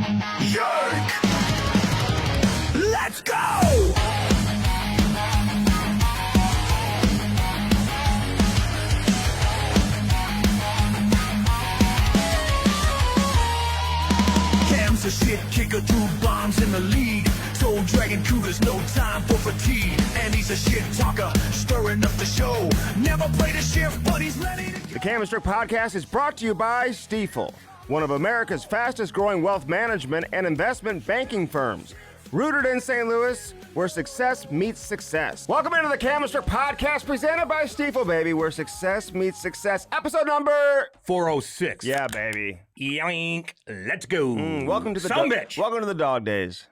Jerk! Let's go! Cam's a shit kicker, 2 bombs in the lead. Soul Dragon Cougar's no time for fatigue. And he's a shit talker, stirring up the show. Never played a shift, but he's ready to go. The Cam and Strick Podcast is brought to you by Stifel, one of America's fastest growing wealth management and investment banking firms. Rooted in St. Louis, where success meets success. Welcome into the Cam and Strick Podcast presented by Stifel, baby, where success meets success. Episode number 406. Yeah, baby. Yoink. Let's go. Welcome to the bitch. Welcome to the dog days.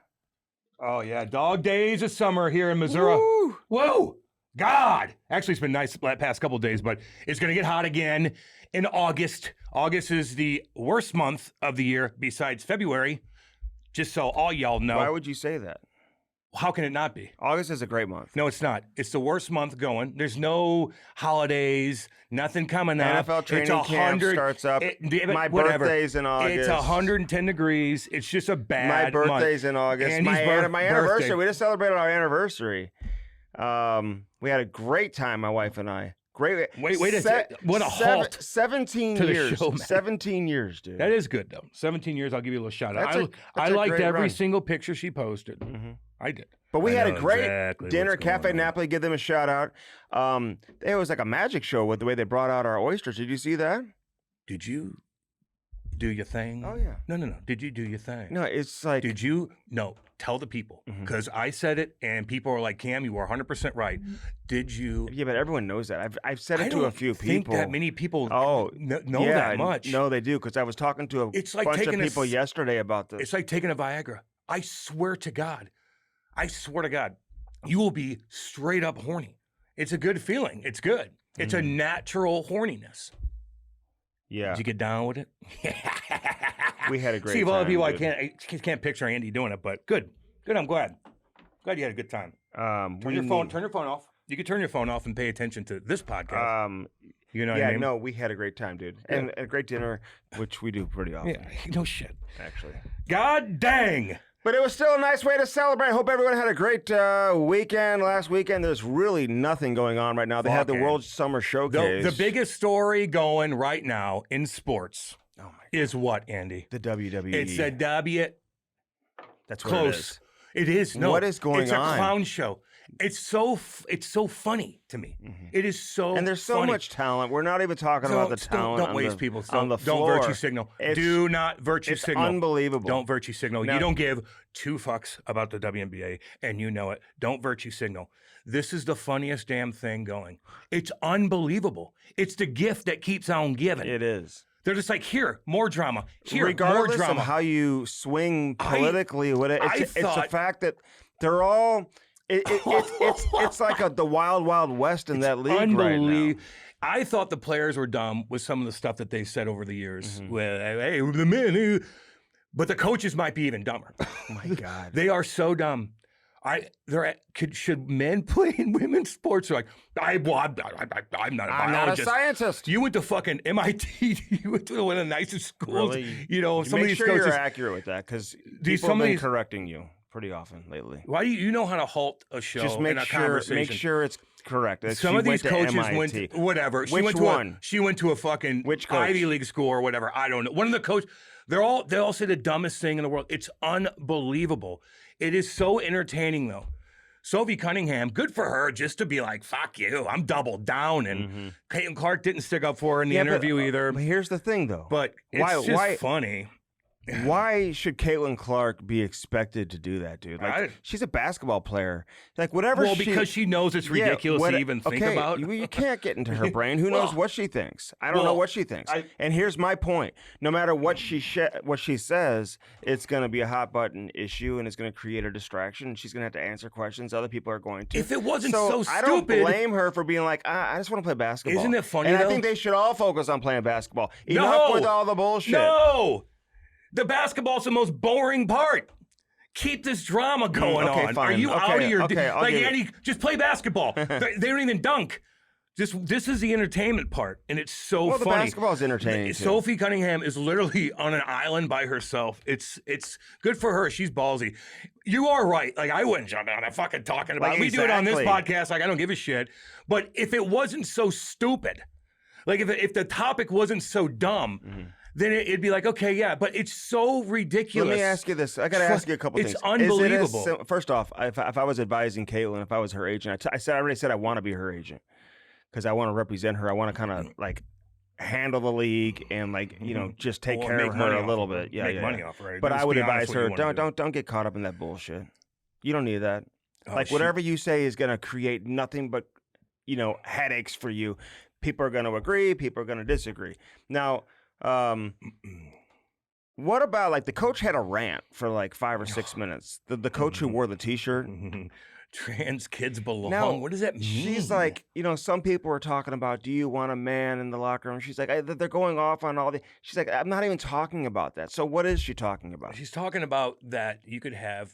Oh, yeah. Dog days of summer here in Missouri. Woo. Whoa. God. Actually, it's been nice the past couple of days, but it's going to get hot again in August. August is the worst month of the year besides February. Just so all y'all know. Why would you say that? How can it not be? August is a great month. No, it's not. It's the worst month going. There's no holidays, nothing coming up. NFL training camp starts up. My birthday's in August. It's 110 degrees. It's just a bad My birthday's month. in August. Andy's My anniversary. birthday. We just celebrated our anniversary. We had a great time, my wife and I. Great. Wait a second. What a halt 17 to the years. show, man. 17 years, dude. That is good, though. 17 years, I'll give you a little shout out. That's I a liked great every run. single picture she posted. Mm-hmm. I did. But we I had a know great exactly dinner, what's going Cafe on. Napoli. Give them a shout out. It was like a magic show with the way they brought out our oysters. Did you see that? Did you do your thing? Oh, yeah. No. Did you do your thing? No, it's like... Did you? No. Tell the people. Because I said it, and people were like, Cam, you were 100% right. Did you? Yeah, but everyone knows that. I've said I it to a don't few think people. that many people know that much. No, they do, because I was talking to a It's like bunch of taking a people yesterday about this. It's like taking a Viagra. I swear to God, you will be straight up horny. It's a good feeling. It's good. It's a natural horniness. Yeah. Did you get down with it? We had a great See, of all the time, people, I dude. can't picture Andy doing it, but good. Good, I'm glad. Glad you had a good time. Turn your phone off. You can turn your phone off and pay attention to this podcast. You know what I mean? No, we had a great time, dude. And a great dinner, which we do pretty often. Yeah, no shit. Actually. God dang. But it was still a nice way to celebrate. Hope everyone had a great weekend. Last weekend, there's really nothing going on right now. They had the World Summer Showcase. The biggest story going right now in sports is what, Andy? The WWE. It's a W. That's what Close. it is. It is. No. What is going on? It's a clown show. It's so funny to me. It is so And there's so funny. much talent. We're not even talking about the talent Don't on waste the, people. on the Don't floor. virtue signal. It's- Do not virtue It's signal. unbelievable. Don't virtue signal. Now- You don't give 2 fucks about the WNBA, and you know it. Don't virtue signal. This is the funniest damn thing going. It's unbelievable. It's the gift that keeps on giving. It is. They're just like, here, more drama. Here, Regardless more drama. of how you swing politically with it, it's the thought- fact that they're all... It's like the wild, wild west in that league right now. I thought the players were dumb with some of the stuff that they said over the years. Mm-hmm. With, hey, the men, but the coaches might be even dumber. Oh my God. They are so dumb. Should men play in women's sports? They're like, I'm not a I'm not a biologist. scientist. You went to fucking MIT. You went to one of the nicest schools. Really? You know, some of Make these sure coaches. you're accurate with that, because people some have of been these- correcting you pretty often lately. Why do you know how to halt a show Just and make a sure conversation? it's correct. That Some she of these went to coaches MIT. went to whatever. Which one? She went to a fucking Which coach? Ivy League school or whatever. I don't know. One of the coaches. They all say the dumbest thing in the world. It's unbelievable. It is so entertaining though. Sophie Cunningham, good for her, just to be like, fuck you, I'm doubled down. And Caitlin Clark didn't stick up for her in the interview either. But here's the thing, though. But it's just funny. Why should Caitlin Clark be expected to do that, dude? Like, she's a basketball player. Like, whatever Well, because she knows it's ridiculous to even think about. You can't get into her brain. Who knows what she thinks? I don't know what she thinks. And here's my point. No matter what she says, it's going to be a hot button issue, and it's going to create a distraction. She's going to have to answer questions other people are going to. If it wasn't so I don't stupid- blame her for being like, I just want to play basketball. Isn't it funny, And though? I think they should all focus on playing basketball. Enough with all the bullshit. No! The basketball's the most boring part. Keep this drama going okay, on. fine. Are you out of your... Okay, I'll like, give it. Andy, just play basketball. They don't even dunk. This is the entertainment part, and it's so Well, funny. the basketball is entertaining, too. Sophie Cunningham is literally on an island by herself. It's good for her. She's ballsy. You are right. Like, I wouldn't jump on a fucking talking about it. We do it on this podcast. Like, I don't give a shit. But if it wasn't so stupid, like if the topic wasn't so dumb, then it'd be like, okay, yeah. But it's so ridiculous. Let me ask you this. I got to ask you a couple things. It's unbelievable. First off, if I was advising Caitlin, if I was her agent, I already said I want to be her agent. Because I want to represent her. I want to kind of like handle the league and like, you know, just take care of her a little bit. Yeah, make money off her. But I would advise her, don't get caught up in that bullshit. You don't need that. Like whatever you say is going to create nothing but, you know, headaches for you. People are going to agree. People are going to disagree. Now, what about like the coach had a rant for like 5 or 6 minutes? The coach who wore the T-shirt. Trans kids belong. Now, what does that mean? She's like, you know, some people are talking about, do you want a man in the locker room? She's like, they're going off on all the. She's like, I'm not even talking about that. So what is she talking about? She's talking about that you could have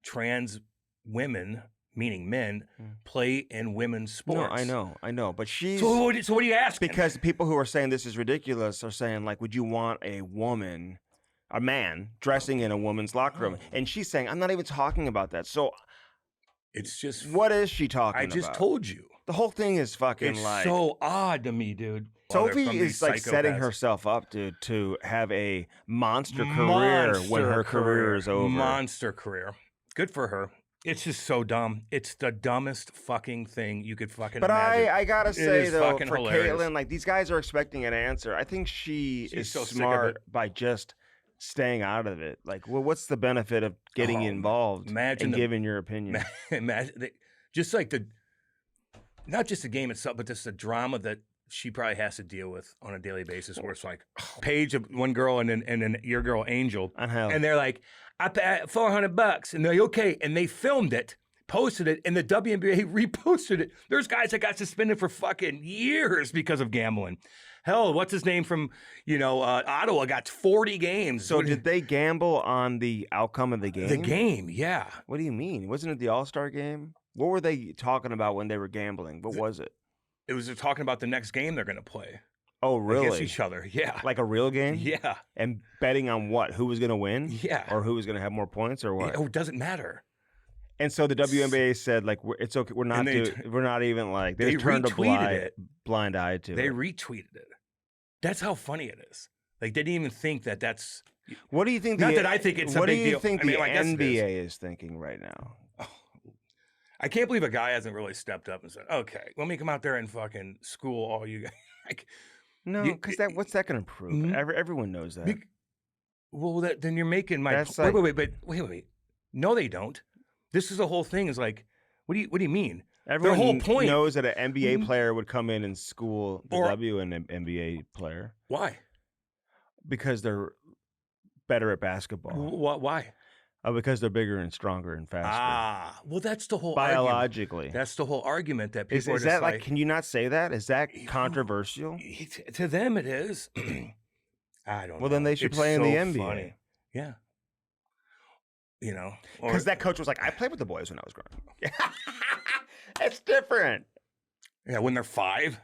trans women, meaning men, play in women's sports. No, I know. But she's. So what do you ask? Because the people who are saying this is ridiculous are saying, like, would you want a man dressing in a woman's locker room? And she's saying, I'm not even talking about that. So. It's just. What is she talking about? I just told you. The whole thing is fucking it's like. so odd to me, dude. Sophie is like setting herself up, dude, to have a monster career when her career is over. Monster career. Good for her. It's just so dumb. It's the dumbest fucking thing you could fucking imagine. I gotta say, though, for hilarious. Caitlin, like, these guys are expecting an answer. I think she's so smart by just staying out of it. Like, well, what's the benefit of getting involved and giving your opinion? Imagine, just like not just the game itself, but just the drama that she probably has to deal with on a daily basis, where it's like page of one girl and then your girl Angel, and they're like, I paid $400, and they're like, okay, and they filmed it, posted it, and the WNBA reposted it. There's guys that got suspended for fucking years because of gambling. Hell, what's his name from, Ottawa got 40 games. So did they gamble on the outcome of the game? The game, yeah. What do you mean? Wasn't it the All-Star game? What were they talking about when they were gambling? What was it? It was talking about the next game they're going to play. Oh, really? Against each other, yeah. Like a real game? Yeah. And betting on what? Who was going to win? Yeah. Or who was going to have more points or what? It doesn't matter. And so the WNBA said, like, it's okay. We're not even like, they turned a blind eye to it. They retweeted it. That's how funny it is. Like, they didn't even think that that's. What do you think? Not that I think it's a big deal. What do you think the NBA is thinking right now? Oh, I can't believe a guy hasn't really stepped up and said, okay, let me come out there and fucking school all you guys. Like, no, because what's that going to prove? Everyone knows that. Then you're making my wait. No, they don't. This is the whole thing. Is like, what do you mean? Everyone Their whole point knows that an NBA player would come in and school the WNBA player. Why? Because they're better at basketball. Why? Because they're bigger and stronger and faster. Well, that's the whole biologically. Argument. That's the whole argument that people are just that like. Can you not say that? Is that controversial? To them, it is. I don't know. Well, then they should play in the NBA. Funny. Yeah. Because that coach was like, I played with the boys when I was growing up. It's different. Yeah, when they're 5.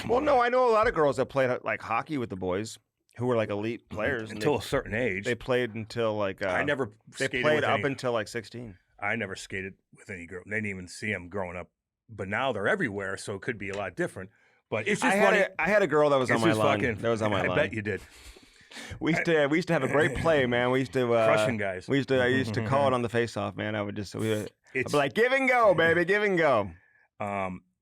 Well, no, I know a lot of girls that played like hockey with the boys who were like elite players until a certain age. They played until like I never. They played up until like 16. I never skated with any girl. They didn't even see them growing up. But now they're everywhere, so it could be a lot different. But it's just funny. I had a girl that was on my line. That was on my line. I bet you did. We used to have a great play, man. We used to crushing guys. I used to call it on the face-off, man. I would just I'd be like, give and go, baby, give and go.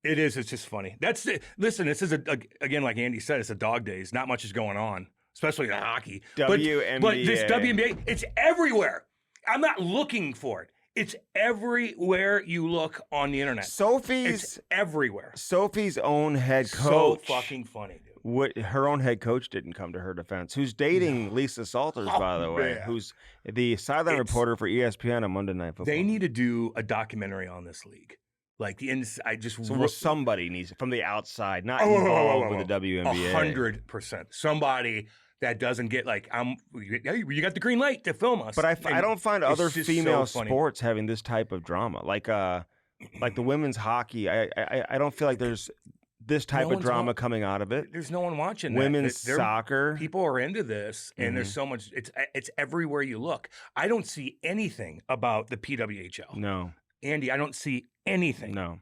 It is. It's just funny. That's it. Listen, this is again, like Andy said, it's a dog days. Not much is going on, especially in hockey. WNBA. But this WNBA, it's everywhere. I'm not looking for it. It's everywhere you look on the internet. It's everywhere. Sophie's own head coach. So fucking funny, dude. Her own head coach didn't come to her defense. Who's dating Lisa Salters, by the way? Man. Who's the sideline reporter for ESPN on Monday Night Football. They need to do a documentary on this league. Like somebody needs it from the outside, not involved with the WNBA. 100%. Somebody that doesn't get like you got the green light to film us. But I don't find other female sports having this type of drama. Like Like the women's hockey, I don't feel like there's this type of drama coming out of it. There's no one watching that. Women's soccer. People are into this, and there's so much. It's everywhere you look. I don't see anything about the PWHL. No. Andy, I don't see anything. No.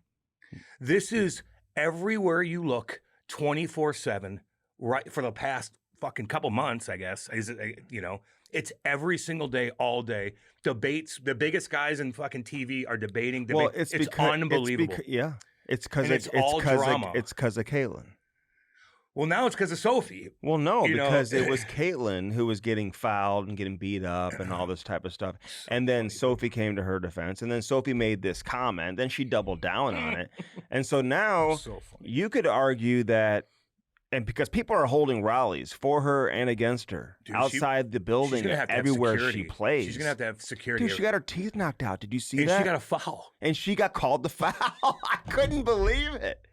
This is everywhere you look, 24/7, right for the past fucking couple months, I guess. Is it, it's every single day, all day. Debates. The biggest guys in fucking TV are debating. Well, it's unbelievable. It's because it's all drama. It's because of Caitlyn. Well, now it's because of Sophie. Well, no, because it was Caitlyn who was getting fouled and getting beat up and all this type of stuff. And then Sophie came to her defense, and then Sophie made this comment. Then she doubled down on it. And so now you could argue that, and because people are holding rallies for her and against her, dude, outside the building, everywhere she plays. She's going to have security. Dude, she got her teeth knocked out. Did you see that? And she got a foul. And she got called the foul. I couldn't believe it.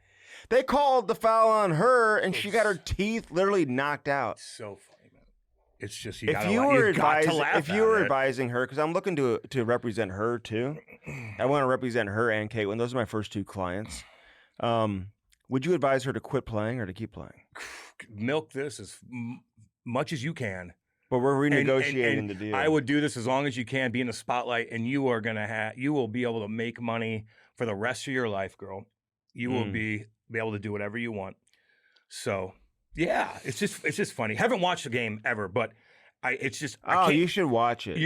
They called the foul on her, and she got her teeth literally knocked out. It's so funny, man. It's just if you were advising her, because I'm looking to represent her too. I want to represent her and Caitlyn. Those are my first two clients. Would you advise her to quit playing or to keep playing? Milk this as much as you can. But we're renegotiating the deal. I would do this as long as you can, be in the spotlight, and you will be able to make money for the rest of your life, girl. You will be able to do whatever you want. So yeah, it's just funny. Haven't watched the game ever, but you should watch it.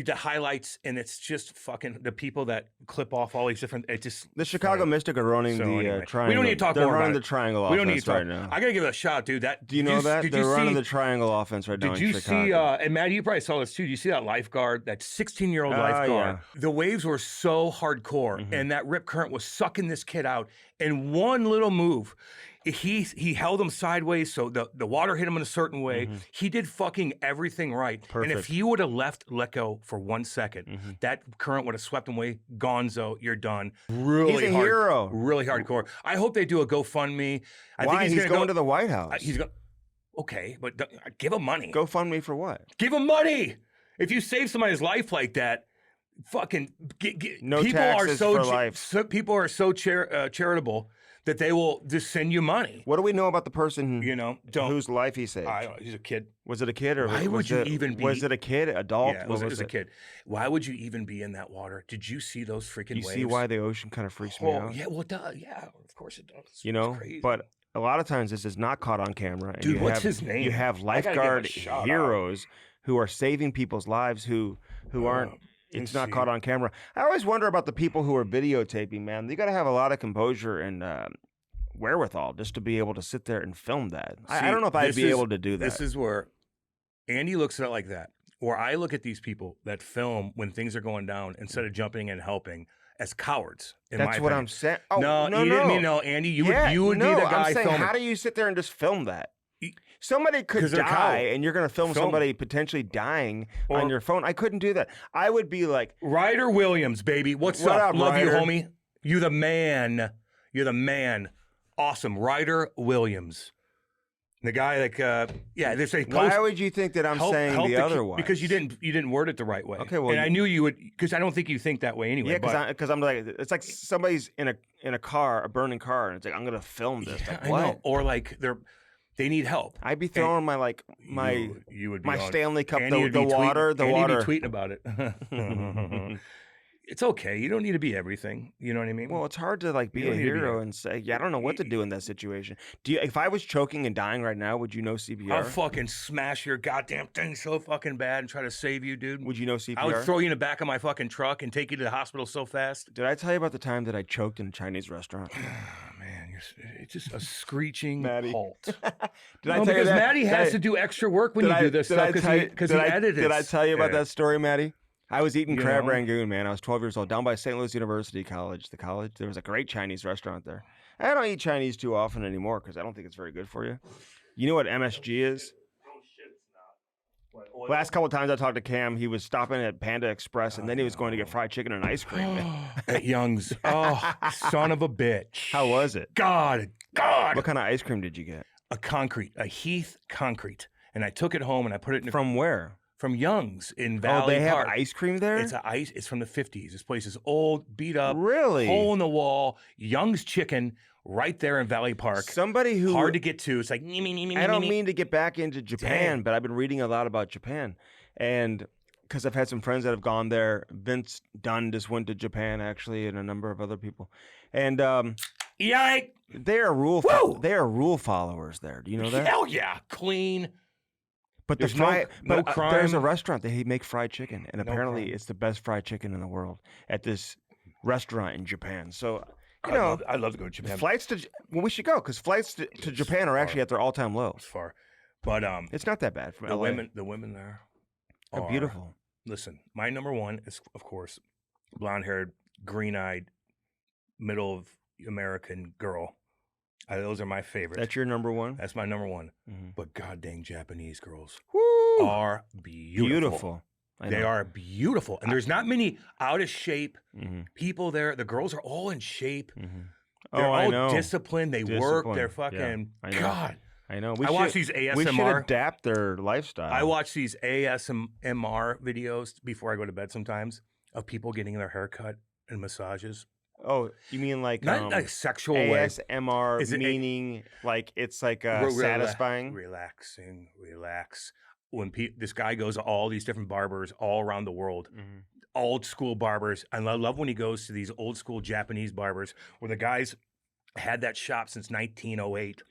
The highlights, and it's just fucking the people that clip off all these different. The Chicago Mystic are running the triangle. We don't need to talk They're more running about the triangle offense. We don't need to talk right now. I gotta give it a shot, dude. Do you know that they're running the triangle offense right now? Did you see? And Matt, you probably saw this too. Did you see that lifeguard, that 16-year-old lifeguard? Yeah. The waves were so hardcore, and that rip current was sucking this kid out. And one little move, he held him sideways, so the water hit him in a certain way. He did fucking everything right. Perfect. And if he would have let go for 1 second, that current would have swept him away. Gonzo, you're done. Really He's a hero. Really hardcore. I hope they do a GoFundMe. Why? He's going to the White House. He's going. Okay, but give him money. GoFundMe for what? Give him money. If you save somebody's life like that, fucking no taxes for life. People are so charitable that they will just send you money. What do we know about the person whose life he saved? I don't know. He's a kid. Was it a kid or why would you even be? Was it a kid? Adult? Yeah, it was a kid. Why would you even be in that water? Did you see those freaking waves? You see why the ocean kind of freaks me out? Yeah, well, it does. Yeah, of course it does. It's crazy. But a lot of times this is not caught on camera. And dude, what's his name? You have lifeguard heroes who are saving people's lives who aren't. It's not caught on camera. I always wonder about the people who are videotaping, man. You got to have a lot of composure and wherewithal just to be able to sit there and film that. I don't know if I'd be able to do that. This is where Andy looks at it like that, or I look at these people that film when things are going down instead of jumping and helping as cowards. That's what I'm saying. Oh, no, you didn't mean no, Andy. You would be the guy filming. How do you sit there and just film that? Somebody could die, and you're going to film somebody potentially dying on your phone. I couldn't do that. I would be like... Ryder Williams, baby. What's up? Love you, homie. You're the man. You're the man. Awesome. Ryder Williams. The guy they say... Why would you think that I'm saying the otherwise? Because you didn't word it the right way. Okay, well... And I knew you would... Because I don't think you think that way anyway. Yeah, because I'm like... It's like somebody's in a car, a burning car, and it's like, I'm going to film this. Yeah, like, what? I know. Or like they need help. I'd be throwing my Stanley Cup, Andy the water. Andy would be tweeting about it. It's okay. You don't need to be everything. You know what I mean? Well, it's hard to be a hero and say, I don't know what to do in that situation. If I was choking and dying right now, would you know CPR? I'll fucking smash your goddamn thing so fucking bad and try to save you, dude. Would you know CPR? I would throw you in the back of my fucking truck and take you to the hospital so fast. Did I tell you about the time that I choked in a Chinese restaurant? Man, it's just a screeching halt. Because Maddie has to do extra work when you do this stuff because he edits. Did I tell you about that story, Maddie? I was eating crab rangoon, man. I was 12 years old, down by St. Louis University College. There was a great Chinese restaurant there. I don't eat Chinese too often anymore because I don't think it's very good for you. You know what MSG is? Oh, shit, it's not. Last couple of times I talked to Cam, he was stopping at Panda Express, and then he was going to get fried chicken and ice cream. At Young's. Oh, son of a bitch. How was it? God. What kind of ice cream did you get? A Heath concrete. And I took it home and I put it in From where? from Young's in Oh, Valley they have Park. ice cream there? It's from the 50s. This place is old, beat up, Really? hole in the wall. Young's Chicken right there in Valley Park. Somebody who hard to get to. It's like I don't mean to get back into Japan, Dang. but I've been reading a lot about Japan, and because I've had some friends that have gone there. Vince Dunn just went to Japan actually, and a number of other people, and Yike! they are rule followers there. Do you know that? Hell yeah, clean. But There's there's no crime. there's a restaurant that he make fried chicken, and No apparently crime. it's the best fried chicken in the world at this restaurant in Japan. So I'd love to go to Japan. flights to we should go because flights to Japan are actually at their all-time low. It's far, but It's not that bad from the LA. women there They're beautiful. Listen, my number one is of course blonde-haired, green-eyed, middle of American girl. Those are my favorite. That's your number one. That's my number one. Mhm. But god dang, Japanese girls Woo! are beautiful. Beautiful. I They know. are beautiful, and there's not many out of shape Mhm. people there. The girls are all in shape. Mhm. They're Oh, I all know. disciplined. They work. They're Disciplined. Yeah, fucking I know. God. I know. I watch these We should ASMR. adapt their lifestyle. I watch these ASMR videos before I go to bed sometimes of people getting their hair cut and massages. Oh, you mean like Not like sexual way. ASMR Is it meaning like it's like Rela- satisfying? Relaxing, relax. When this guy goes to all these different barbers all around the world, Mhm. old school barbers. And I love when he goes to these old school Japanese barbers where the guys had that shop since 1908.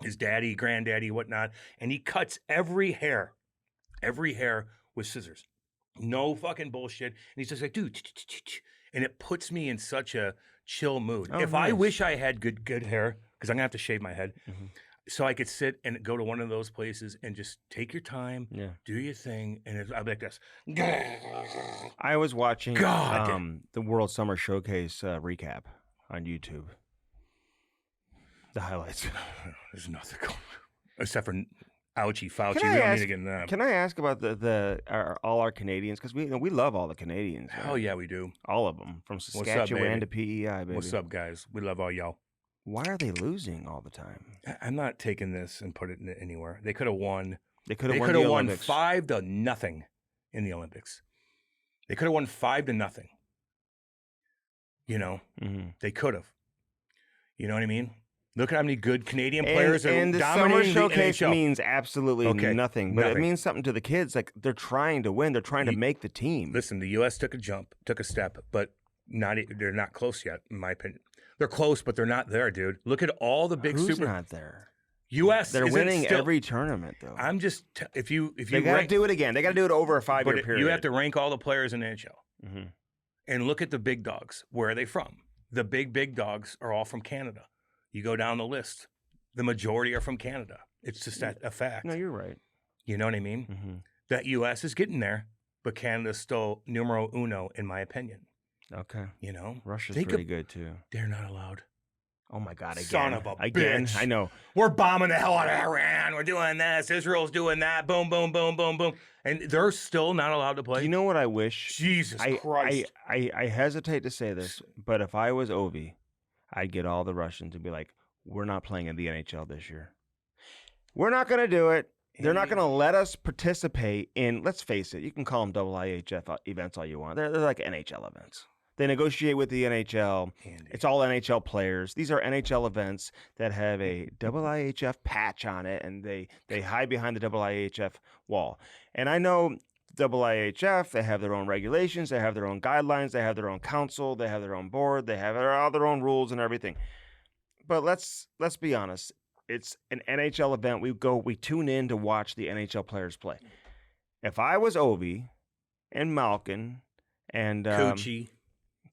His daddy, granddaddy, whatnot. And he cuts every hair with scissors. No fucking bullshit. And he's just like, dude, and it puts me in such a chill mood. Oh, If I nice. wish I had good hair, because I'm gonna have to shave my head, Mhm. so I could sit and go to one of those places and just take your time, Yeah. do your thing, and I'd be like this. I was watching God. the World Summer Showcase recap on YouTube. The highlights. There's nothing going except for ouchie Fauci. Can We I don't ask- need to get in that. Can I ask about all our Canadians? Because we love all the Canadians. man. Hell yeah, we do. All of them from up, Saskatchewan baby? to PEI, baby. What's up, guys? We love all y'all. Why are they losing all the time? I'm not taking this and put it anywhere. They could have won. They could They have won could the have won Olympics. 5-0 in the Olympics. They could have won 5-0. You know, Mhm. they could have. You know what I mean? Look at how many good Canadian And, players and are the Summer dominating the Showcase NHL. means absolutely Okay, nothing, but it nothing. means something to the kids. Like they're trying to win. They're trying to make the team. Listen, the U.S. took a step, but they're not close yet, in my opinion. They're close, but they're not there, dude. Look at all the big Who's super not there? U.S. They're isn't winning still- every tournament, though. I'm just if you They got to rank, do it again. They got to do it over a 5-year but period. you have to rank all the players in the NHL Mhm. and look at the big dogs. Where are they from? The big dogs are all from Canada. You go down the list, the majority are from Canada. It's just a fact. No, you're right. You know what I mean? Mhm. That U.S. is getting there, but Canada's still numero uno, in my opinion. Okay. You know, Russia's Think pretty of- good too. they're not allowed. Oh my God! Again. Son of a again. bitch. I know. We're bombing the hell out of Iran. We're doing this. Israel's doing that. Boom, boom, boom, boom, boom. And they're still not allowed to play. Do you know what I wish? Jesus Christ. I hesitate to say this, but if I was Ovi, I'd get all the Russians and be like, "We're not playing in the NHL this year. We're not going to do it. They're not going to let us participate in. Let's face it. You can call them double IHF events all you want. They're like NHL events. They negotiate with the NHL. Andy. It's all NHL players. These are NHL events that have a double IHF patch on it, and they hide behind the double IHF wall. And I know double IHF, they have their own regulations, they have their own guidelines, they have their own council, they have their own board, they have all their own rules and everything. But let's be honest. It's an NHL event. We tune in to watch the NHL players play. If I was Ovi and Malkin and Coochie.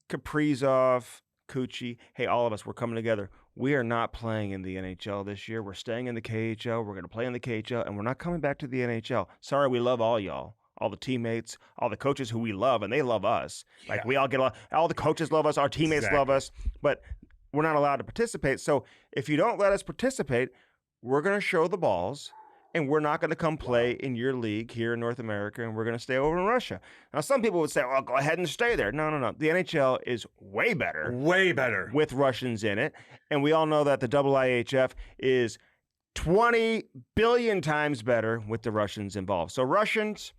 Kaprizov, Kuchi, hey, all of us, we're coming together. We are not playing in the NHL this year. We're staying in the KHL. We're going to play in the KHL, and we're not coming back to the NHL. Sorry, we love all y'all, all the teammates, all the coaches who we love, and they love us. Like Yeah. we all get all the coaches love us, our teammates love us, but we're not allowed to participate. So if you don't let us participate, we're going to show the balls. And we're not going to come play in your league here in North America, and we're going to stay over in Russia. Now, some people would say, well, go ahead and stay there. No. The NHL is way better Way better. with Russians in it. And we all know that the double IHF is 20 billion times better with the Russians involved. So Russians,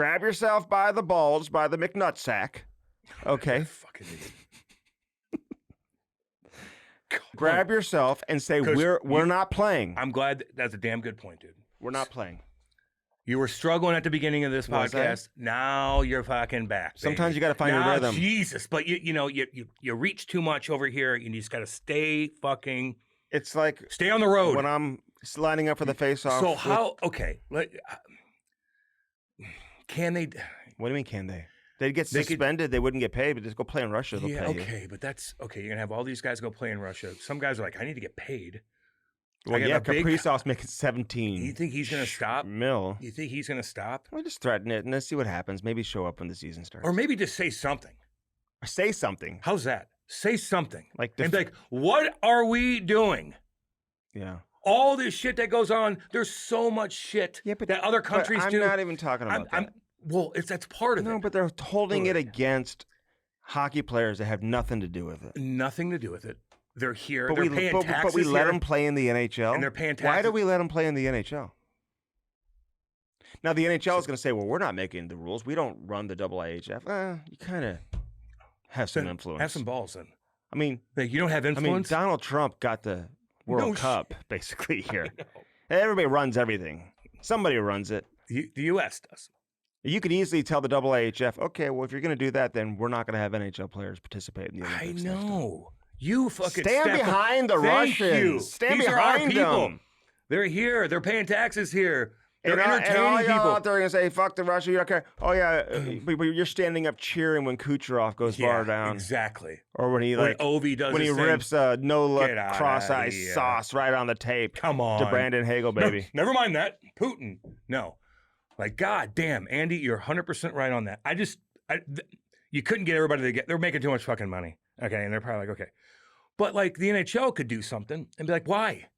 grab yourself by the balls, by the McNutsack. Okay. Fucking idiot. Grab yourself and say, 'Cause we're not playing. I'm glad that's a damn good point, dude. We're not playing. You were struggling at the beginning of this Was I? podcast. Now you're fucking back. Sometimes baby. you got to find now, your rhythm. Jesus, but you reach too much over here. You just got to stay fucking. It's like Stay on the road. when I'm lining up for the face-off. So how? Okay, can they? What do you mean? Can they? They'd get suspended. They wouldn't get paid, but just go play in Russia. They'll pay you. Okay, but that's okay. You're gonna have all these guys go play in Russia. Some guys are like, I need to get paid. Well, yeah, Kaprizov's making 17. You think he's gonna stop? Mil. You think he's gonna stop? Well, just threaten it and let's see what happens. Maybe show up when the season starts. Or maybe just say something. Or say something. How's that? Say something. Like and be like, what are we doing? Yeah. All this shit that goes on, there's so much shit that other countries do. I'm not even talking about that. Well, that's part of it. No, but they're holding it against hockey players that have nothing to do with it. Nothing to do with it. They're here. But they're paying taxes. But we let them play in the NHL. And they're paying taxes. Why do we let them play in the NHL? Now, the NHL is going to say, well, we're not making the rules. We don't run the IIHF. You kind of have some influence. Have some balls then. I mean, you don't have influence? I mean, Donald Trump got the World Cup, basically, here. Everybody runs everything. Somebody runs it. The U.S. does. You could easily tell the IIHF, okay, well, if you're going to do that, then we're not going to have NHL players participate in the Olympics. I know. You fucking stand behind the Russians. Stand behind them. They're here. They're paying taxes here. They're entertaining all y'all people out there are going to say, fuck the Russia, you don't care. Oh, yeah, but you're standing up cheering when Kucherov goes bar down. Exactly. Or when he, Ovi does when he rips a no-look cross-eyed sauce right on the tape. Come on. To Brandon Hagel, baby. No, never mind that. Putin. No. Like, God damn, Andy, you're 100% right on that. You couldn't get everybody to they're making too much fucking money. Okay, and they're probably like, okay. But, like, the NHL could do something and be like, why?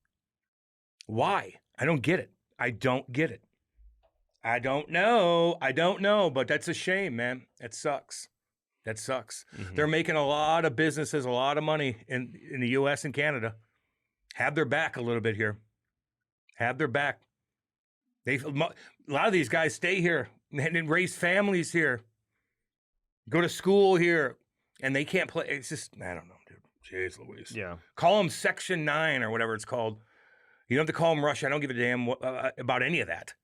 Why? I don't get it. I don't get it. I don't know, but that's a shame, man. That sucks. That sucks. Mm-hmm. They're making a lot of businesses, a lot of money in the U.S. and Canada. Have their back a little bit here. Have their back. A lot of these guys stay here and raise families here, go to school here, and they can't play. It's just, I don't know, dude. Jeez Louise. Yeah. Call them Section 9 or whatever it's called. You don't have to call them Russia. I don't give a damn about any of that.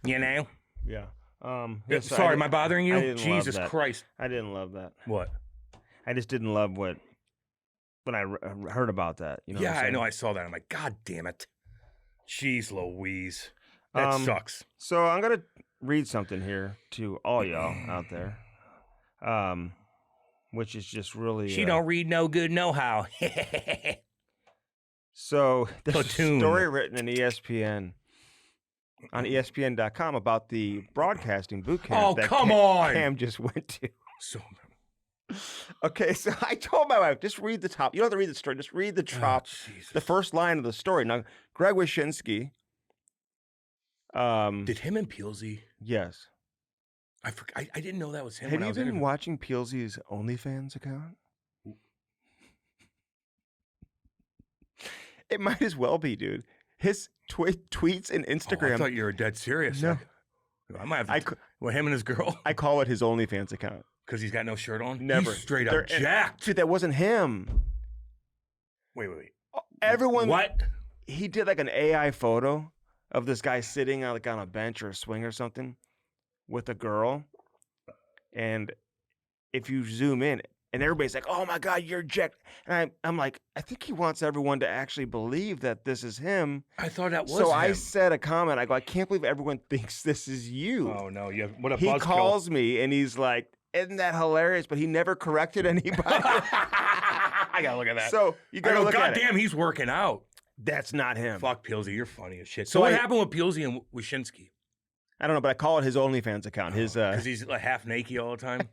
You know? Yeah. Sorry, am I bothering you? Jesus love that. Christ. I didn't love that. What? I just didn't love when I heard about that. You know yeah, I know. I saw that. I'm like, God damn it. Jeez Louise. That sucks. So I'm going to read something here to all y'all out there, which is just really... She don't read no good, no how. So there's a story written in ESPN, on ESPN.com about the broadcasting boot camp that Cam just went to. So... Okay, so I told my wife, just read the top. You don't have to read the story. Just read the top, the first line of the story. Now, Greg Wyshynski. Did him and Peelsy? Yes. I didn't know that was him. Have you been watching Peelsy's OnlyFans account? It might as well be, dude. His tweets and Instagram. I thought you were dead serious. No. I might have to. Him and his girl? I call it his OnlyFans account. Because he's got no shirt on? Never. He's straight up jacked. Dude, that wasn't him. Wait. Everyone. What? He did like an AI photo of this guy sitting on a bench or a swing or something with a girl. And if you zoom in, and everybody's like, oh my God, you're jacked. And I'm like, I think he wants everyone to actually believe that this is him. I thought that was him. So I said a comment. I go, I can't believe everyone thinks this is you. Oh no, what a buzzkill. He calls me and he's like, isn't that hilarious? But he never corrected anybody. I gotta look at that. So you gotta look at it. God damn, he's working out. That's not him. Fuck Peelsy, you're funny as shit. So what happened with Peelsy and Wyshynski? I don't know, but I call it his OnlyFans account. Because he's like half naked all the time.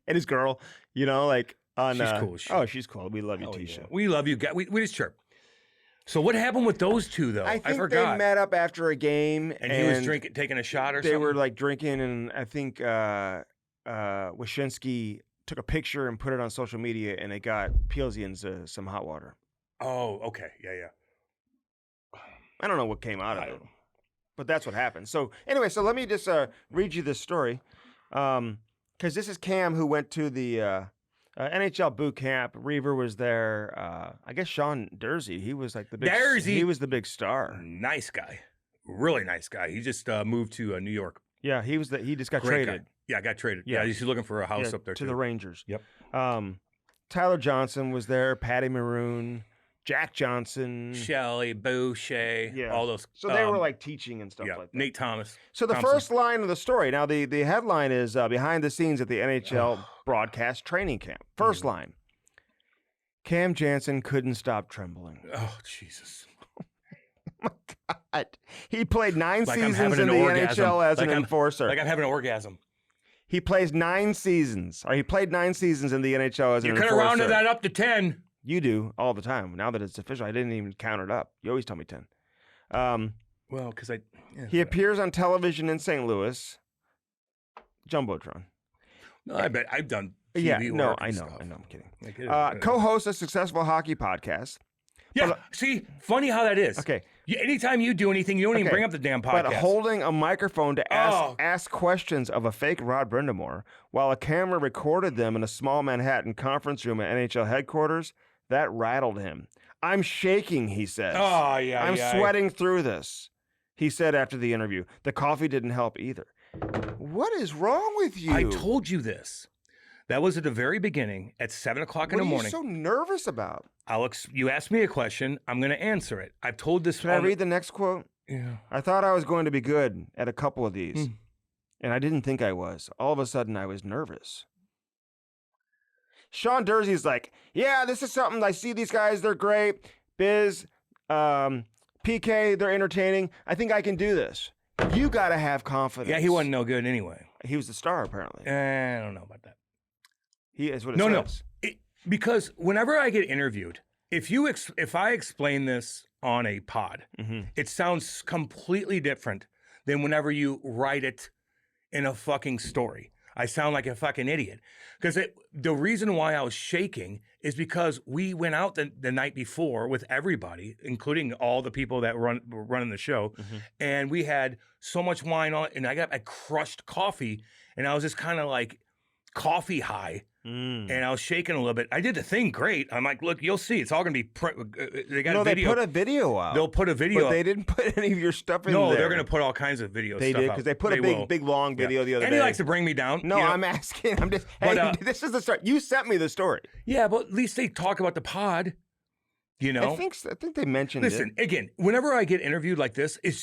And his girl, like on. She's cool. Oh, she's cool. We love you, Tisha. Yeah. We love you, guys. We just chirp. So what happened with those two though? I think forgot. they met up after a game, and he was taking a shot or something. They were like drinking, and I think Wyshynski took a picture and put it on social media, and it got Peelsy into some hot water. Oh, okay, yeah. I don't know what came out of it, But that's what happened. So anyway, so let me just read you this story, because this is Cam who went to the NHL boot camp. Reaver was there. I guess Sean Dursey. He was like the big. Dursey. He was the big star. Nice guy, really nice guy. He just moved to New York. Yeah, he was. He just got Great traded. guy. Yeah, got traded. Yeah. Yeah, he's looking for a house up there to too. the Rangers. Yep. Tyler Johnson was there. Patty Maroon. Jack Johnson. Shelley, Boucher, all those. So they were like teaching and stuff like that. Nate Thomas. So the first line of the story. Now the headline is behind the scenes at the NHL broadcast training camp. First line. Cam Jansen couldn't stop trembling. Oh Jesus! Oh my God. He played 9 Like I'm seasons having in an the orgasm. NHL as Like an I'm- enforcer. Like I'm having an orgasm. He plays 9 seasons. Or he played 9 seasons in the NHL as an You enforcer. could have rounded that up to 10. You do all the time. Now that it's official, I didn't even count it up. You always tell me 10. Well, because He appears on television in St. Louis. Jumbotron. No, I bet I've done TV Yeah, no, work I and know, stuff. I'm kidding. Like, it is- Co-hosts a successful hockey podcast. Yeah, but- see, funny how that is. Okay. Anytime you do anything, you don't even Okay, bring up the damn podcast. But holding a microphone to ask questions of a fake Rod Brindamore while a camera recorded them in a small Manhattan conference room at NHL headquarters, that rattled him. I'm shaking, he says. Oh, yeah, I'm yeah. sweating through this, he said after the interview. The coffee didn't help either. What is wrong with you? I told you this. That was at the very beginning at 7 o'clock in the morning. What are you so nervous about? Alex, you asked me a question. I'm going to answer it. I've told this. Can I read the next quote? Yeah. I thought I was going to be good at a couple of these, and I didn't think I was. All of a sudden, I was nervous. Sean Dursey's like, yeah, this is something. I see these guys. They're great. Biz, PK, they're entertaining. I think I can do this. You got to have confidence. Yeah, he wasn't no good anyway. He was the star, apparently. I don't know about that. He is what it No. says. Because whenever I get interviewed, if I explain this on a pod, it sounds completely different than whenever you write it in a fucking story. I sound like a fucking idiot. Because the reason why I was shaking is because we went out the night before with everybody, including all the people that were running the show, and we had so much wine on, and I crushed coffee, and I was just kind of like coffee high. And I was shaking a little bit. I did the thing great. I'm like, look, you'll see. It's all going to be. They got a video. They put a video out. They'll put a video. But they didn't put any of your stuff in there. No, they're going to put all kinds of video They stuff did, out. because they put a big, long video the other and day. he likes to bring me down. No, you know? I'm asking. I'm just. But, Hey, this is the start. You sent me the story. Yeah, but at least they talk about the pod. You know, I think they mentioned it. Listen, again, whenever I get interviewed like this, it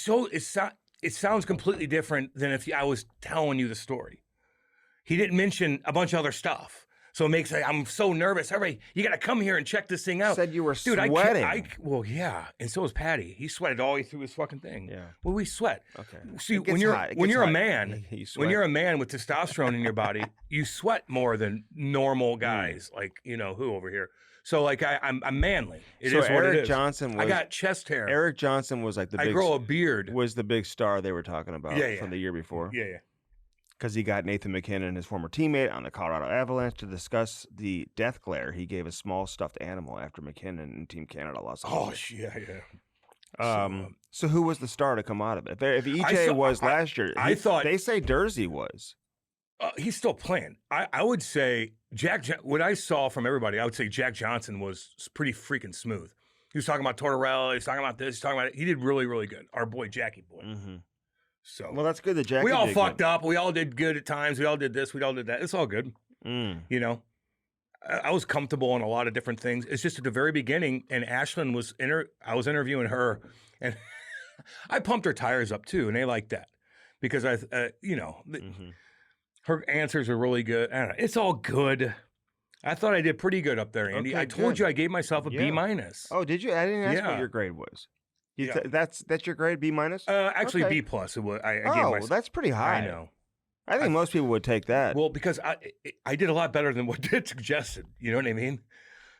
sounds completely different than if I was telling you the story. He didn't mention a bunch of other stuff. So it makes I'm so nervous. Everybody, you got to come here and check this thing out. Said you were Dude, sweating. Well, yeah, and so was Patty. He sweated all the way through his fucking thing. Yeah. Well, we sweat. Okay. See, It gets when you're hot. It when gets you're a hot. man, You when sweat. you're a man with testosterone in your body, you sweat more than normal guys, like who over here. So like I'm manly. It So is what Eric it is. Johnson was. I got chest hair. Eric Johnson was like the I big. grow a beard. Was the big star they were talking about from the year before. Yeah. Because he got Nathan McKinnon, his former teammate on the Colorado Avalanche, to discuss the death glare. He gave a small stuffed animal after McKinnon and Team Canada lost. Oh, yeah. So who was the star to come out of it? If EJ was last year, I thought they say Dursey was. He's still playing. I would say what I saw from everybody, I would say Jack Johnson was pretty freaking smooth. He was talking about Tortorella. He was talking about this. He was talking about it. He did really, really good. Our boy Jackie boy. Mm-hmm. So Well, that's good that Jackie we all did fucked good. up. We all did good at times. We all did this. We all did that. It's all good. You know, I was comfortable in a lot of different things. It's just at the very beginning, and Ashlyn was I was interviewing her, and I pumped her tires up too, and they liked that because her answers are really good. I don't know. It's all good. I thought I did pretty good up there, Andy. Okay, I told good. you I gave myself a B minus. Oh, did you? I didn't ask what Yeah. your grade was. Yeah. That's your grade, B minus? Actually, Okay. B plus. It was. I gave Oh, myself. that's pretty high. I know. I think most people would take that. Well, because I did a lot better than what it suggested. You know what I mean?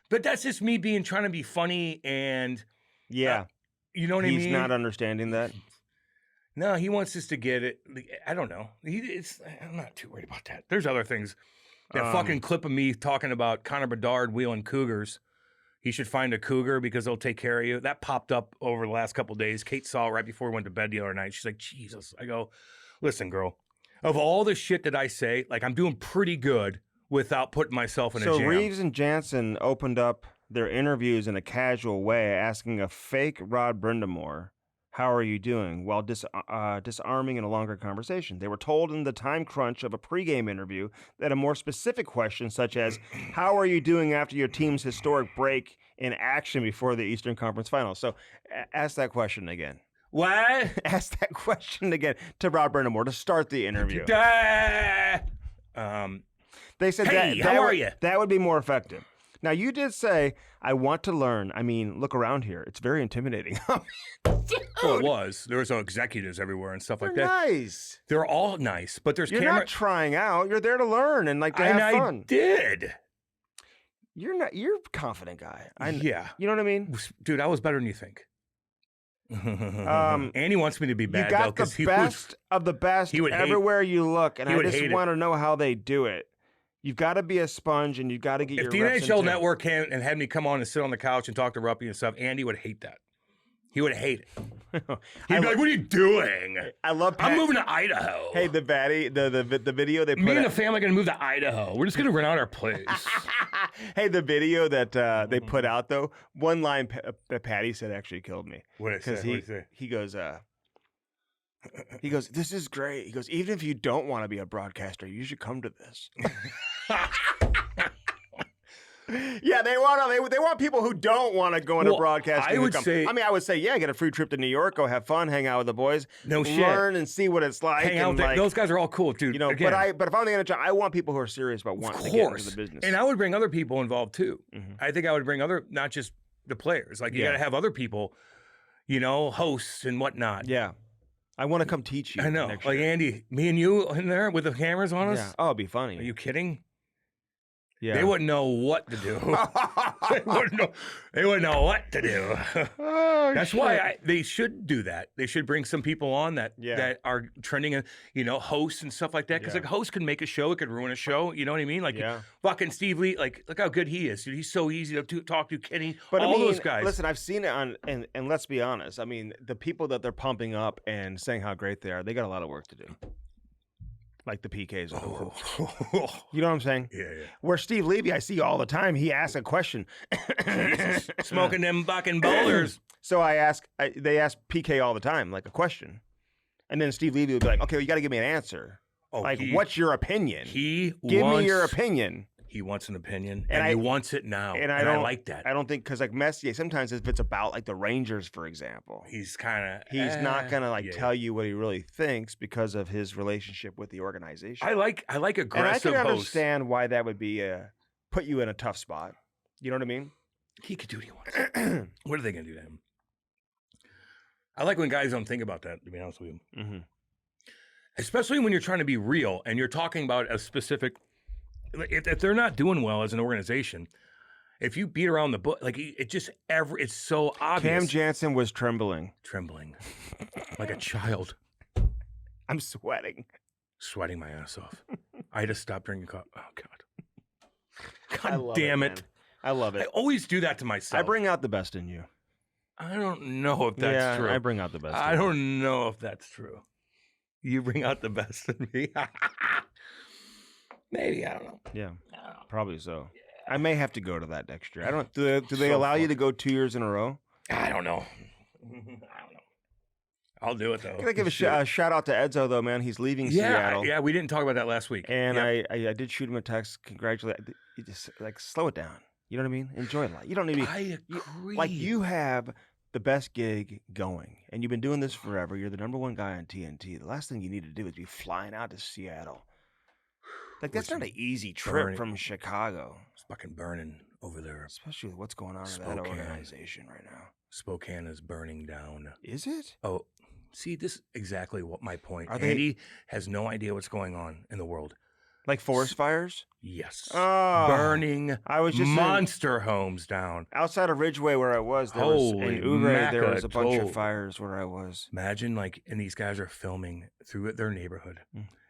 But that's just me trying to be funny and yeah. you know what I mean. He's not understanding that. No, he wants us to get it. I don't know. I'm not too worried about that. There's other things. That fucking clip of me talking about Connor Bedard wheeling Cougars. He should find a cougar because they'll take care of you. That popped up over the last couple of days. Kate saw it right before we went to bed the other night. She's like, Jesus. I go, listen, girl, of all the shit that I say, like I'm doing pretty good without putting myself in a jam. So Reeves and Jansen opened up their interviews in a casual way, asking a fake Rod Brindamore, how are you doing, while disarming in a longer conversation. They were told in the time crunch of a pregame interview that a more specific question, such as, how are you doing after your team's historic break in action before the Eastern Conference Finals? So ask that question again. What? Ask that question again to Rod Brindamore to start the interview. They said Hey, how are you? That would be more effective. Now, you did say, I want to learn. I mean, look around here. It's very intimidating. Well, it was. There was executives everywhere and stuff like that. Nice. They're all nice, but there's You're camera. not trying out. You're there to learn and like to And have I fun. did. You're not. You're a confident guy. Yeah. You know what I mean? Dude, I was better than you think. Andy wants me to be bad, You though, got because the best of the best he would hate- everywhere you look, and he I would just hate it. want to know how they do it. You've got to be a sponge, and you've got to get If your the reps NHL in, too. Network came and had me come on and sit on the couch and talk to Ruppy and stuff, Andy would hate that. He would hate it. He'd be like, "What are you doing? I love. I'm moving to Idaho." Hey, the video they put. Me and out- the family are gonna move to Idaho. We're just gonna rent out our place. Hey, the video that they put out though, one line that Patty said actually killed me. What did it say? What did it say? He goes, this is great. He goes, even if you don't want to be a broadcaster, you should come to this. Yeah, they want people who don't want to go into Well, broadcasting. I to would come. say- I mean, I would say, yeah, get a free trip to New York, go have fun, hang out with the boys, No shit. learn and see what it's like. Hang and out there. like, Those guys are all cool, dude. you know, Again, but if I'm the NHL, I want people who are serious about of wanting to get course, into the business. and I would bring other people involved too. Mhm. I think I would bring other, not just the players. Like you Yeah. got to have other people, you know, hosts and whatnot. Yeah, I want to come teach you. I know. next Like year. Andy, me and you in there with the cameras on us. Yeah. Oh, it'd be funny. Are you kidding? Yeah. They wouldn't know what to do. They wouldn't know what to do. Oh, That's why they should do that. They should bring some people on that Yeah. that are trending, and you know, hosts and stuff like that. Because Yeah. like a host can make a show, it could ruin a show. You know what I mean? Like Yeah. fucking Steve Lee. Like look how good he is. Dude, he's so easy to talk to. Kenny, But all I mean, those guys. listen, I've seen it on, and let's be honest. I mean, the people that they're pumping up and saying how great they are, they got a lot of work to do. Like the PKs. You know what I'm saying? Yeah. Where Steve Levy, I see all the time, he asks a question. Jesus. Smoking them fucking boulders. So they ask PK all the time, like a question. And then Steve Levy would be like, okay, well, you got to give me an answer. Oh, Like, what's your opinion? Give me your opinion. He wants an opinion, And and he I- wants it now. And I don't like that. I don't think, because like Messier, sometimes if it's about like the Rangers, for example, He's kind of. he's not going to tell you what he really thinks because of his relationship with the organization. I like and I aggressive can hosts. understand why that would be put you in a tough spot. You know what I mean? He could do what he wants. What are they going to do to him? I like when guys don't think about that, to be honest with you. Mm-hmm. Especially when you're trying to be real and you're talking about a specific. If they're not doing well as an organization, if you beat around the bush, like it's so obvious. Cam Jansen was trembling. Trembling like a child, I'm sweating. sweating my ass off. I had to stop drinking coffee. Oh God. I God love damn man. it. I love I it. always do that to myself. I bring out the best in you. I don't know if that's true. I bring out the best. I in you. don't know if that's true. You bring out the best in me. Maybe, I don't know. Yeah, I don't know. probably so. I may have to go to that next year. I don't. Do they So allow you to fuck- go 2 years in a row? I don't know. I don't know. I'll do it though. Gotta give a shout out to Edzo though, man. He's leaving Seattle. Yeah, we didn't talk about that last week. And Yep. I did shoot him a text. Congratulate. You just like slow it down. You know what I mean? Enjoy life. You don't need to be I agree. like you have the best gig going, and you've been doing this forever. You're the #1 guy on TNT. The last thing you need to do is be flying out to Seattle. Like that's not an easy trip burning. from Chicago, It's fucking burning over there. especially with what's going on in that Spokane. organization right now. Spokane is burning down. Is it? Oh, see, this is exactly what my point. Are they- Andy has no idea what's going on in the world. Like forest fires? Yes. Oh, Burning I was just monster homes down. outside of Ridgeway where I was. There was Holy in Ouray, there was a bunch macadol. of fires where I was. Imagine and these guys are filming through their neighborhood.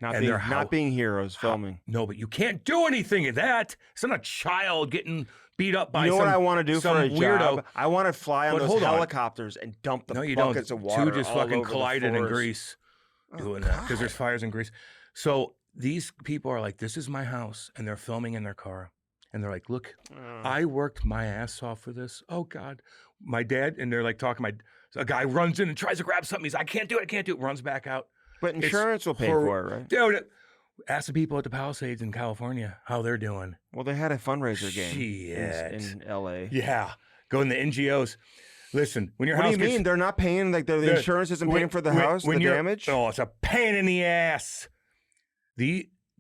Not And being, they're not being heroes filming. No, but you can't do anything of that. It's not a child getting beat up by You know some, what I want to do some for a weirdo. job? I want to fly on But those hold on. helicopters and dump the No, you don't. buckets of water Two just all fucking over the collided in forest. Greece Oh, doing that because God. there's fires in Greece. So these people are like, this is my house, and they're filming in their car. And they're like, look, I worked my ass off for this. Oh, God. My dad, and they're like talking, a guy runs in and tries to grab something. He's like, I can't do it, runs back out. But insurance will pay hor- for it, right? Dude, ask the people at the Palisades in California how they're doing. Well, they had a fundraiser game Shit. in L.A. Yeah. Go in the NGOs. Listen, when your What house do you gets, mean? They're not paying, like the insurance isn't paying for the house, the you're- damage? Oh, it's a pain in the ass.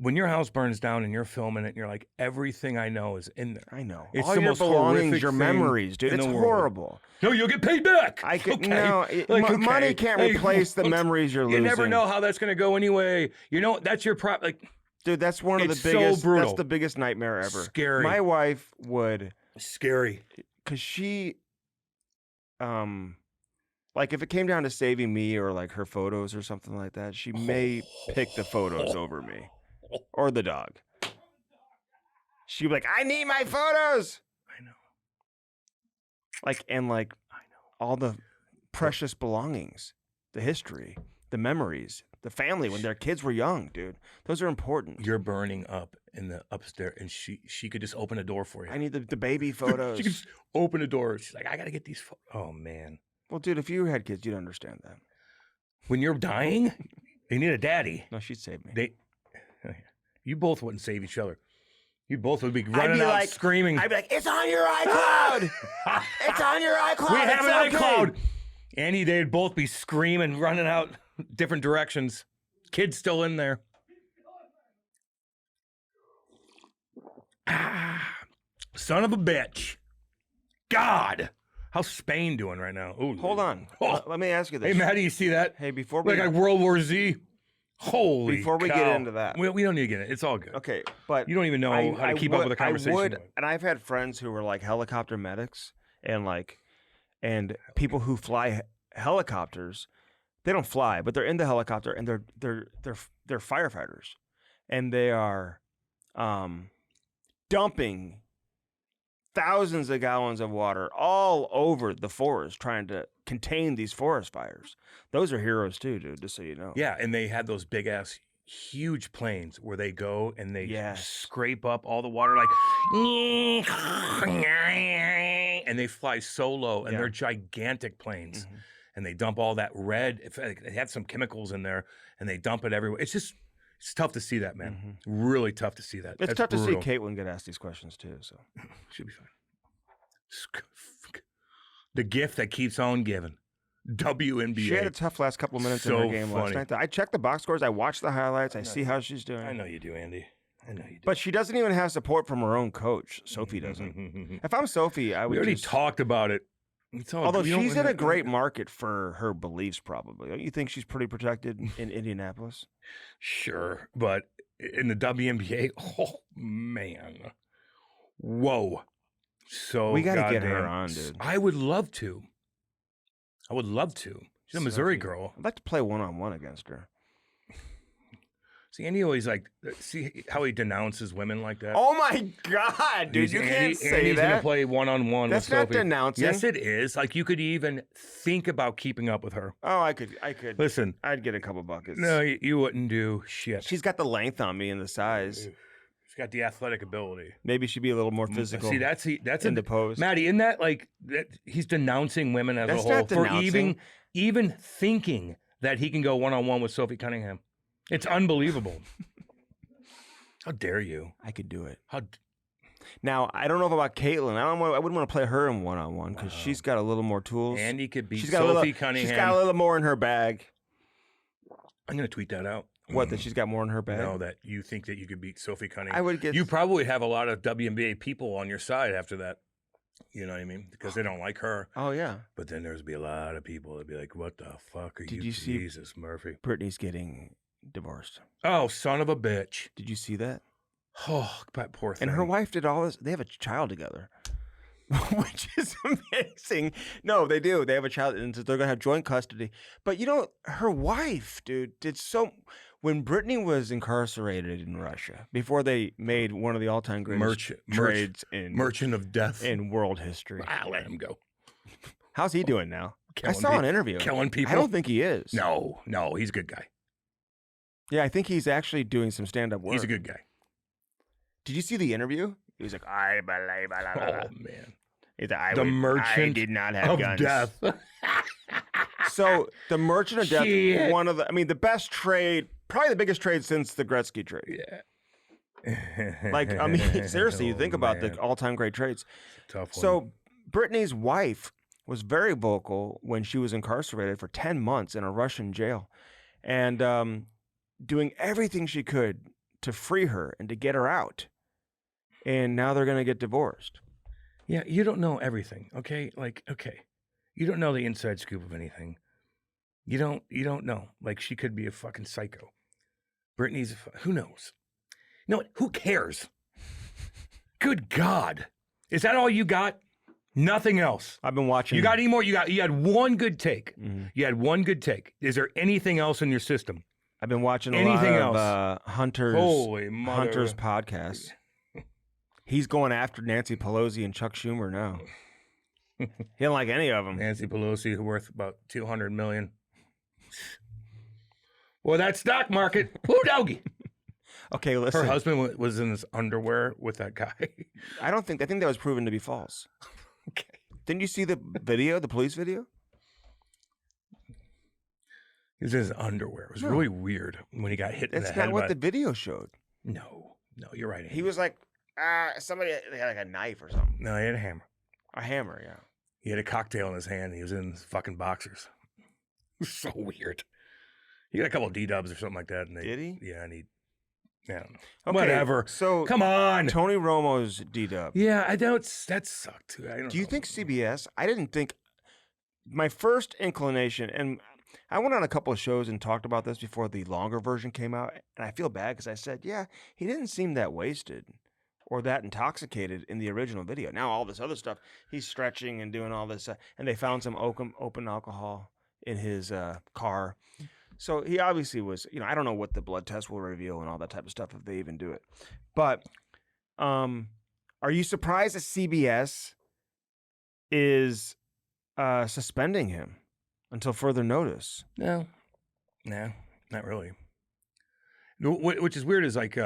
When your house burns down and you're filming it, and you're like, everything I know is in there. I know. It's All the your most belongings, horrific your thing memories, dude. in It's the world. horrible. No, you'll get paid back. I could Okay. no. Like, Money okay. can't Hey, replace the memories you're You losing. never know how that's going to go anyway. You know, that's your like dude. That's one of the It's so biggest. brutal. That's the biggest nightmare ever. Scary. My wife would, scary. cause she, like if it came down to saving me or like her photos or something like that, she may pick the photos over me or the dog. She'd be like, I need my photos. I know. Like, and like all the precious belongings, the history, the memories, the family when their kids were young, dude. Those are important. You're burning up in the upstairs, and she could just open a door for you. I need the baby photos. She could just open a door. She's like, I got to get these. Oh, man. Well, dude, if you had kids, you'd understand that. When you're dying, you need a daddy. No, she'd save me. You both wouldn't save each other. You both would be running out like, screaming. I'd be like, it's on your iCloud. It's on your iCloud. We have an It's okay." iCloud. Andy, they'd both be screaming, running out different directions. Kid's still in there. Son of a bitch. God. How's Spain doing right now? Ooh, Hold on. Oh. Let me ask you this. Hey, Maddie, you see that? Hey, before we Like World War Z. Holy Before we cow. get into that. We don't need to get it. It's all good. okay, but You don't even know how to keep up with a conversation. I would, and I've had friends who were like helicopter medics and people who fly helicopters. They don't fly, but they're in the helicopter and they're firefighters, and they are dumping thousands of gallons of water all over the forest trying to contain these forest fires. Those are heroes too, dude, just so you know. Yeah, and they had those big ass huge planes where they go and they Yes. scrape up all the water like and they fly so low and Yeah. they're gigantic planes Mhm. and they dump all that red they had some chemicals in there and they dump it everywhere. It's tough to see that, man. Really tough to see that. It's That's tough brutal. to see Caitlin get asked these questions too. So Should be fine. The gift that keeps on giving. WNBA. she had a tough last couple of minutes in her So game funny. last night. I checked the box scores. I watched the highlights. I see how she's doing. I know you do, Andy. I know you do. But she doesn't even have support from her own coach. Sophie doesn't. If I'm Sophie, I would we already just... talked about it. It's all- Although we don't- she's in a great market for her beliefs, probably. Don't you think she's pretty protected in Indianapolis? Sure, but in the WNBA, oh man, whoa! So We gotta get her goddamn- on, dude. I would love to. I would love to. She's a Missouri Sophie. girl. I'd like to play one-on-one against her. See, Andy always see how he denounces women like that. Oh my God, dude! You can't say Andy's gonna that. play one-on-one. That's with not Sophie. denouncing. Yes, it is. Like you could even think about keeping up with her. Oh, I could. Listen, I'd get a couple buckets. no, you wouldn't do shit. She's got the length on me and the size. She's got the athletic ability. Maybe she'd be a little more physical. See, that's in the pose. Maddie, isn't that like that he's denouncing women as That's a whole not for denouncing. even thinking that he can go one-on-one with Sophie Cunningham? It's unbelievable. How dare you? I could do it. How Now, I don't know about Caitlin. I wouldn't want to play her in one-on-one because she's got a little more tools. Andy could beat she's got Sophie a little, Cunningham. She's got a little more in her bag. I'm gonna tweet that out. What? That she's got more in her bag? No, that you think that you could beat Sophie Cunningham. I would get. You probably have a lot of WNBA people on your side after that. You know what I mean? Because they don't like her. Oh yeah. But then there's be a lot of people that'd be like, "What the fuck are Did you see- Jesus Murphy?" Brittany's getting divorced. Oh, son of a bitch. Did you see that? Oh, that poor thing. And her wife did all this. They have a child together, which is amazing. No, they do. They have a child, and so they're going to have joint custody. But, her wife, dude, did so... When Britney was incarcerated in Russia, before they made one of the all-time greatest trades in... Merchant of Death. In world history. I'll let him go. How's he doing now? Killing I saw an interview. Killing people? I don't think he is. No, he's a good guy. Yeah, I think he's actually doing some stand-up work. He's a good guy. Did you see the interview? He was like, I believe... Oh, man. He's like, The Merchant I did not have of guns. Death. So the Merchant of Death, Shit. one of the best trade, probably the biggest trade since the Gretzky trade. Yeah. Like, seriously, you think about the all-time great trades. Tough one. So Britney's wife was very vocal when she was incarcerated for 10 months in a Russian jail, and doing everything she could to free her and to get her out. And now they're going to get divorced. Yeah, you don't know everything, okay? Like, okay. You don't know the inside scoop of anything. You don't know. Like, she could be a fucking psycho. Britney's, who knows? You know what? Who cares? Good God. Is that all you got? Nothing else. I've been watching. You got any more? You had one good take. Mm-hmm. You had one good take. Is there anything else in your system? I've been watching Anything a lot else? of Hunter's podcast. He's going after Nancy Pelosi and Chuck Schumer now. He don't like any of them. Nancy Pelosi, worth about $200 million. Well, that stock market, woo doggy. Okay, listen. Her husband was in his underwear with that guy. I think that was proven to be false. Okay. Didn't you see the video, the police video? He was in his underwear. It was really weird when he got hit in the That's head. not what the video showed. No, you're right. He was like, somebody had like a knife or something. No, he had a hammer. A hammer, yeah. He had a cocktail in his hand. And he was in his fucking boxers. It was so weird. He got a couple of D-dubs or something like that. And Did he? Yeah, and I don't know. Okay, Whatever. So come on. Tony Romo's D-dub. Yeah, I don't. That sucked too. Do you think CBS? I didn't think. My first inclination, and I went on a couple of shows and talked about this before the longer version came out, and I feel bad because I said, yeah, he didn't seem that wasted or that intoxicated in the original video. Now all this other stuff, he's stretching and doing all this, and they found some open alcohol in his car. So he obviously was, I don't know what the blood test will reveal and all that type of stuff if they even do it. But are you surprised that CBS is suspending him until further notice? No, not really. Which is weird is like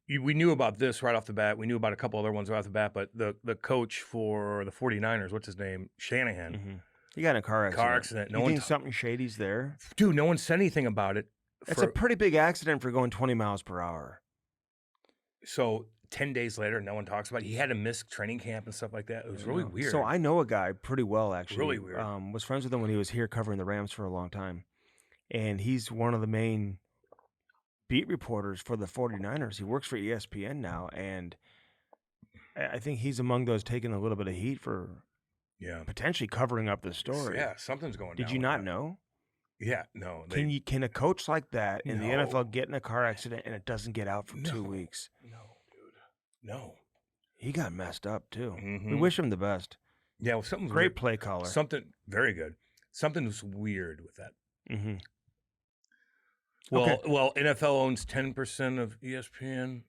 we knew about this right off the bat. We knew about a couple other ones right off the bat, but the coach for the 49ers, what's his name? Shanahan. Mm-hmm. He got in a car accident. No you one think something shady's there? Dude, no one said anything about it. It's a pretty big accident for going 20 miles per hour. So 10 days later, no one talks about it. He had to miss training camp and stuff like that. It was really weird. So I know a guy pretty well, actually. Really weird. Was friends with him when he was here covering the Rams for a long time. And he's one of the main beat reporters for the 49ers. He works for ESPN now. And I think he's among those taking a little bit of heat for potentially covering up the story. Yeah, something's going on. Did you not know? Yeah, no. Can a coach like that in the NFL get in a car accident and it doesn't get out for 2 weeks? No, dude. No. He got messed up too. Mm-hmm. We wish him the best. Yeah, well, something's great weird. Play caller. Something very good. Something was weird with that. Mm-hmm. Well, NFL owns 10% of ESPN.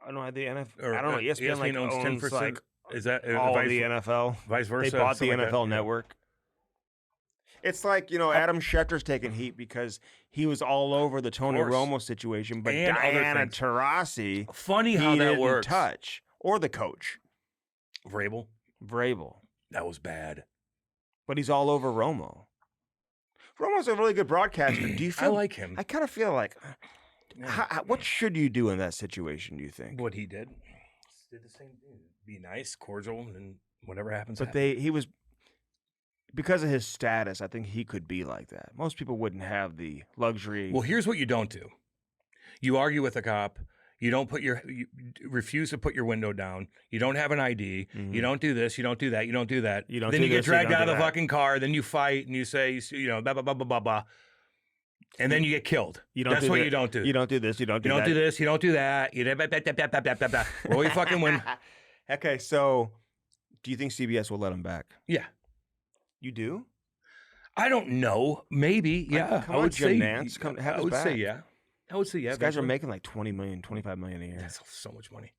I don't know the NFL. Or, I don't know. ESPN owns 10%. Like is that all of the NFL? Vice versa. They bought the like NFL Network. It's like, Adam Schefter's taking heat because he was all over the Tony Romo situation, but and Diana Taurasi, funny how that works. Touch or the coach, Vrabel. That was bad. But he's all over Romo. Romo's a really good broadcaster. Do you feel? I like him. I kind of feel like, what should you do in that situation? Do you think? What he did the same thing. Be nice, cordial, and whatever happens. But he was. Because of his status, I think he could be like that. Most people wouldn't have the luxury. Well, here's what you don't do. You argue with a cop. You don't you refuse to put your window down. You don't have an ID. Mm-hmm. You don't do this. You don't do that. You don't do that. You don't then do you get this, dragged you out don't of do the that. fucking car. Then you fight and you say, blah, blah, blah, blah, blah, blah. And then you get killed. That's what you don't do. You don't do this. You don't do that. You don't do this. You don't do that. You roll your fucking win. Okay, so do you think CBS will let him back? Yeah. You do? I don't know. Maybe. Yeah. Come on, Jim Nance. Have I us would back. say yeah. I would say yeah. These guys are making like 20 million, 25 million a year. That's so much money.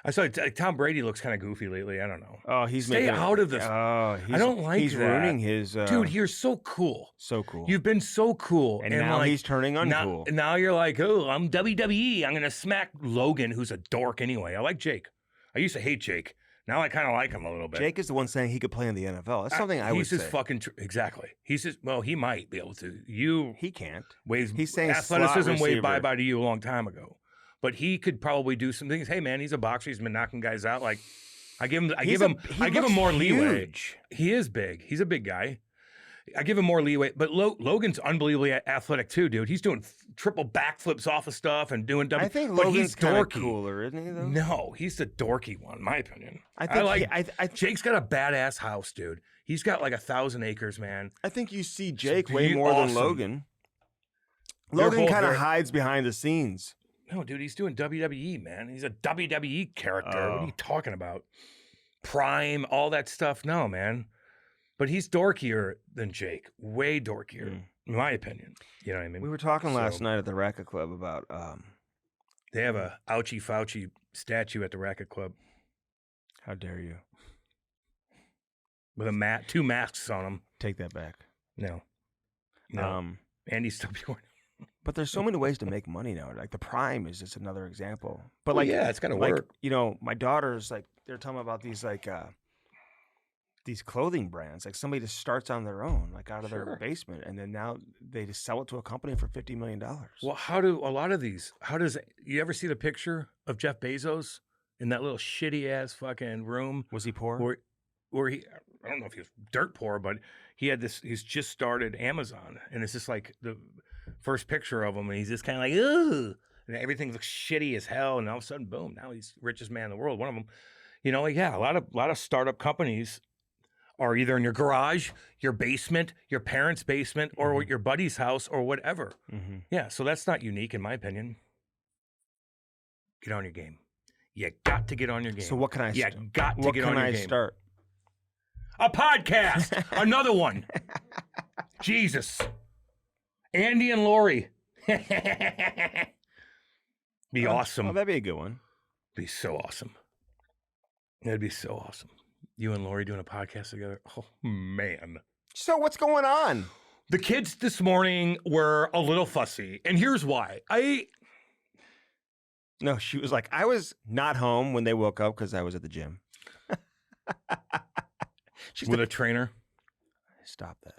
I saw Tom Brady looks kind of goofy lately. I don't know. Oh, he's Stay making out of this. Oh, I don't like he's that. ruining his. Dude, you're so cool. So cool. You've been so cool, and now like, he's turning uncool. Now you're like, oh, I'm WWE. I'm gonna smack Logan, who's a dork anyway. I like Jake. I used to hate Jake. Now I kind of like him a little bit. Jake is the one saying he could play in the NFL. That's something I would say. He's just fucking exactly. He's just he might be able to. He can't. He's saying athleticism waved bye to you a long time ago, but he could probably do some things. Hey man, he's a boxer. He's been knocking guys out. Like I give him more leeway. He is big. He's a big guy. I give him more leeway, but Logan's unbelievably athletic too, dude. He's doing triple backflips off of stuff and doing. I think Logan's kind of cooler, isn't he? Though. No, he's the dorky one, in my opinion. I think Jake's got a badass house, dude. He's got like 1,000 acres, man. I think you see Jake way more than Logan. Logan kind of hides behind the scenes. No, dude, he's doing WWE, man. He's a WWE character. What are you talking about? Prime, all that stuff. No, man. But he's dorkier than Jake. Way dorkier, in my opinion. You know what I mean? We were talking last night at the Racket Club about... They have a Ouchie Fauci statue at the Racket Club. How dare you? With two masks on him. Take that back. No. Andy's still wearing. But there's so many ways to make money now. Like the Prime is just another example. But it's got to work. You know, my daughter's like, they're telling me about these these clothing brands. Like somebody just starts on their own, like out of their basement, and then now they just sell it to a company for $50 million. Well, you ever see the picture of Jeff Bezos in that little shitty ass fucking room? Was he poor? Where he, I don't know if he was dirt poor, but he had this, he's just started Amazon, and it's just like the first picture of him, and he's just kind of like, ugh, and everything looks shitty as hell, and all of a sudden, boom, now he's the richest man in the world. One of them, you know, a lot of startup companies are either in your garage, your basement, your parents' basement, or your buddy's house, or whatever. Mm-hmm. Yeah, so that's not unique, in my opinion. Get on your game. You got to get on your game. So what can I? You got to get on your game. What can I start? A podcast. Another one. Jesus. Andy and Lori. Be awesome. Oh, that'd be a good one. Be so awesome. That'd be so awesome. You and Lori doing a podcast together. Oh, man. So what's going on? The kids this morning were a little fussy, and here's why. No, she was like, I was not home when they woke up because I was at the gym. With a trainer? Stop that.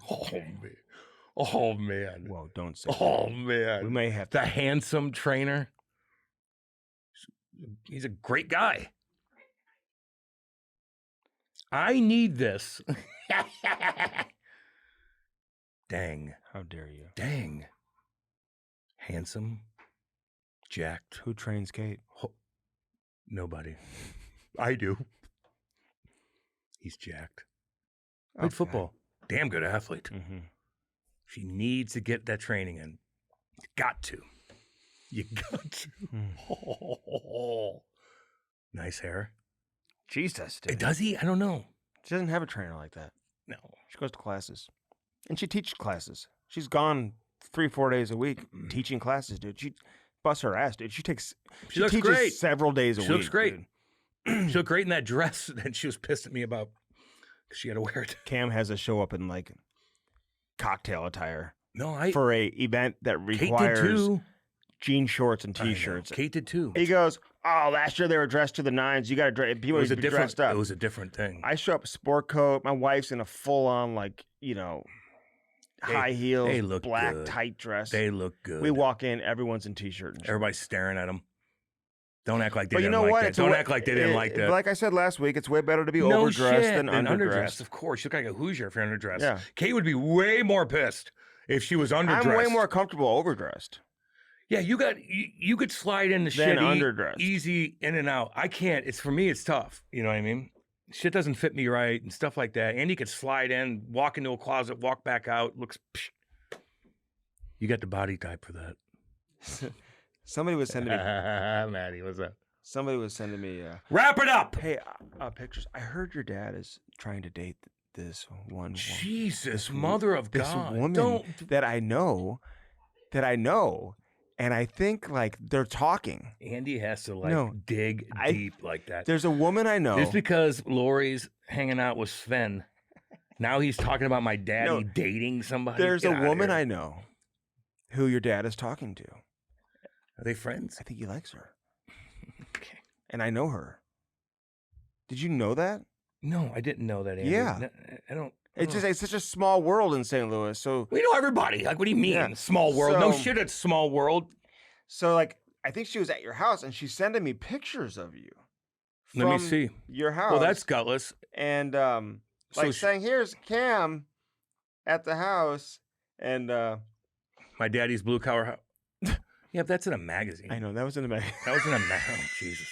Oh, man. Whoa, don't say that. Man. We may have the handsome trainer. He's a great guy. I need this. Dang. How dare you? Dang. Handsome. Jacked. Who trains Kate? Nobody. I do. He's jacked. Played football. Damn good athlete. Mm-hmm. She needs to get that training in. You got to. Oh. Nice hair. Jesus, dude. Does he? I don't know. She doesn't have a trainer like that. No. She goes to classes. And she teaches classes. She's gone 3-4 days a week teaching classes, dude. She busts her ass, dude. She teaches great. several days a week. She looks great. Dude. She looked great in that dress that she was pissed at me about because she had to wear it. Cam has a show up in like cocktail attire. No, for a event that requires jean shorts and t-shirts. Kate did too. He goes, "Oh, last year they were dressed to the nines. You got to dress. People be dressed up." It was a different thing. I show up sport coat. My wife's in a full-on high heels, black tight dress. They look good. We walk in, everyone's in t-shirt and shorts. Everybody's staring at them. Don't act like they didn't like that. Don't act like they didn't like that. Like I said last week, it's way better to be overdressed than underdressed. Of course, you look like a Hoosier if you're underdressed. Yeah. Kate would be way more pissed if she was underdressed. I'm way more comfortable overdressed. Yeah, you could slide in the shit underdressed. Easy in and out. I can't. It's for me. It's tough. You know what I mean? Shit doesn't fit me right and stuff like that. Andy could slide in, walk into a closet, walk back out. Looks. Psh. You got the body type for that. Somebody was sending me. Maddie, what's up? Somebody was sending me. Wrap it up. Hey, pictures. I heard your dad is trying to date this one. Jesus, mother of This God. woman Don't. that I know, and I think like they're talking. Andy has to dig I- deep like that. There's a woman I know. Just because Lori's hanging out with Sven, now he's talking about my daddy No, dating somebody. There's Get a outta woman here. I know who your dad is talking to. Are they friends? I think he likes her, Okay. and I know her. Did you know that? No, I didn't know that, Andy. Yeah. No, I don't. It's such a small world in St. Louis. So We know everybody. Like, what do you mean? Yeah. Small world? No So- shit, it's small world. like I think she was at your house and she's sending me pictures of you. Let me from see. your house. Well, that's gutless. and So saying here's Cam at the house and my daddy's blue collar house. Yeah, but that's in a magazine. I know that was in the magazine. That was in a magazine. Oh, Jesus.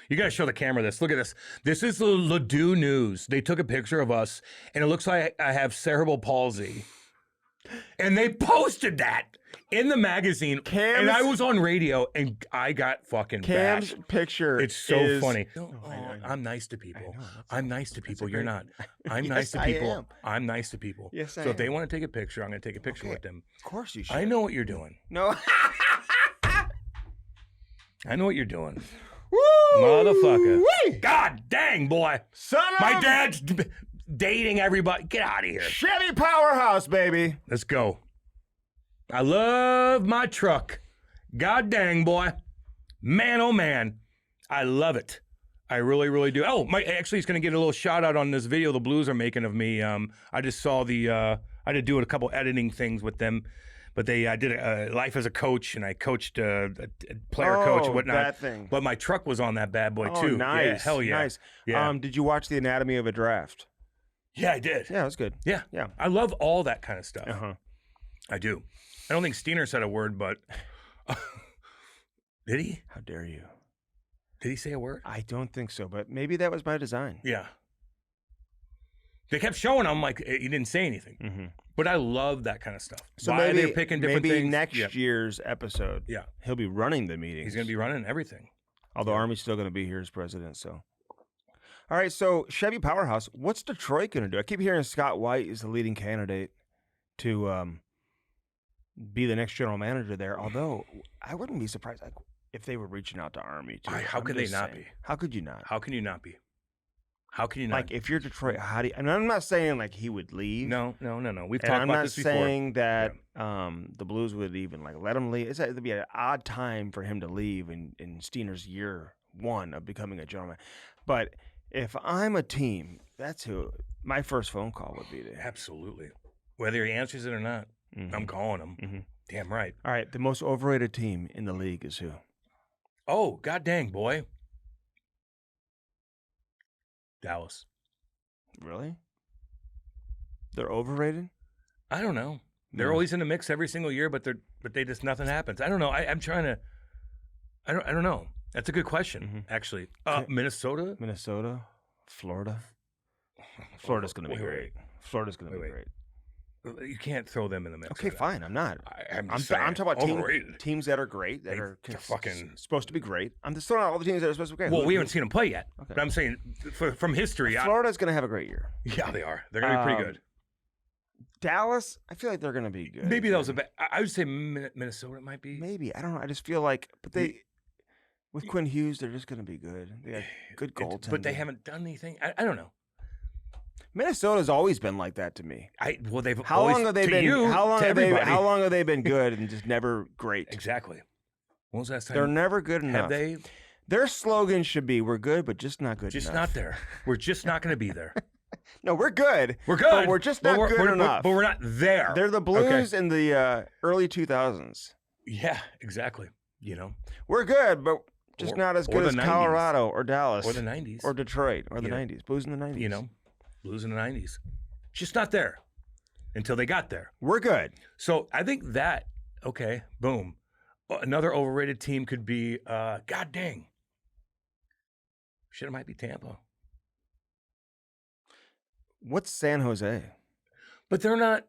You got to show the camera this. Look at this. This is the Ladue News. They took a picture of us, and it looks like I have cerebral palsy. And they posted that in the magazine. And I was on radio, and I got fucking Cam's bashed. picture. It's so is- funny. I know. I'm nice to people. know, that's I'm nice to people. You're great- not. I'm Yes, nice to I people. am. I'm nice to people. Yes, I so if they am. want to take a picture, I'm going to take a picture Okay. with them. Of course you should. I know what you're doing. No. I know what you're doing. Woo! Motherfucker. Wee! God dang, boy. Son of My dad's dating everybody. Get out of here. Chevy Powerhouse, baby. Let's go. I love my truck. God dang, boy. Man, oh man. I love it. I really, really do. Oh, actually, he's going to get a little shout out on this video the Blues are making of me. I just saw I had to do a couple editing things with them. But I did a life as a coach, and I coached a player coach and whatnot. That thing. But my truck was on that bad boy, Oh, too. nice. Yeah, hell yeah. Nice. Yeah. Did you watch The Anatomy of a Draft? Yeah, I did. Yeah, it was good. Yeah. Yeah. I love all that kind of stuff. Uh-huh. I do. I don't think Steiner said a word, but did he? How dare you? Did he say a word? I don't think so, but maybe that was by design. Yeah. They kept showing him like he didn't say anything. Mm-hmm. But I love that kind of stuff. So Why maybe they're picking different maybe things. next Yeah. year's episode, Yeah. he'll be running the meetings. He's going to be running everything. Although Army's still going to be here as president, so. All right, so Chevy Powerhouse, what's Detroit going to do? I keep hearing Scott White is the leading candidate to be the next general manager there, although I wouldn't be surprised if they were reaching out to Army, too. How I'm could they just not saying. be? How could you not? How can you not be? How can you not? Like, if you're Detroit, how do you... I mean, I'm not saying, like, he would leave. No. We've And talked I'm about not this before. saying that the Blues would even, like, let him leave. It'd be an odd time for him to leave in Steiner's year one of becoming a general manager. But if I'm a team, that's who my first phone call would be to. Absolutely. Whether he answers it or not, Mhm. I'm calling him. Mhm. Damn right. All right, the most overrated team in the league is who? Oh, god dang, boy. Dallas. Really? They're overrated? I don't know. They're No. always in the mix every single year, but they just nothing happens. I don't know. I'm trying to. I don't know. That's a good question, actually. Minnesota. Minnesota? Florida? Florida's going to be Wait, great. Florida's going to be Wait. great. You can't throw them in the mix. Okay, right now. fine. I'm not. I'm I'm just saying, talking about overrated. teams that are great, that They- are they're fucking- supposed to be great. I'm just throwing out all the teams that are supposed to be great. Well, Who- we haven't seen them play yet. Okay. But I'm saying from history, Florida's going to have a great year. yeah, they are. They're going to be pretty Um, good. Dallas, I feel like they're going to be good. Maybe that was a bad. I would say Minnesota might be. Maybe. I don't know. I just feel like, but with Quinn Hughes, they're just going to be good. They got good goaltending. But they haven't done anything. I don't know. Minnesota's always been like that to me. They've How always, long have they to been? you, how long to have they? everybody. How long have they been good and just never great? Exactly. When was the last time? They're never good enough. Have they? Their slogan should be "We're good, but just not good Just enough." not there. We're just not going to be there. No, we're good. We're good. but we're just not good enough. But we're not there. They're the Blues in the early 2000s. Yeah, exactly. You know, We're good, but just Or- not as or good the as 90s. Colorado or Dallas or the '90s, or Detroit or the Yeah. 90s. Blues in the 90s. you know, Blues in the '90s. Just not there until they got there. We're good. So I think that boom. Another overrated team could be God dang. Shit, it might be Tampa. What's San Jose? But they're not.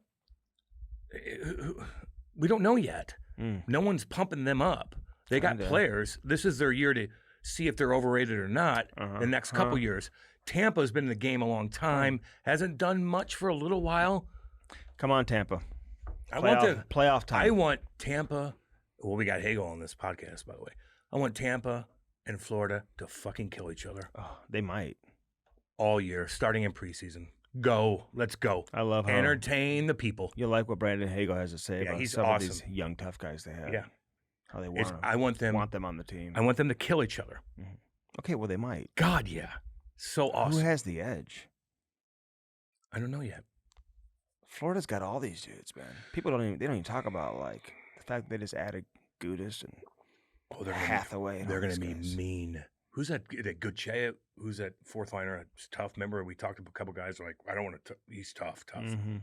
We don't know yet. Mm. No one's pumping them up. They got Kinda. players. This is their year to see if they're overrated or not the next couple years. Tampa's been in the game a long time, hasn't done much for a little while. Come on, Tampa. I want the playoff time. I want Tampa. Well, we got Hagel on this podcast, by the way. I want Tampa and Florida to fucking kill each other Oh, they might. all year, starting in preseason. Go. Let's go. I love how Entertain the people. you like what Brandon Hagel has to say Yeah, about he's some of these awesome. young tough guys they have. Yeah. How they I want them. want them on the team. I want them to kill each other. Okay, well they might. God, yeah. So awesome. Who has the edge? I don't know yet. Florida's got all these dudes, man. People don't even talk about like the fact that they just added Gudis and Oh, they're Hathaway. And They're all going to these be guys. mean. Who's that good Che? Who's that fourth liner? It's tough. Remember, we talked to a couple guys who are like, I don't want to. He's tough. Mhm.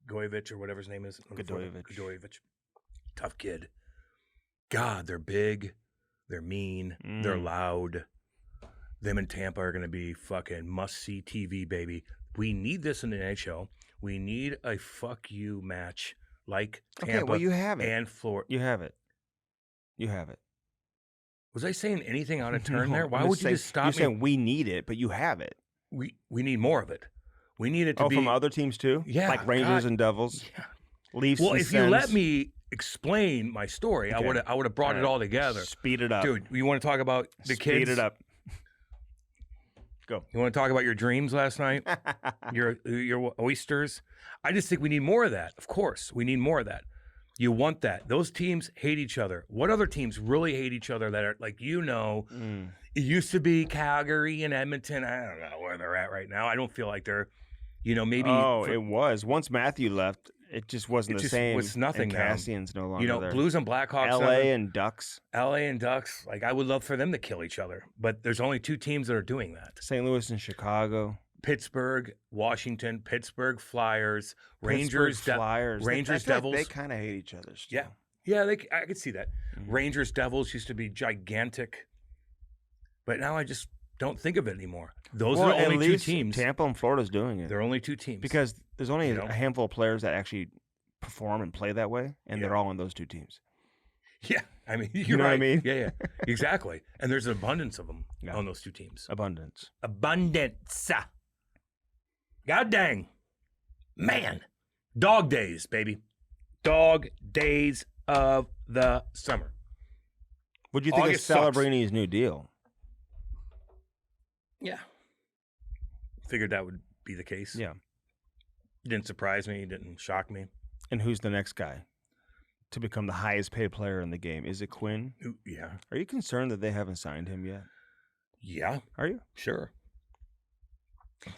Goyevich or whatever his name is. Godoyevich. Tough kid. God, they're big. They're mean. They're loud. Them in Tampa are going to be fucking must-see TV, baby. We need this in the NHL. We need a fuck you match like Tampa Okay, well you have it. and Florida. You have it. You have it. Was I saying anything out of turn No, there? Why I'm would you saying- just stop You're me? saying we need it, but you have it. We need more of it. We need it to be from other teams too? Yeah, Like Rangers God. and Devils. Yeah. Leafs Well, and if you let Sens. me explain my story, Okay. I would have brought it all together. Speed it up. Dude, you want to talk about the Speed kids? it up. Go. You want to talk about your dreams last night? your oysters? I just think we need more of that. Of course, we need more of that. You want that. Those teams hate each other. What other teams really hate each other that are like, it used to be Calgary and Edmonton. I don't know where they're at right now. I don't feel like they're, maybe. It was. Once Matthew left, it just wasn't It the just same. was nothing and now. Cassian's no longer there. Blues and Blackhawks. LA and Ducks. LA and Ducks. Like, I would love for them to kill each other. But there's only two teams that are doing that. St. Louis and Chicago. Pittsburgh, Washington, Pittsburgh Flyers, Rangers, Pittsburgh Flyers. Rangers, I feel like Devils. they kind of hate each other still. Yeah, I could see that. Rangers, Devils used to be gigantic. But now I just don't think of it anymore. Those are the at only two least teams. Tampa and Florida's doing it. They're only two teams. Because there's only You know? a handful of players that actually perform and play that way, and they're all on those two teams. Yeah, I mean, you're You know right. what I mean? Yeah, exactly. And there's an abundance of them Yeah. on those two teams. Abundance. Abundance. God dang. Man. Dog days, baby. Dog days of the summer. What do you think August of sucks. Celebrini new deal? Yeah. Figured that would be the case. Yeah. Didn't surprise me. Didn't shock me. And who's the next guy to become the highest paid player in the game? Is it Quinn? Yeah. Are you concerned that they haven't signed him yet? Yeah. Are you? Sure.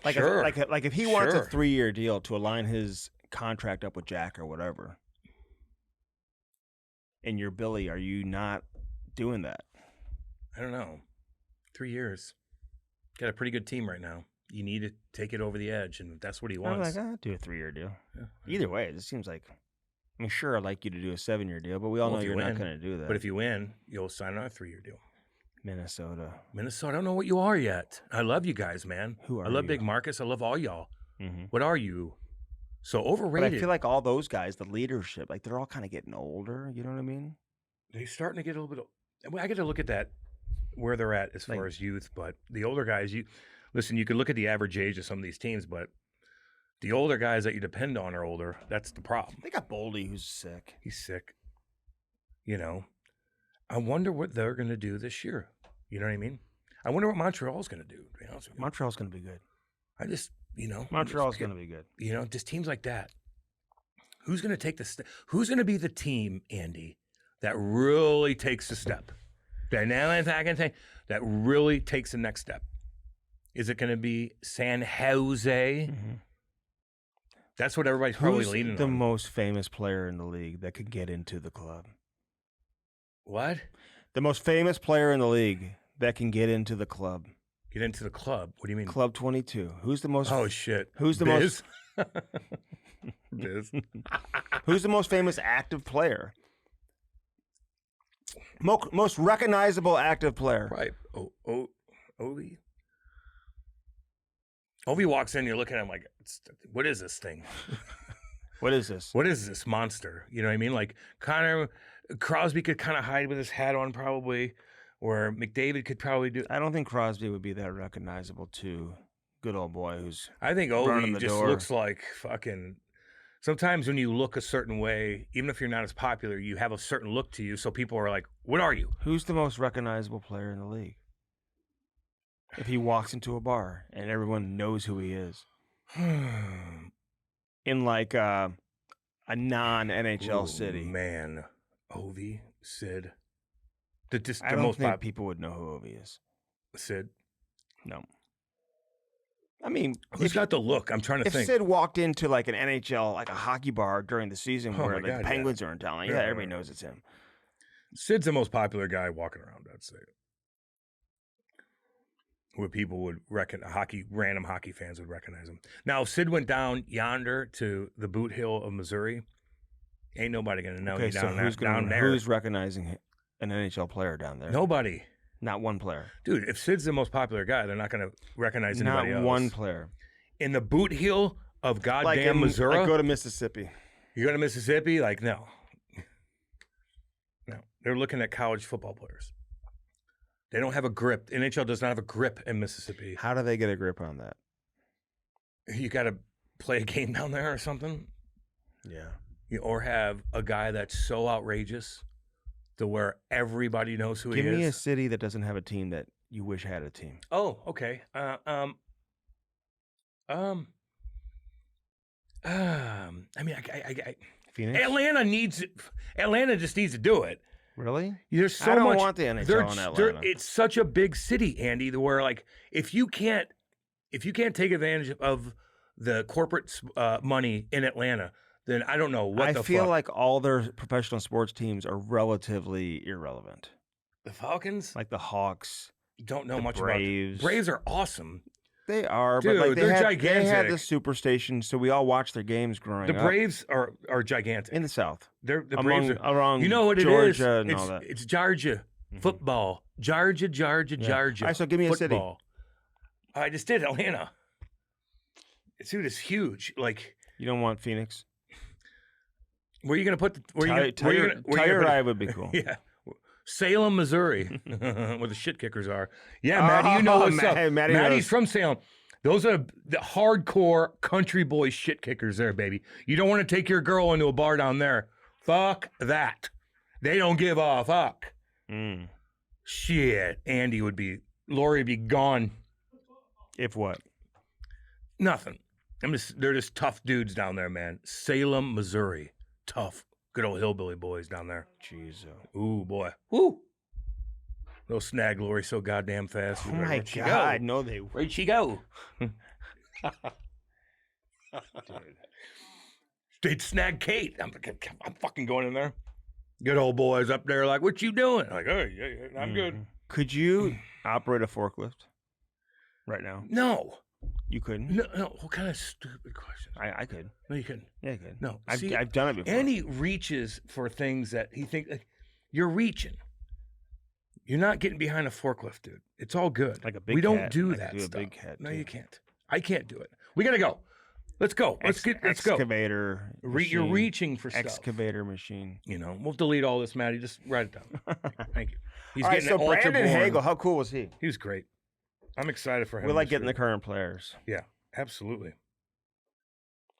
Like Sure. if he wants a Sure. 3-year deal to align his contract up with Jack or whatever, and you're Billy, are you not doing that? I don't know. 3 years. Got a pretty good team right now. You need to take it over the edge, and that's what he I'm wants. like, I'll do a 3-year deal. Yeah. Either way, it just seems like, I mean, sure, I'd like you to do a 7-year deal, but we all Well, know if you you're not win. going to do that. But if you win, you'll sign another 3-year deal. Minnesota. Minnesota, I don't know what you are yet. I love you guys, man. Who I are love you? Big Marcus. I love all y'all. Mm-hmm. What are you? So But overrated. I feel like all those guys, the leadership, like they're all kind of getting older. You know what I mean? They're starting to get a little bit. I got to look at that where they're at as far Like- as youth. But the older guys, you could look at the average age of some of these teams, but the older guys that you depend on are older. That's the problem. They got Boldy, who's sick. He's sick. I wonder what they're going to do this year. You know what I mean? I wonder what Montreal's going to do. To be honest with you. Montreal's going to be good. I just, Montreal's going to be good. Just teams like that. Who's going to take the who's going to be the team, Andy, that really takes the step? That really takes the next step. Is it going to be San Jose? Mm-hmm. That's what everybody's probably Who's leaning the on. most famous player in the league that could get into the club? What? The most famous player in the league that can get into the club. Get into the club? What do you mean? Club 22. Who's the most? Oh shit! Who's the Biz? Biz. Who's the most famous active player? Most recognizable active player. Right. Ovi. Ovi walks in, you're looking at him like, what is this thing? What is this? What is this monster? You know what I mean? Like Crosby could kind of hide with his hat on probably, or McDavid could probably do. I don't think Crosby would be that recognizable to good old boy who's. I think running Ovi the just door. looks like fucking. Sometimes when you look a certain way, even if you're not as popular, you have a certain look to you. So people are like, "What are you?" Who's the most recognizable player in the league? If he walks into a bar and everyone knows who he is, in like a non-NHL city, man, Ovi, Sid, I don't think people would know who Ovi is. Sid. No. I mean, Who's got the look? I'm trying to if think. Sid walked into like an NHL, like a hockey bar during the season Oh where my like God, the Penguins are in town, Yeah, everybody right. knows it's him. Sid's the most popular guy walking around, I'd say. Where people would random hockey fans would recognize him. Now, if Sid went down yonder to the Boot Hill of Missouri, ain't nobody gonna know Okay, you so down there. who's recognizing an NHL player down there? Nobody. Not one player. Dude, if Sid's the most popular guy, they're not gonna recognize anybody Not else. one player. In the Boot Hill of goddamn Missouri. Like go to Mississippi. You go to Mississippi? Like, no. No. They're looking at college football players. They don't have a grip. NHL does not have a grip in Mississippi. How do they get a grip on that? You got to play a game down there or something. Yeah. Or have a guy that's so outrageous to where everybody knows who Give he is. me a city that doesn't have a team that you wish had a team. Oh, okay. I mean, Phoenix? Atlanta just needs to do it. Really? There's so I don't much. want the NHL in Atlanta. It's such a big city, Andy, where like if you can't take advantage of the corporate money in Atlanta, then I don't know what I the feel fuck. like all their professional sports teams are relatively irrelevant. The Falcons Like the Hawks. don't know the much Braves. about. Braves are awesome. They are, Dude, but like they're they had gigantic. the superstation, so we all watched their games growing The up. Braves are gigantic. In the South. The Braves are. Around You know what Georgia it and is? all that. It's Georgia football. Georgia. All right, so give me a city. football. I just did Atlanta. Dude, it's huge. Like, You don't want Phoenix? where are you going to put the? Where you gonna put Telluride would be cool. Yeah. Salem, Missouri, where the shit kickers are. Yeah, Maddie, you know what's up. Maddie Maddie's knows. from Salem. Those are the hardcore country boy shit kickers there, baby. You don't want to take your girl into a bar down there. Fuck that. They don't give a fuck. Mm. Shit. Lori would be gone. If what? Nothing. They're just tough dudes down there, man. Salem, Missouri. Tough. Good old hillbilly boys down there. Jeez. Ooh, boy. Woo. They'll snag Lori so goddamn fast. Oh my Where'd she God! go? No, they. Where'd she go? They'd snag Kate. I'm fucking going in there. Good old boys up there like, what you doing? Like, oh, yeah, I'm good. Could you operate a forklift right now? No. You couldn't. No. What kind of stupid question? I could. No, you couldn't. Yeah, I could. No. I've See, done it before. Andy reaches for things that he thinks, like, you're reaching. You're not getting behind a forklift, dude. It's all good. Like a big We don't cat. do I that could do a stuff. big cat, No, too. you can't. I can't do it. We gotta go. Let's go. Let's go. Excavator. You're machine. reaching for stuff. Excavator machine. You know, we'll delete all this, Maddie. Just write it down. Thank you. He's All right, getting so an ultra Brandon born. Hagel, how cool was he? He was great. I'm excited for him. We like this getting the year. current players. Yeah, absolutely.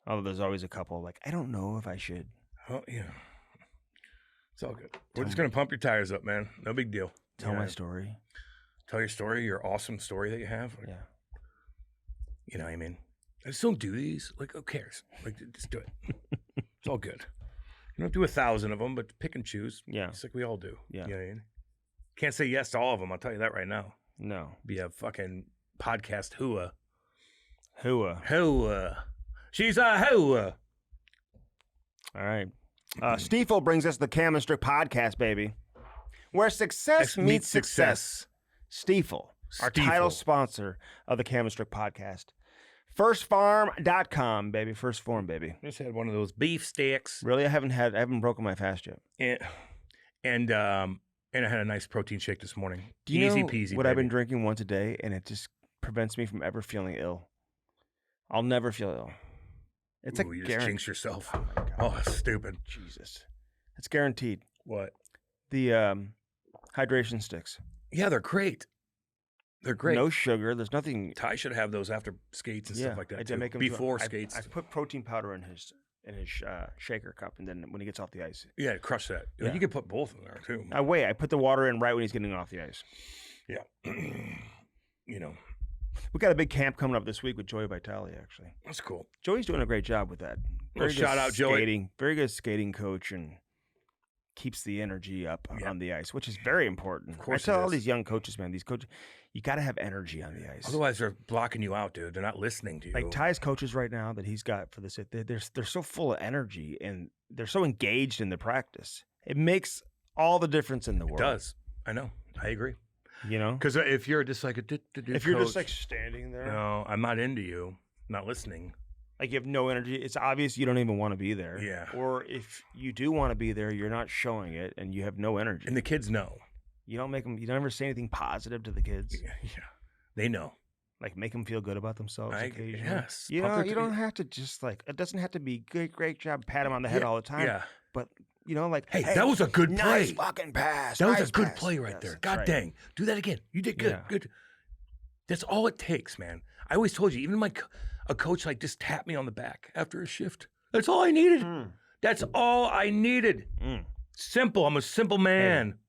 Although there's always a couple like, I don't know if I should. Oh yeah, it's all good. We're just gonna pump your tires up, man. No big deal. Tell Yeah. my story. Tell your story, your awesome story that you have. Like, Yeah. You know what I mean? I just don't do these. Like, who cares? Like, just do it. It's all good. You don't do 1,000 of them, but pick and choose. Yeah. It's like we all do. Yeah. You know what I mean? Can't say yes to all of them. I'll tell you that right now. No. Be a fucking podcast hooah. Hua. Hooah. She's a hooah. All right. Stiefel brings us the Cam and Strick podcast, baby. Where success meets success. Stiefel, our Stiefel. title sponsor of the Cam and Strick podcast. Firstfarm.com, baby. First Form, baby. Just had one of those beef sticks. Really, I haven't broken my fast yet. And I had a nice protein shake this morning. Do you Easy know peasy. what I've been baby. drinking once a day, and it just prevents me from ever feeling ill? I'll never feel ill. It's Ooh, you just guarantee. jinx yourself. Oh my God. Oh, that's stupid. Jesus. It's guaranteed. What? The hydration sticks. Yeah, they're great. They're great. No sugar. There's nothing. Ty should have those after skates and Yeah, stuff like that I too. make him Before I skates. put protein powder in his shaker cup, and then when he gets off the ice, Yeah, crush that. Yeah. You could put both in there too. I put the water in right when he's getting off the ice. Yeah. You know, We got a big camp coming up this week with Joey Vitale. Actually, that's cool. Joey's doing a great job with that. Very good shout out, Joey. skating, very good skating coach, and keeps the energy up Yeah. on the ice, which is very important. Of course I tell it all is. these young coaches, man, these coaches, you got to have energy on the ice. Otherwise, they're blocking you out, dude. They're not listening to you. Like Ty's coaches right now that he's got for this, they're so full of energy and they're so engaged in the practice. It makes all the difference in the world. It does. I know. I agree. You know, Because if you're just like if you're just like standing there, no, I'm not into you, not listening. like you have no energy, it's obvious you don't even want to be there. Yeah. Or if you do want to be there, you're not showing it and you have no energy. And the kids know. You don't ever say anything positive to the kids. Yeah. They know. Like make them feel good about themselves occasionally. Yes. You Pump know, their you don't have to just like, it doesn't have to be great job, pat them on the head all the time. Yeah. But, you know, like, Hey, that was a good nice play. fucking pass. That was nice a good pass. play right Yes, there. that's God right. dang. Do that again. You did good. Yeah. Good. That's all it takes, man. I always told you, even a coach like just tapped me on the back after a shift. That's all I needed. That's all I needed. Mm. Simple. I'm a simple man.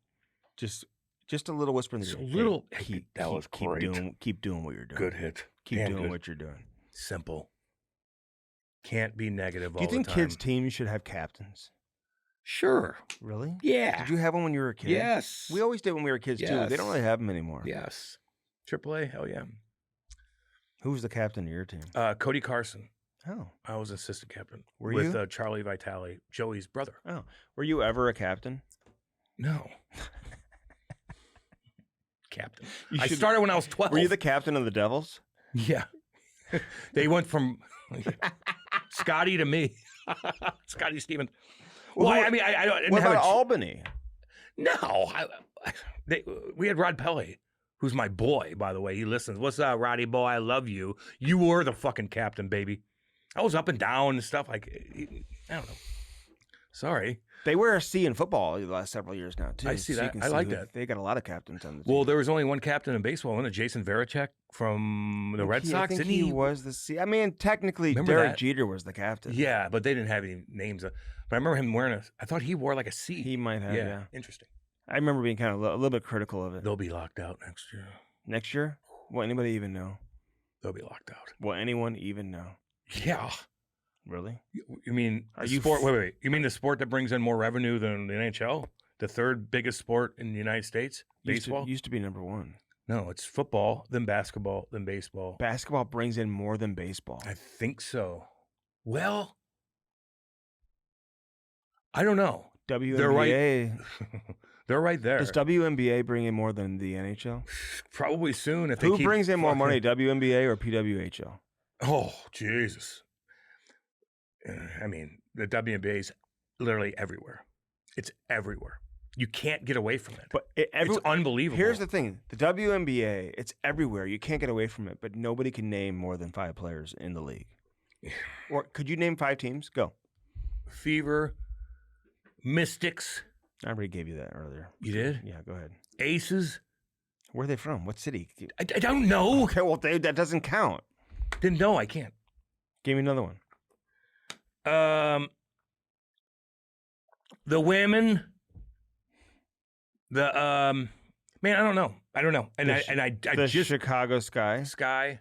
Just a little whisper in the Just ear. a little- That was great. Keep doing what you're doing. Good hit. Keep Damn doing good. what you're doing. Simple. Can't be negative Do all you think the time. kids' teams should have captains? Sure. Really? Yeah. Did you have one when you were a kid? Yes. We always did when we were kids too. They Yes. don't really have them anymore. Yes. AAA, hell yeah. Who was the captain of your team? Cody Carson. Oh. I was assistant captain. Were with you? Charlie Vitale, Joey's brother. Oh. Were you ever a captain? No. Captain. You I should- started when I was 12. Were you the captain of the Devils? Yeah. They went from Scotty to me. Scotty Stevens. Well, Well, I mean, I didn't What have about a Albany? No. We had Rod Pele, who's my boy, by the way. He listens. What's up, Roddy boy? I love you. You were the fucking captain, baby. I was up and down and stuff. Like, I don't know. Sorry. They wear a C in football the last several years now, too. I see so you that. can I see like who- that. They got a lot of captains on the team. Well, there was only one captain in baseball, wasn't it? Jason Varichek from the Red I Sox. think Didn't he was the C. I mean, technically, Remember Derek that? Jeter was the captain. Yeah, but they didn't have any names. But I remember him wearing I thought he wore like a C. He might have, yeah. Interesting. I remember being kind of a little bit critical of it. They'll be locked out next year. Next year? Will anybody even know? They'll be locked out. Will anyone even know? Yeah. Really? You mean Are the you sport? Wait. You mean the sport that brings in more revenue than the NHL? The third biggest sport in the United States? Baseball? Used to be number one. No, it's football, then basketball, then baseball. Basketball brings in more than baseball. I think so. Well, I don't know. WNBA. They're right. They're right there. Does WNBA bring in more than the NHL? Probably soon. If they Who keep brings in more fucking- money, WNBA or PWHL? Oh, Jesus. I mean, the WNBA is literally everywhere. It's everywhere. You can't get away from it. But It's unbelievable. Here's the thing: the WNBA, it's everywhere. You can't get away from it. But nobody can name more than 5 players in the league. Or could you name 5 teams? Go. Fever, Mystics. I already gave you that earlier. You did? Yeah, go ahead. Aces. Where are they from? What city? I don't know. Okay, well, that doesn't count. Didn't know. I can't. Give me another one. The women. The man, I don't know. And I The just Chicago Sky. Sky.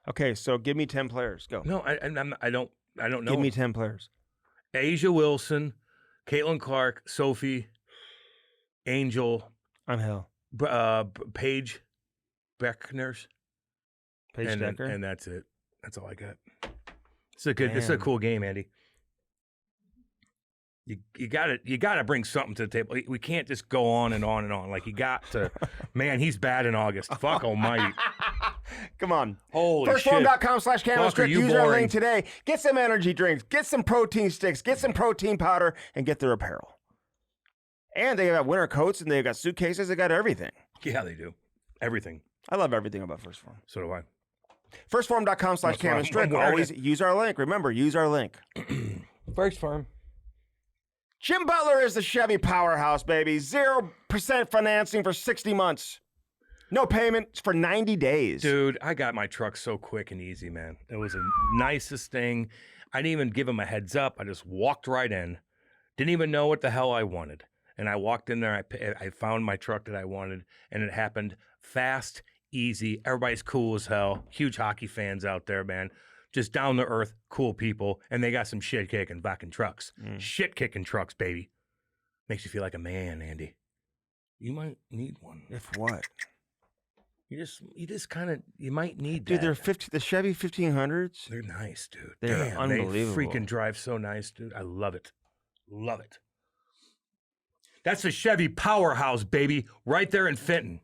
Okay, so give me 10 players. Go. No, I don't know. Give me 10 players. Asia Wilson, Caitlin Clark, Sophie, Angel, Angel. Paige Beckners, Paige and Decker. and that's it. That's all I got. It's a Damn. cool game, Andy. You gotta bring something to the table. We can't just go on and on and on. Like you got to, man. He's bad in August. Fuck almighty. Come on. Holy shit. Firstform.com/Camel Fuck, are you Use our boring. link today. Get some energy drinks. Get some protein sticks. Get some protein powder. And get their apparel. And they got winter coats and they've got suitcases. They got everything. Yeah, they do everything. I love everything about First Form. So do I. Firstform.com/Cam&Strick. I'm wearing Always use our link. Remember, use our link. First Farm. Jim Butler is the Chevy powerhouse, baby. 0% financing for 60 months. No payment for 90 days. Dude, I got my truck so quick and easy, man. It was the nicest thing. I didn't even give him a heads up. I just walked right in. Didn't even know what the hell I wanted. And I walked in there. I found my truck that I wanted, and it happened fast, easy. Everybody's cool as hell. Huge hockey fans out there, man. Just down to earth, cool people. And they got some shit kicking fucking trucks. Shit kicking trucks, baby. Makes you feel like a man, Andy. You might need one. If what? You just kind of, you might need Dude, that. they're the Chevy 1500s. They're nice, dude. They're Damn, unbelievable. They freaking drive so nice, dude. I love it. Love it. That's the Chevy powerhouse, baby. Right there in Fenton.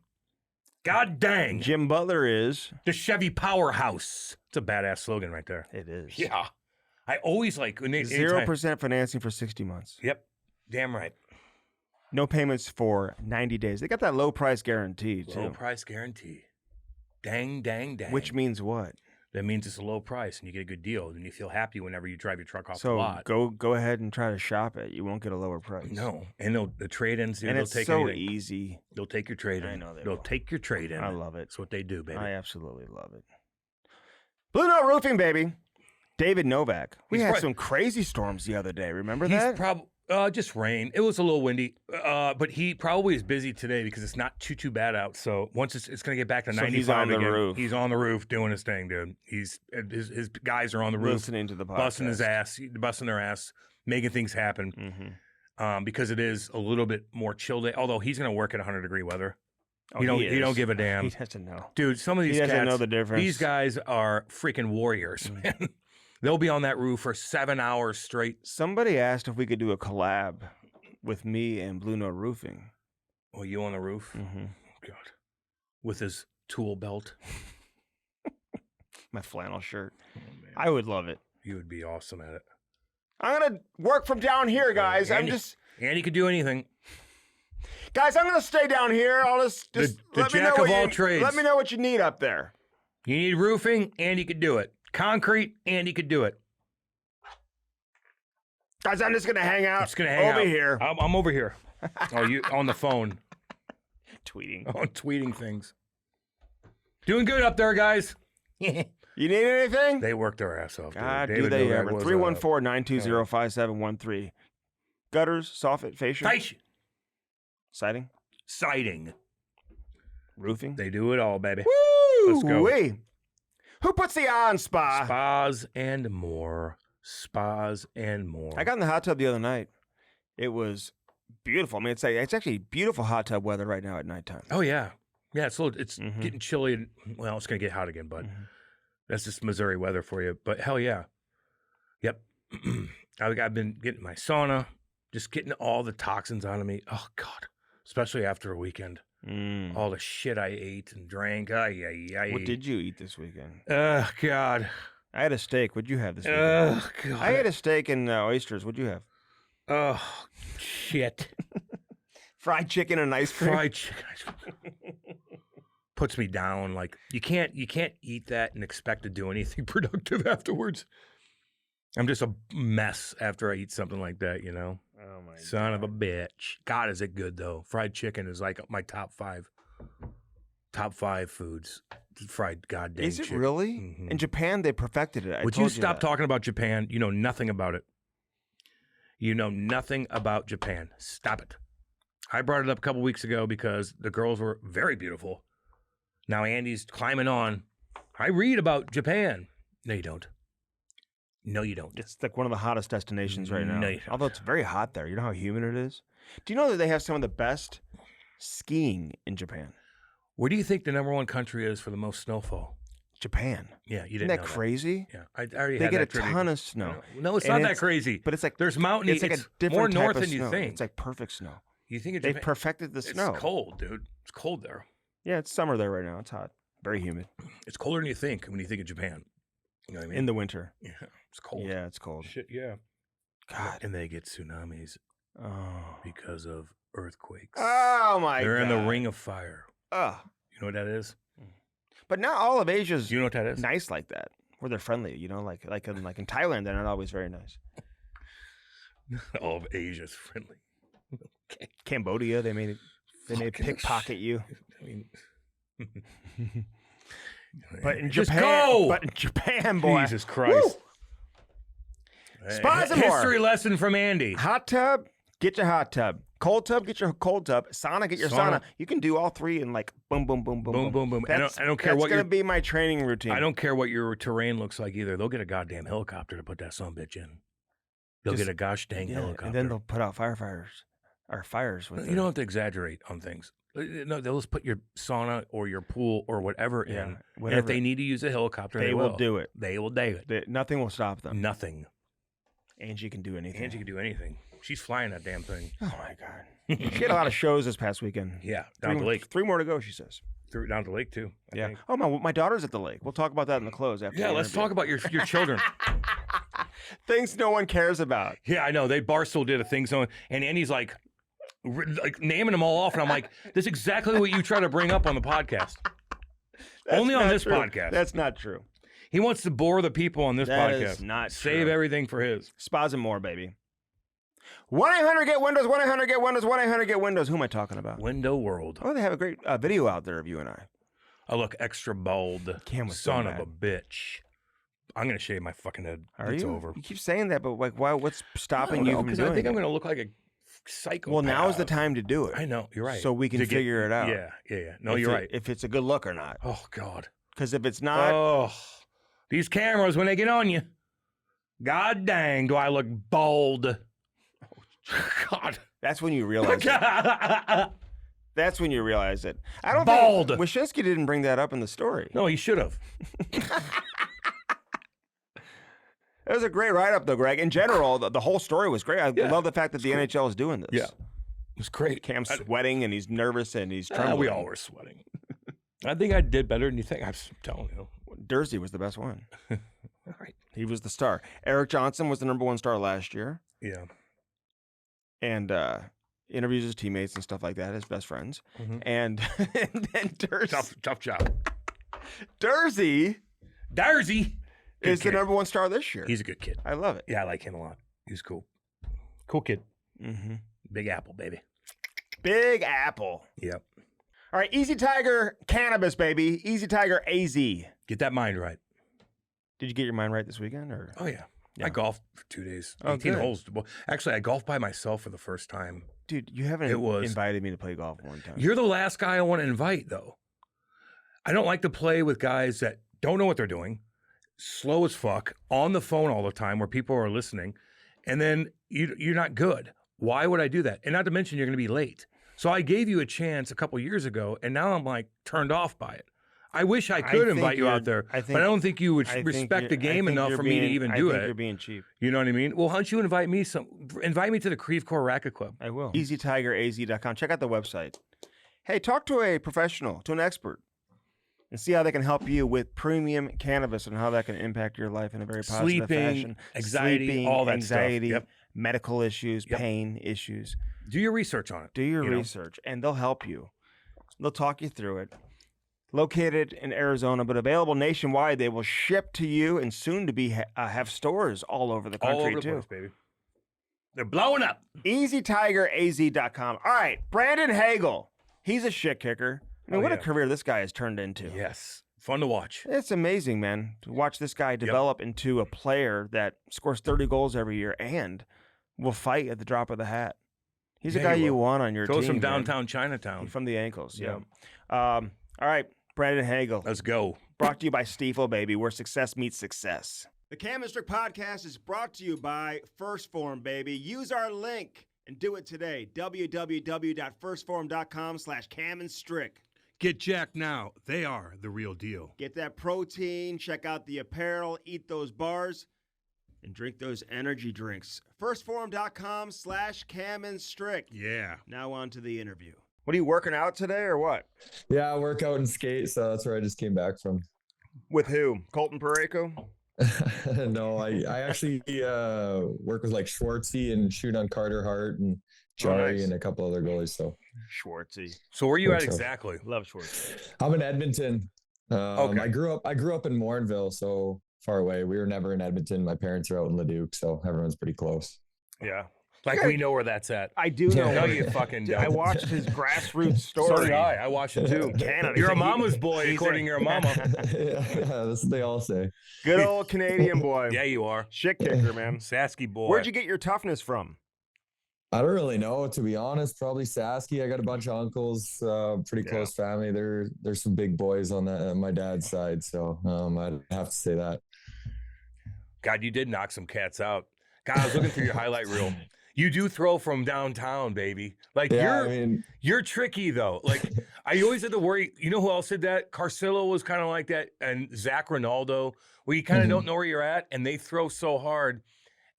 God dang. Jim Butler is. The Chevy powerhouse. It's a badass slogan right there. It is. Yeah. I always like... when 0% financing for 60 months. Yep. Damn right. No payments for 90 days. They got that low price guarantee, too. Low price guarantee. Dang, dang, dang. Which means what? That means it's a low price and you get a good deal. And you feel happy whenever you drive your truck off the So lot. go ahead and try to shop it. You won't get a lower price. No. And the trade-ins, And they'll it's take so anything. easy. They'll take your trade-in. I know they They'll will. take your trade-in. I love it. That's what they do, baby. I absolutely love it. Blue Note Roofing, baby. David Novak. We He's had right. some crazy storms the other day. Remember He's that? probably just rain. It was a little windy, but he probably is busy today because it's not too bad out. So once it's going to get back to So 95 he's on the again. roof. He's on the roof doing his thing, dude. His guys are on the roof, Listening to the podcast. busting their ass, making things happen. Mhm. Because it is a little bit more chilled. Although he's going to work at 100-degree weather. Oh, he don't is. give a damn. He doesn't know. Dude, some of these He doesn't cats, know the difference. These guys are freaking warriors, man. They'll be on that roof for 7 hours straight. Somebody asked if we could do a collab with me and Blue Note Roofing. Oh, you on the roof? Mm-hmm. God. With his tool belt. My flannel shirt. Oh, man. I would love it. You would be awesome at it. I'm going to work from down here, guys. Andy could do anything. Guys, I'm going to stay down here. I'll just The let me know jack of what all you, trades. Let me know what you need up there. You need roofing, Andy could do it. Concrete, Andy could do it. Guys, I'm just going to hang out I'm just gonna hang over out. here. I'm over here. Oh, you on the phone. Tweeting. On tweeting things. Doing good up there, guys. You need anything? They work their ass off. God, dude. do David they Novak ever. was, 314-920-5713. Gutters, soffit, fascia, Fascia. siding, Siding. roofing. They do it all, baby. Woo! Let's go. Who puts the eye on spa? Spas and more. Spas and more. I got in the hot tub the other night. It was beautiful. I mean, it's actually beautiful hot tub weather right now at nighttime. Oh yeah, yeah. It's Mhm. getting chilly. Well, it's gonna get hot again, but that's just Missouri weather for you. But hell yeah, yep. I've been getting my sauna, just getting all the toxins out of me. Oh God, especially after a weekend. Mm. All the shit I ate and drank. What did you eat this weekend? Oh God. I had a steak. What'd you have this weekend? Oh God. I had a steak and oysters. What'd you have? Oh shit. Fried chicken and ice cream. Fried chicken. Puts me down. Like you can't eat that and expect to do anything productive afterwards. I'm just a mess after I eat something like that, you know. Oh my Son of a bitch. God, is it good though? Fried chicken is like my top five foods. Fried goddamn Is it chicken. really? Mhm. In Japan, they perfected it. Would you stop talking about Japan? You know nothing about it. You know nothing about Japan. Stop it. I brought it up a couple weeks ago because the girls were very beautiful. Now Andy's climbing on. I read about Japan. No, you don't. No, you don't. It's like one of the hottest destinations right now. No, you don't. Although it's very hot there. You know how humid it is? Do you know that they have some of the best skiing in Japan? Where do you think the number one country is for the most snowfall? Japan. Yeah, you Isn't didn't that know crazy? that. Yeah, I already They had get that a trivia. ton of snow. No, it's And not that crazy. But it's like There's mountainy. it's like a more different type north of than snow. you think. It's like perfect snow. You think of They Japan? perfected the snow. It's cold, dude. It's cold there. Yeah, it's summer there right now. It's hot. Very humid. It's colder than you think when you think of Japan. You know what I mean? In the winter. Yeah, it's cold. Yeah, it's cold. Shit, yeah. God. And they get tsunamis Oh. because of earthquakes. Oh my They're God. in the ring of fire. Oh. You know what that is? But not all of Asia's Do you know what that is? nice like that, where they're friendly. You know, like in Thailand, they're not always very nice. All of Asia's friendly. Okay. Cambodia, they may Fucking pickpocket you. I mean, But in Just Japan, boy. Jesus Christ. Spas and more. History lesson from Andy. Hot tub, get your hot tub. Cold tub, get your cold tub. Sauna, get your sauna. You can do all three in like boom, boom, boom, boom, Boom, boom, boom. I don't care that's what gonna your be my training routine. I don't care what your terrain looks like either. They'll get a goddamn helicopter to put that sumbitch in. They'll get a gosh dang helicopter. And then they'll put out fires with You don't have to exaggerate on things. No, they'll just put your sauna or your pool or whatever in. And if they need to use a helicopter, they will do it. They will do it. Nothing will stop them. Nothing. Angie can do anything. Angie can do anything. She's flying that damn thing. Oh my God. She had a lot of shows this past weekend. Yeah, down the lake. 3 more to go, she says. Down the lake too. I think. Oh, my daughter's at the lake. We'll talk about that in the close after. Yeah, let's talk about your children. Things no one cares about. Yeah, I know. Barstool did a thing, and Andy's like naming them all off, and I'm like, that's exactly what you try to bring up on the podcast. Only on this podcast. That's not true. He wants to bore the people on this That podcast. is not Save true. everything for his. Spas and more, baby. 1-800-GET-WINDOWS, 1-800-GET-WINDOWS, 1-800-GET-WINDOWS. Who am I talking about? Window World. Oh, they have a great video out there of you and I. I look extra bald. Cam was so Son of mad. a bitch. I'm going to shave my fucking head. Are It's you? over. You keep saying that, but like, why? What's stopping you from because doing I think it? I'm going to look like a psychopath. Well, now's the time to do it. I know. You're right. So we can figure it out. Yeah. No, you're right. If it's a good look or not. Oh, God. Because if it's not, Oh, these cameras, when they get on you, God dang, do I look bald. God. that's when you realize it. That's when you realize it. I don't Bald. think Wyshynski didn't bring that up in the story. No, he should have. It was a great write-up, though, Greg. In general, the whole story was great. I love the fact that the NHL is doing this. Yeah. It was great. Cam's sweating, and he's nervous, and he's trembling. We all were sweating. I think I did better than you think. I'm telling you. Dursey was the best one. All right. He was the star. Eric Johnson was the #1 star last year. Yeah. And interviews his teammates and stuff like that, his best friends. Mhm. And then Tough job. Dursey Darzy is the #1 star this year. He's a good kid. I love it. Yeah, I like him a lot. He's cool. Cool kid. Mm-hmm. Big Apple, baby. Big Apple. Yep. All right, Easy Tiger Cannabis, baby. Easy Tiger AZ. Get that mind right. Did you get your mind right this weekend? Or Oh, yeah. Yeah. I golfed for 2 days. Oh, 18 good. holes. Actually, I golfed by myself for the first time. dude, you haven't invited me to play golf one time. You're the last guy I want to invite, though. I don't like to play with guys that don't know what they're doing, slow as fuck, on the phone all the time where people are listening, and then you're not good. Why would I do that? And not to mention you're going to be late. So I gave you a chance a couple years ago, and now I'm like turned off by it. I wish I could invite you out there, but I don't think you would respect the game enough for me to even do it. I think you're being cheap. You know what I mean? Well, why don't you invite me to the Creve Coeur Racket Club? I will. EasyTigerAZ.com. Check out the website. Hey, talk to a professional, to an expert, and see how they can help you with premium cannabis and how that can impact your life in a very positive fashion. Anxiety, all that anxiety, stuff. Yep. medical issues, pain issues. Do your research on it. Do your research, and they'll help you. They'll talk you through it. Located in Arizona, but available nationwide. They will ship to you, and soon to be have stores all over the country All over the too. place, baby. They're blowing up. EasyTigerAZ.com. All right, Brandon Hagel. He's a shit kicker. I mean, what a career this guy has turned into. Yes. Fun to watch. It's amazing, man, to watch this guy develop into a player that scores 30 goals every year and will fight at the drop of the hat. He's a guy you want on your team. Goes from downtown Chinatown. From the ankles, yeah. All right, Brandon Hagel. Let's go. Brought to you by Stiefel, baby, where success meets success. The Cam and Strick podcast is brought to you by First Form, baby. Use our link and do it today. www.firstform.com/camandstrick. Get jacked now. They are the real deal. Get that protein, check out the apparel, eat those bars, and drink those energy drinks. Firstform.com/camandstrick. Yeah. Now on to the interview. What are you working out today or what? Yeah, I work out and skate, so that's where I just came back from. With who? Colton Parayko? No, I actually work with like Schwartzy and shoot on Carter Hart and Jari and a couple other goalies. So Schwartzy. So where are you at So- exactly? Love Schwartzy. I'm in Edmonton. Okay. I grew up in Morinville, so far away. We were never in Edmonton. My parents are out in Leduc, so everyone's pretty close. Yeah. Like Yeah. we know where that's at. I do know. No, where- you fucking Dude, I don't. watched his grassroots story. So did I. I watched it too. Canada. You're a He's mama's boy, he's according to your mama. Yeah, that's what they all say. Good old Canadian boy. Yeah, you are. Shit kicker, man. Sasky boy. Where'd you get your toughness from? I don't really know, to be honest. Probably Sasky. I got a bunch of uncles, pretty Yeah. close family. There's some big boys on my dad's side, so I'd have to say that. God, you did knock some cats out. God, I was looking through your highlight reel. You do throw from downtown, baby. Like Yeah, you're tricky though. Like I always had to worry. You know who else did that? Carcillo was kind of like that, and Zach Ronaldo, where you kind of don't know where you're at, and they throw so hard.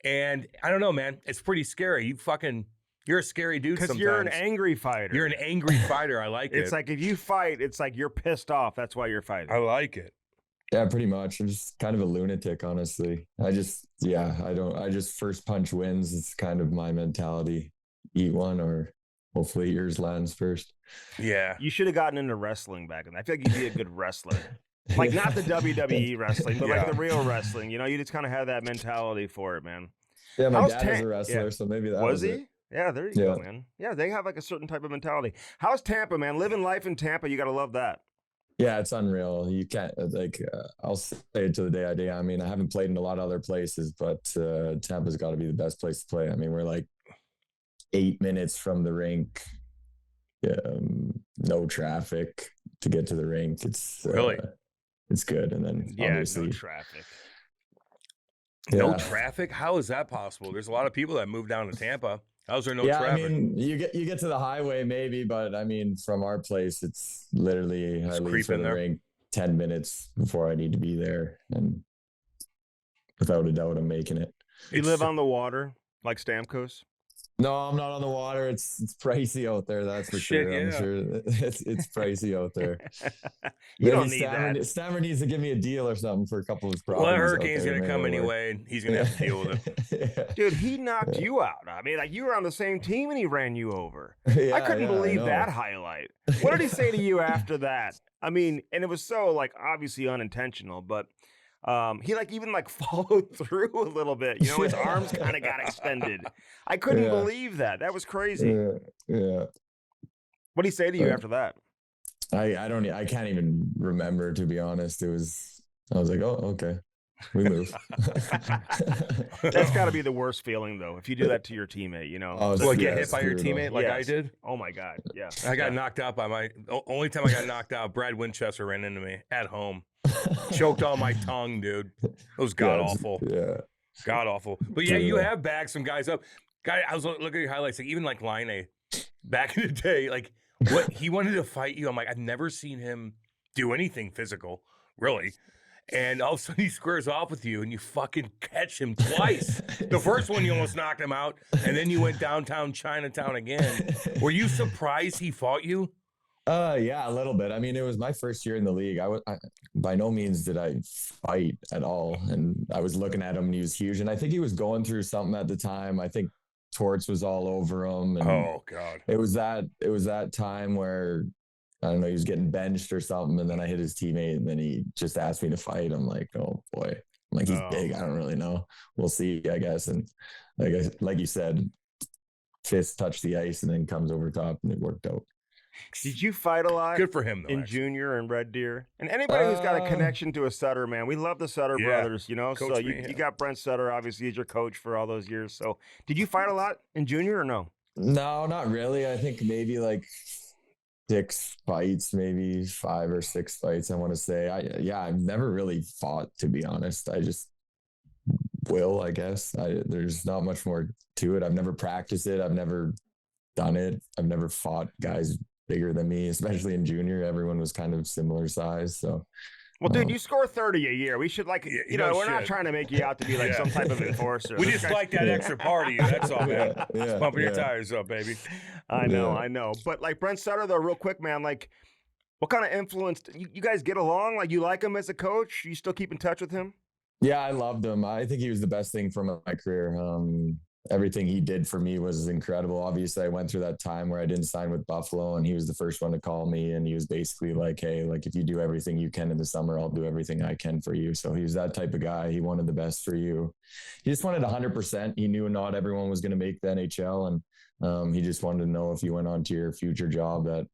And I don't know, man. It's pretty scary. You're a scary dude. Because Sometimes you're an angry fighter. You're an angry fighter. I like it. It's like if you fight, it's like you're pissed off. That's why you're fighting. I like it. Yeah, pretty much. I'm just kind of a lunatic, honestly. I just first punch wins. It's kind of my mentality. Eat one, or hopefully yours lands first. Yeah. You should have gotten into wrestling back then. I feel like you'd be a good wrestler. Like not the WWE wrestling, but like the real wrestling. You know, you just kind of have that mentality for it, man. Yeah, my How's dad was Tam- a wrestler, yeah. so maybe that Was was he? it. Yeah, there you go, man. Yeah, they have like a certain type of mentality. How's Tampa, man? Living life in Tampa, you got to love that. Yeah, it's unreal. You can't I'll say it to the day I die. I mean, I haven't played in a lot of other places, but Tampa's got to be the best place to play. I mean, we're like 8 minutes from the rink, no traffic to get to the rink. It's Really? It's good. And then obviously no traffic. No Yeah. traffic? How is that possible? There's a lot of people that move down to Tampa. How's there no yeah, traffic? I mean, you get to the highway maybe, but I mean, from our place, it's literally I leave for creeping the there. rink 10 minutes before I need to be there, and without a doubt, I'm making it. You live on the water, like Stamkos? No, I'm not on the water. It's pricey out there. That's for Shit, sure. I'm yeah. sure it's pricey out there. You Maybe don't need that. Stammer needs to give me a deal or something for a couple of his properties. Well, the out hurricane's there going to make come it work. anyway, and he's going to have to deal with it. Yeah. Dude, he knocked you out. I mean, like you were on the same team and he ran you over. Yeah, I couldn't yeah, believe know. that highlight. What did he say to you after that? I mean, and it was so like obviously unintentional, but he like even like followed through a little bit. You know, his arms kind of got extended. I couldn't Yeah. believe that. That was crazy. Yeah. What did he say to you after that? I can't even remember, to be honest. I was like, oh, okay. We move. That's got to be the worst feeling though, if you do that to your teammate, you know. Oh, What, yeah, get hit by your brutal. teammate like I Yes. did? Oh my God. Yeah. I got knocked out by only time I got knocked out, Brad Winchester ran into me at home. Choked on my tongue, dude. It was god awful. Yeah. God awful. But yeah, you Brutal. have bagged some guys up. Guy, I was looking at your highlights, like even like Line back in the day, like what he wanted to fight you. I'm like, I've never seen him do anything physical, really. And all of a sudden he squares off with you and you fucking catch him twice. The first one you almost knocked him out, and then you went downtown Chinatown again. Were you surprised he fought you? Yeah, a little bit. I mean, it was my first year in the league. By no means did I fight at all. And I was looking at him and he was huge. And I think he was going through something at the time. I think Torts was all over him. And Oh God. it was that time where, I don't know, he was getting benched or something. And then I hit his teammate and then he just asked me to fight. I'm like, oh boy. I'm like, he's big. I don't really know. We'll see, I guess. And like you said, fist touched the ice and then comes over top and it worked out. Did you fight a lot? Good for him, though. In actually. junior and Red Deer, and anybody who's got a connection to a Sutter, man, we love the Sutter Yeah. brothers, you know. Coach so me, you got Brent Sutter, obviously, as your coach for all those years. So, did you fight a lot in junior or no? No, not really. I think maybe like 6 fights, maybe 5 or 6 fights, I want to say. I've never really fought, to be honest. I just will, I guess. There's not much more to it. I've never practiced it. I've never done it. I've never fought guys bigger than me, especially in junior. Everyone was kind of similar size. So, Well, dude, you score 30 a year. We should you know, we're not shit. trying to make you out to be like some type of enforcer. We just like that extra party. That's all, man. yeah, Pumping your yeah. tires up, baby. I know. But like Brent Sutter, though, real quick, man, like what kind of influence, you guys get along? Like you like him as a coach? You still keep in touch with him? Yeah, I loved him. I think he was the best thing from my career. everything he did for me was incredible. Obviously, I went through that time where I didn't sign with Buffalo, and he was the first one to call me. And he was basically like, hey, like if you do everything you can in the summer, I'll do everything I can for you. So he was that type of guy. He wanted the best for you. He just wanted 100%. He knew not everyone was going to make the NHL. And he just wanted to know if you went on to your future job that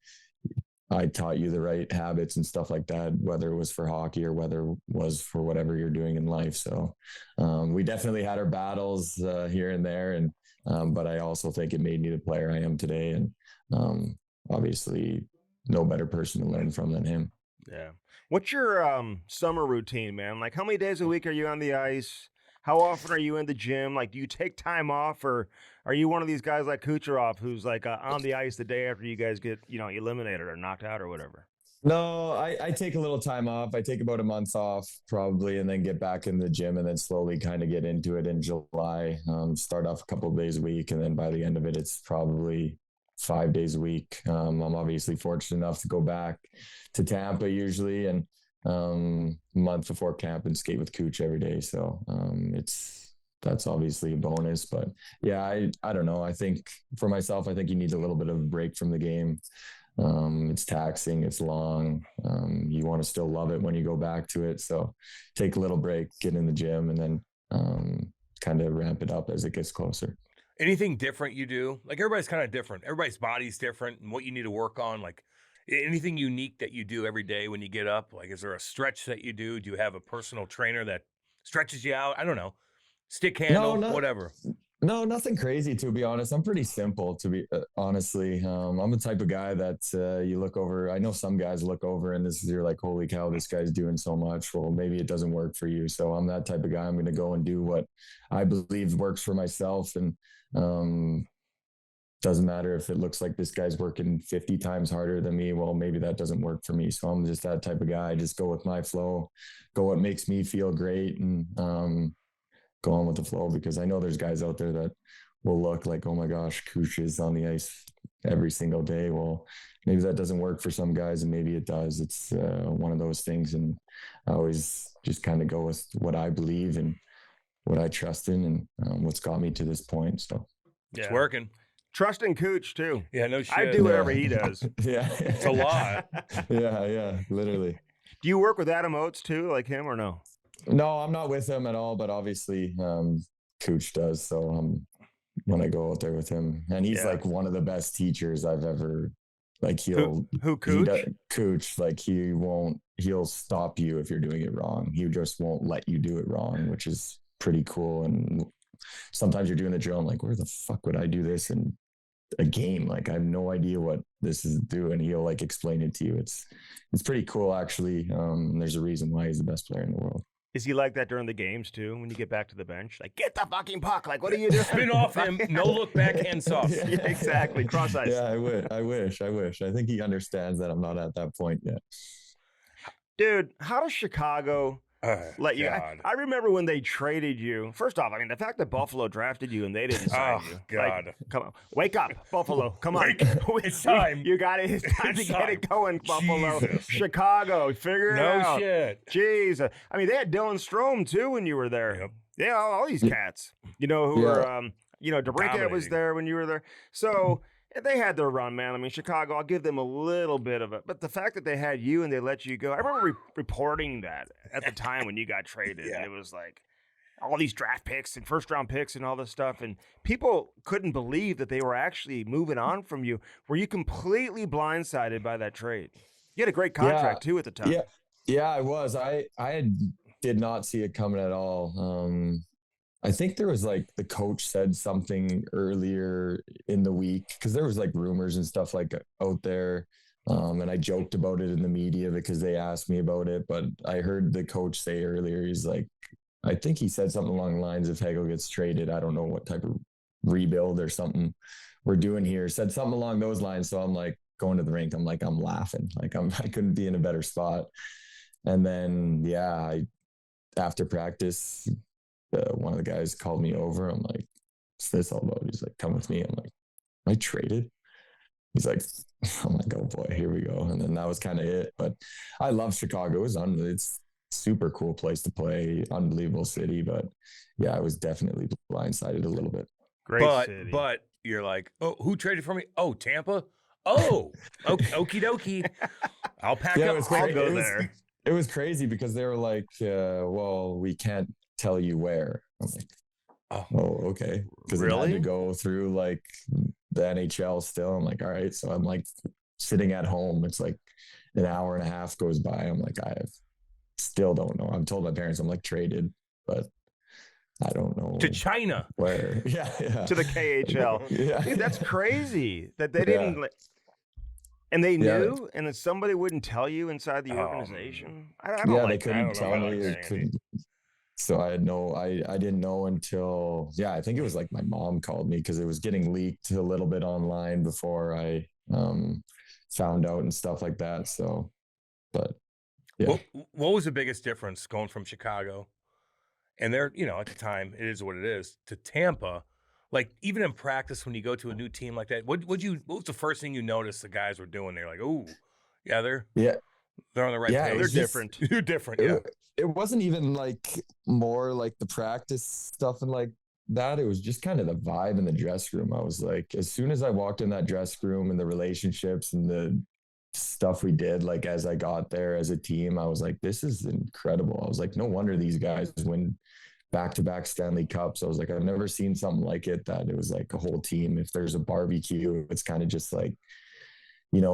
I taught you the right habits and stuff like that, whether it was for hockey or whether it was for whatever you're doing in life. So we definitely had our battles here and there. But I also think it made me the player I am today. And obviously no better person to learn from than him. Yeah. What's your summer routine, man? Like how many days a week are you on the ice? How often are you in the gym? Like, do you take time off, or are you one of these guys like Kucherov who's like on the ice the day after you guys get, eliminated or knocked out or whatever? No, I take a little time off. I take about a month off probably, and then get back in the gym, and then slowly kind of get into it in July. Start off a couple of days a week, and then by the end of it, it's probably 5 days a week. I'm obviously fortunate enough to go back to Tampa usually, and month before camp and skate with Cooch every day. So that's obviously a bonus. But yeah, I don't know. I think for myself, I think you need a little bit of a break from the game. It's taxing, it's long. You want to still love it when you go back to it. So take a little break, get in the gym, and then kind of ramp it up as it gets closer. Anything different you do? Like everybody's kind of different. Everybody's body's different and what you need to work on. Like anything unique that you do every day when you get up? Like, is there a stretch that you do? Do you have a personal trainer that stretches you out? I don't know. Stick handle, whatever. No, nothing crazy, to be honest. I'm pretty simple, to be honestly. I'm the type of guy that you look over. I know some guys look over and you're like, holy cow, this guy's doing so much. Well, maybe it doesn't work for you. So I'm that type of guy. I'm going to go and do what I believe works for myself. And doesn't matter if it looks like this guy's working 50 times harder than me. Well, maybe that doesn't work for me. So I'm just that type of guy. I just go with my flow, go what makes me feel great, and go on with the flow, because I know there's guys out there that will look like, oh my gosh, Kuch is on the ice every single day. Well, maybe that doesn't work for some guys, and maybe it does. It's one of those things. And I always just kind of go with what I believe and what I trust in, and what's got me to this point. So it's working. Trusting Cooch too. Yeah, no shit. I do whatever he does. Yeah. It's a lot. Yeah, literally. Do you work with Adam Oates too, like him, or no? No, I'm not with him at all, but obviously Cooch does. So when I go out there with him, and he's like one of the best teachers I've ever, like who Cooch? Cooch, like he'll stop you if you're doing it wrong. He just won't let you do it wrong, which is pretty cool. And sometimes you're doing the drill, I'm like, where the fuck would I do this in a game? Like I have no idea what this is doing. He'll like explain it to you. It's pretty cool actually. There's a reason why he's the best player in the world. Is he like that during the games too? When you get back to the bench, like get the fucking puck. Like what are you doing? Spin off him. No look back, hands off. Yeah, exactly. Cross ice. Yeah, I wish. I think he understands that I'm not at that point yet. Dude, how does Chicago let you? I remember when they traded you. First off, I mean, the fact that Buffalo drafted you and they didn't sign you. God. Like, come on. Wake up, Buffalo. Come on. It's time. You got it. It's time to get it going, Buffalo. Jesus. Chicago. Figure it out. No shit. Jeez. I mean, they had Dylan Strome, too, when you were there. Yep. Yeah, all these cats, who were, DeBrincat was there when you were there. So they had their run, man. I mean, Chicago, I'll give them a little bit of it. But the fact that they had you and they let you go, I remember reporting that at the time when you got traded. Yeah. And it was like all these draft picks and first-round picks and all this stuff. And people couldn't believe that they were actually moving on from you. Were you completely blindsided by that trade? You had a great contract, too, at the time. Yeah, I was. I did not see it coming at all. I think there was like the coach said something earlier in the week, because there was like rumors and stuff like out there. And I joked about it in the media because they asked me about it. But I heard the coach say earlier, he's like, I think he said something along the lines, if Hagel gets traded, I don't know what type of rebuild or something we're doing here. Said something along those lines. So I'm like going to the rink. I'm laughing. Like I couldn't be in a better spot. And then, after practice, one of the guys called me over. I'm like, what's this all about? He's like, come with me. I'm like, I traded? He's like, I'm like, oh boy, here we go. And then that was kind of it. But I love Chicago. It's super cool place to play, unbelievable city. But yeah, I was definitely blindsided a little bit. Great city. But you're like, oh, who traded for me? Oh, Tampa. Oh, okie dokie. I'll pack Yeah, up. I'll go there. It was crazy because they were like, well, we can't tell you where. I'm like, oh, okay. Because it had Really? to go through like the NHL still. I'm like, all right. So I'm like sitting at home. It's like an hour and a half goes by. I'm like, still don't know. I've told my parents I'm like traded, but I don't know. To China. Where. Yeah. To the KHL. Yeah. Dude, that's crazy that they didn't. And they knew, and that somebody wouldn't tell you inside the organization. I don't like they couldn't tell me. So I didn't know until, I think it was like my mom called me because it was getting leaked a little bit online before I found out and stuff like that. So, but yeah. What was the biggest difference going from Chicago, and there, at the time, it is what it is, to Tampa? Like, even in practice, when you go to a new team like that, what was the first thing you noticed the guys were doing? They're like, oh, yeah, they're on the right page. They're different. They're different, yeah. It wasn't even like more like the practice stuff and like that. It was just kind of the vibe in the dressing room. I was like, as soon as I walked in that dressing room and the relationships and the stuff we did, like as I got there as a team, I was like, this is incredible. I was like, no wonder these guys win back-to-back Stanley Cups. I was like, I've never seen something like it, that it was like a whole team. If there's a barbecue, it's kind of just like,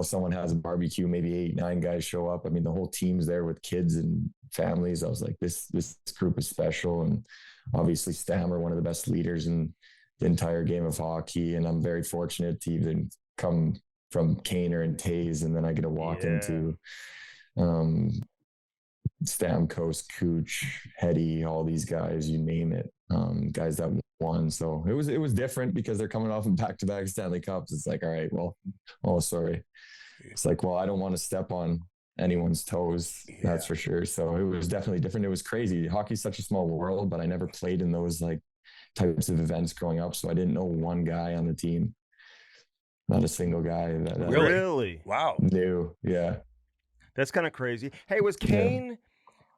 someone has a barbecue, maybe 8-9 guys show up. I mean, the whole team's there with kids and families. I was like, this group is special. And obviously Stammer, one of the best leaders in the entire game of hockey. And I'm very fortunate to even come from Kaner and Taze, and then I get to walk into Stamkos, Cooch, Hetty, all these guys, you name it, guys that won. So it was different because they're coming off in back-to-back Stanley Cups. It's like, all right, well, sorry. It's like, well, I don't want to step on anyone's toes. That's for sure. So it was definitely different. It was crazy. Hockey's such a small world, but I never played in those like types of events growing up. So I didn't know one guy on the team. Not a single guy that Really? Wow. knew. Yeah. That's kind of crazy. Hey, was Kane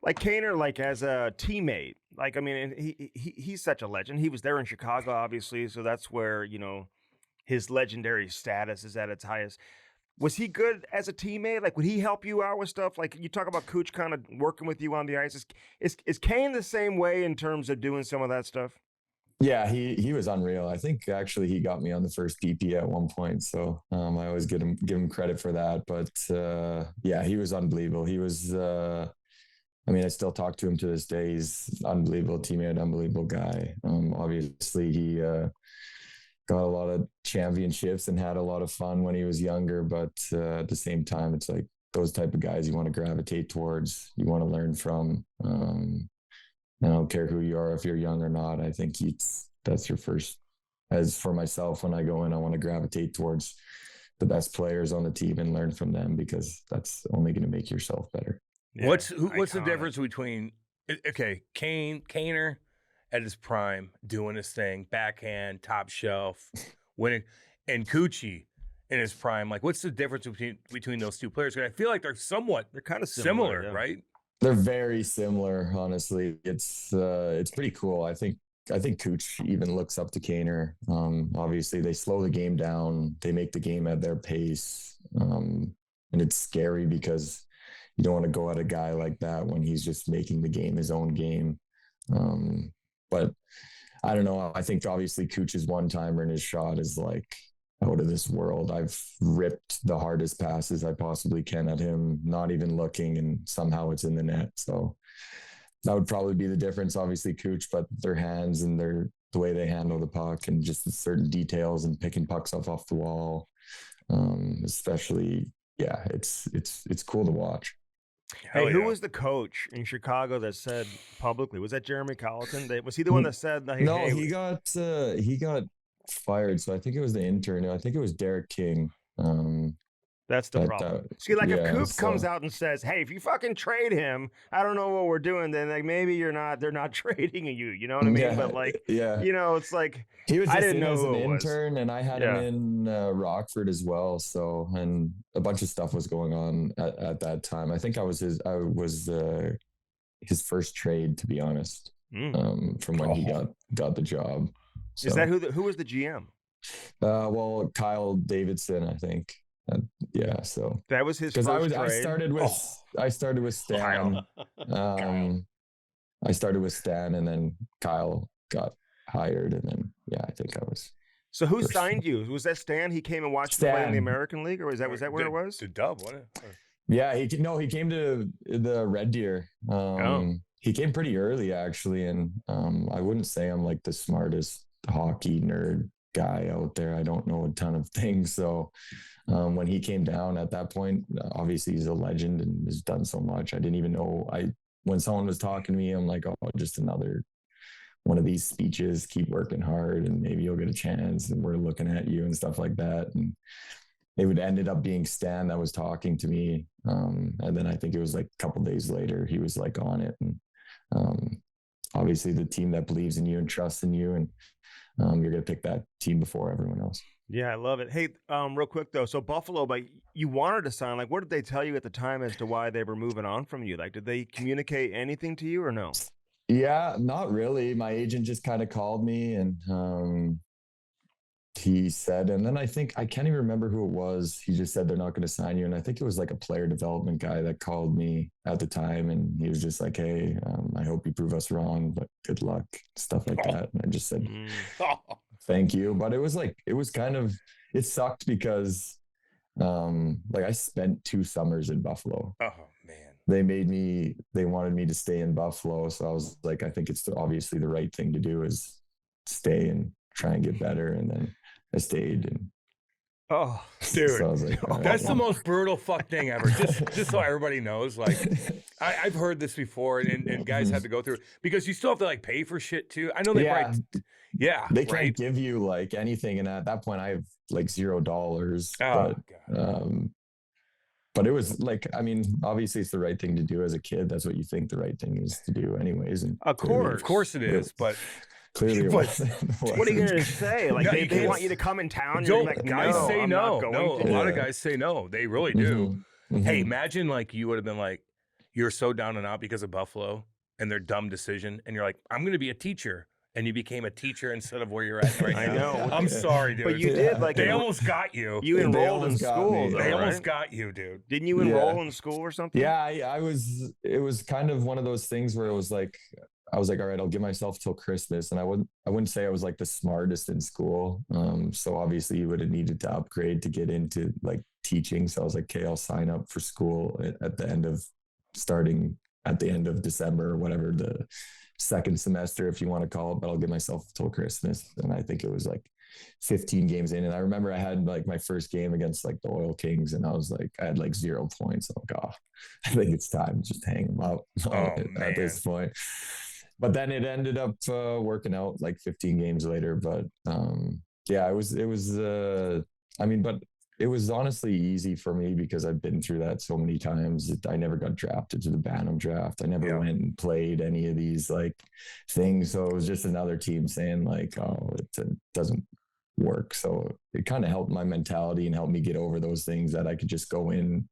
like Kaner, like as a teammate? Like, I mean, he's such a legend. He was there in Chicago, obviously, so that's where his legendary status is at its highest. Was he good as a teammate? Like, would he help you out with stuff? Like, you talk about Cooch kind of working with you on the ice. Is Kane the same way in terms of doing some of that stuff? Yeah, he was unreal. I think actually he got me on the first DP at one point. So I always give him credit for that. But he was unbelievable. He was, I still talk to him to this day. He's unbelievable teammate, unbelievable guy. Obviously he got a lot of championships and had a lot of fun when he was younger. But at the same time, it's like those type of guys you want to gravitate towards, you want to learn from. I don't care who you are, if you're young or not. I think that's your first. As for myself, when I go in, I want to gravitate towards the best players on the team and learn from them, because that's only going to make yourself better. Yeah, what's the difference between Kaner at his prime, doing his thing, backhand, top shelf, winning, and Coochie in his prime? Like, what's the difference between those two players? Because I feel like they're kind of similar, right? They're very similar, honestly. It's pretty cool. I think Cooch even looks up to Kaner. Obviously, they slow the game down. They make the game at their pace, and it's scary because you don't want to go at a guy like that when he's just making the game his own game. But I don't know. I think obviously Cooch's one-timer and his shot is like out of this world. I've ripped the hardest passes I possibly can at him, not even looking, and somehow it's in the net. So that would probably be the difference. Obviously Cooch, but their hands and the way they handle the puck and just the certain details and picking pucks off the wall. Especially, it's cool to watch. Hey, who was the coach in Chicago that said publicly? Was that Jeremy Colleton? Was he the one that said that? No, he got fired. So I think it was the intern. I think it was Derek King. That's the problem. See, like if Coop comes out and says, "Hey, if you fucking trade him, I don't know what we're doing," then like maybe they're not trading you. You know what I mean? Yeah, but like, it's like he was. Just I didn't know as who an it was. intern, and I had him in Rockford as well. So, and a bunch of stuff was going on at that time. I think I was his first trade, to be honest. From when he got the job. So, Is that who was the GM? well, Kyle Davidson, I think. Yeah. So That was his because first I trade. started with Stan. I started with Stan, and then Kyle got hired, and then I think I was. So who first. signed you? Was that Stan? He came and watched you play in the American League, or was that where it was? To Dub, wasn't it? Yeah, he came to the Red Deer. He came pretty early actually, and I wouldn't say I'm like the smartest hockey nerd guy out there. I don't know a ton of things, so when he came down at that point, obviously he's a legend and has done so much. I didn't even know. When someone was talking to me, I'm like, oh, just another one of these speeches. Keep working hard, and maybe you'll get a chance. And we're looking at you and stuff like that. And it would ended up being Stan that was talking to me. And then I think it was like a couple days later, he was like on it. And obviously the team that believes in you and trusts in you, and you're going to pick that team before everyone else. Yeah, I love it. Hey, real quick though. So Buffalo, but you wanted to sign, like, what did they tell you at the time as to why they were moving on from you? Like, did they communicate anything to you or no? Yeah, not really. My agent just kind of called me, and he said, and then I can't even remember who it was. He just said they're not going to sign you. And I think it was like a player development guy that called me at the time. And he was just like, hey, I hope you prove us wrong, but good luck, stuff like that. And I just said, thank you. But it sucked because like I spent 2 summers in Buffalo. Oh man. They wanted me to stay in Buffalo. So I was like, I think it's obviously the right thing to do is stay and try and get better. And then I stayed, and dude, so I was like, that's the most brutal fuck thing ever. Just so everybody knows, like I've heard this before, and guys have to go through it because you still have to like pay for shit too. I know they probably, they can't give you like anything, and at that point I have like $0. But it was like, I mean, obviously it's the right thing to do as a kid. That's what you think the right thing is to do, anyways. And of course it is, but. Clearly, what are you going to say? Like, they want you to come in town. And you're like, guys no, say I'm no. not going to. A lot of guys say no. They really do. Hey, imagine like you would have been like, you're so down and out because of Buffalo and their dumb decision, and you're like, I'm going to be a teacher, and you became a teacher instead of where you're at right now. I know. I'm sorry, dude. But you did like they almost got you. You enrolled in school. They almost got you, dude. Didn't you enroll in school or something? Yeah, I was. It was kind of one of those things where it was like, I was like, all right, I'll give myself till Christmas. And I wouldn't say I was like the smartest in school. So obviously you would have needed to upgrade to get into like teaching. So I was like, okay, I'll sign up for school starting at the end of December or whatever, the second semester, if you want to call it, but I'll give myself till Christmas. And I think it was like 15 games in. And I remember I had like my first game against like the Oil Kings, and I was like, I had like 0 points. I'm like, I think it's time to just hang them up at this point. But then it ended up working out like 15 games later. But but it was honestly easy for me because I've been through that so many times. I never got drafted to the Bantam draft. I never went and played any of these like things. So it was just another team saying like, oh, it doesn't work. So it kind of helped my mentality and helped me get over those things, that I could just go in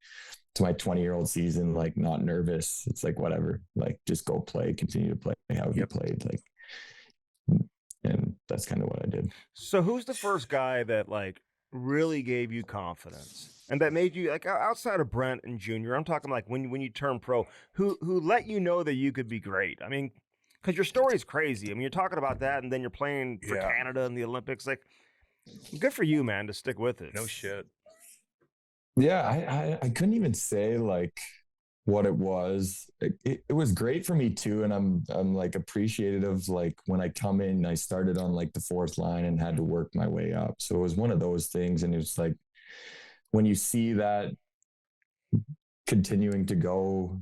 to my 20-year-old season like not nervous. It's like whatever, like just go play, continue to play how you played, like, and that's kind of what I did. So who's the first guy that like really gave you confidence and that made you, like, outside of Brent and Junior, I'm talking like when you turned pro, who let you know that you could be great? I mean, because your story is crazy. I mean, you're talking about that, and then you're playing for Canada in the Olympics. Like, good for you, man, to stick with it. No shit. Yeah, I couldn't even say like what it was. It was great for me too, and I'm like appreciative of like when I come in, I started on like the 4th line and had to work my way up. So it was one of those things, and it was like when you see that continuing to go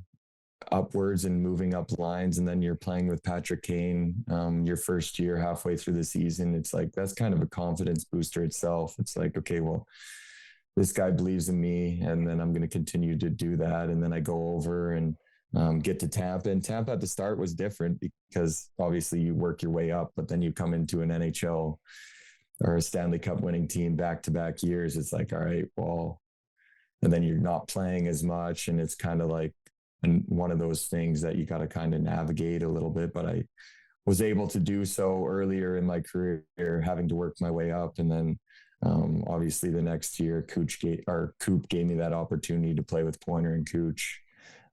upwards and moving up lines, and then you're playing with Patrick Kane your first year halfway through the season, it's like that's kind of a confidence booster itself. It's like, okay, well, this guy believes in me, and then I'm going to continue to do that. And then I go over and get to Tampa. And Tampa at the start was different because obviously you work your way up, but then you come into an NHL or a Stanley Cup winning team back-to-back years. It's like, all right, well, and then you're not playing as much. And it's kind of like one of those things that you got to kind of navigate a little bit. But I was able to do so earlier in my career, having to work my way up. And then obviously the next year, Coop gave me that opportunity to play with Pointer and Cooch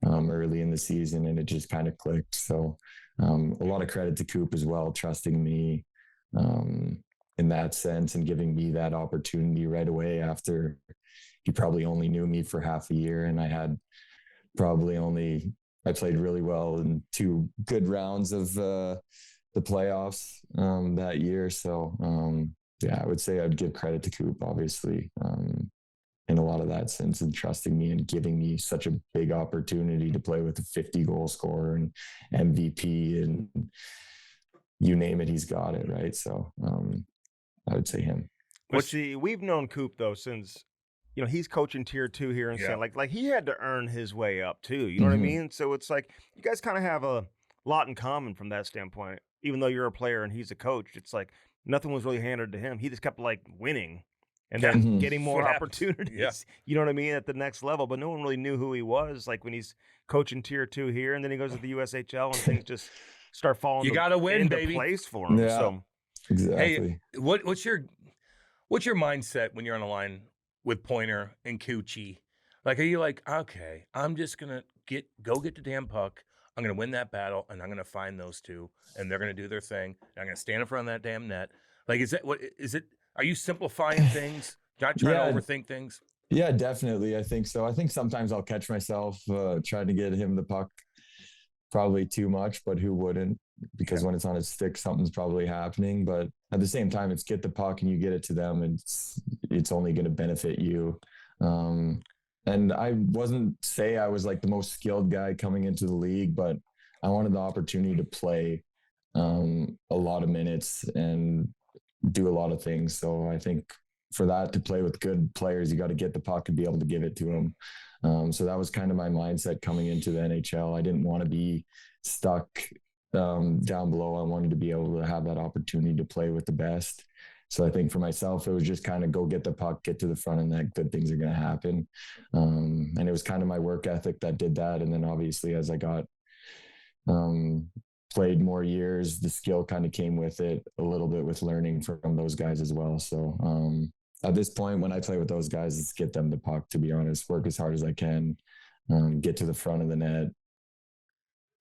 early in the season, and it just kind of clicked. So a lot of credit to Coop as well, trusting me in that sense and giving me that opportunity right away after he probably only knew me for half a year. And I played really well in 2 good rounds of the playoffs that year. So yeah, I would say I'd give credit to Coop, obviously, in a lot of that sense, and trusting me and giving me such a big opportunity to play with a 50-goal scorer and MVP and you name it, he's got it, right? So I would say him. But see, we've known Coop though since, you know, he's coaching tier 2 here in San. Like he had to earn his way up too. You know what I mean? So it's like you guys kind of have a lot in common from that standpoint. Even though you're a player and he's a coach, it's like nothing was really handed to him. He just kept like winning and then getting more opportunities. Yeah. You know what I mean? At the next level, but no one really knew who he was. Like when he's coaching tier 2 here, and then he goes to the USHL and things just start falling. You got to win, into baby. Place for him. Yeah, so exactly. Hey, what's your mindset when you're on the line with Pointer and Coochie? Like, are you like, okay, I'm just gonna go get the damn puck. I'm gonna win that battle, and I'm gonna find those two, and they're gonna do their thing. And I'm gonna stand in front of that damn net. Like, is that what is it? Are you simplifying things? Not trying to overthink things? Yeah, definitely. I think so. I think sometimes I'll catch myself trying to get him the puck probably too much, but who wouldn't? Because when it's on his stick, something's probably happening. But at the same time, it's get the puck and you get it to them, and it's only going to benefit you. And I wasn't say I was like the most skilled guy coming into the league, but I wanted the opportunity to play a lot of minutes and do a lot of things. So I think for that to play with good players, you got to get the puck and be able to give it to them. So that was kind of my mindset coming into the NHL. I didn't want to be stuck down below. I wanted to be able to have that opportunity to play with the best. So I think for myself, it was just kind of go get the puck, get to the front, and that good things are going to happen. And it was kind of my work ethic that did that. And then obviously as I got played more years, the skill kind of came with it a little bit with learning from those guys as well. So at this point, when I play with those guys, it's get them the puck, to be honest, work as hard as I can, get to the front of the net,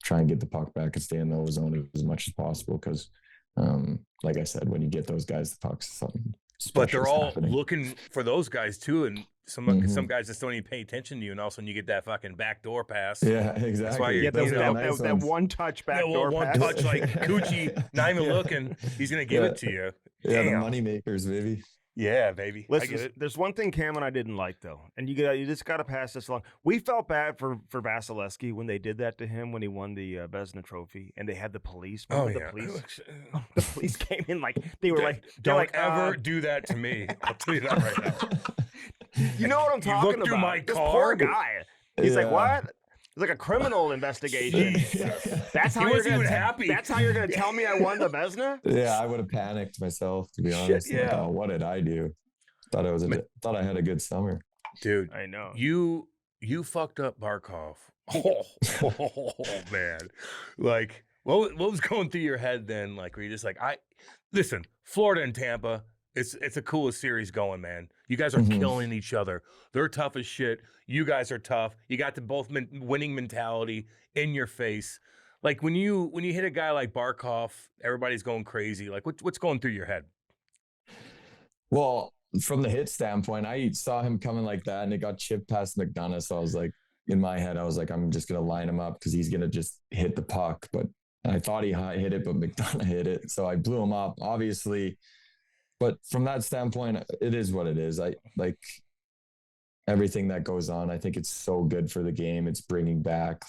try and get the puck back and stay in the O zone as much as possible. Because like I said, when you get those guys the pucks, something but they're all looking for those guys too, and some guys just don't even pay attention to you, and all of a sudden you get that fucking backdoor pass. Yeah, exactly. That's why that one touch backdoor pass. One touch, like Coochie, not even looking, he's gonna give it to you. Yeah, the money makers, baby. Yeah, baby. Listen, there's one thing Cam and I didn't like though, and you just got to pass this along. We felt bad for Vasilevsky when they did that to him when he won the Vezina Trophy, and they had the police. The police came in like they were like, "Don't ever do that to me." I'll tell you that right now. You know what I'm talking about? Through my this car. poor guy. He's like, what? It's like a criminal investigation. That's how you're even happy. That's how you're gonna tell me I won the Vezina? Yeah, I would have panicked myself, to be honest. Yeah. Like, oh, what did I do? Thought I had a good summer, dude. I know you fucked up Barkov. Oh man, like what was going through your head then? Like, were you just like, listen, Florida and Tampa. It's the coolest series going, man. You guys are killing each other. They're tough as shit. You guys are tough. You got the both winning mentality in your face. Like when you hit a guy like Barkov, everybody's going crazy. Like what's going through your head? Well, from the hit standpoint, I saw him coming like that, and it got chipped past McDonough. So I was like, in my head, I was like, I'm just gonna line him up because he's gonna just hit the puck. But I thought he hit it, but McDonough hit it, so I blew him up. Obviously. But from that standpoint, it is what it is. I like everything that goes on. I think it's so good for the game. It's bringing back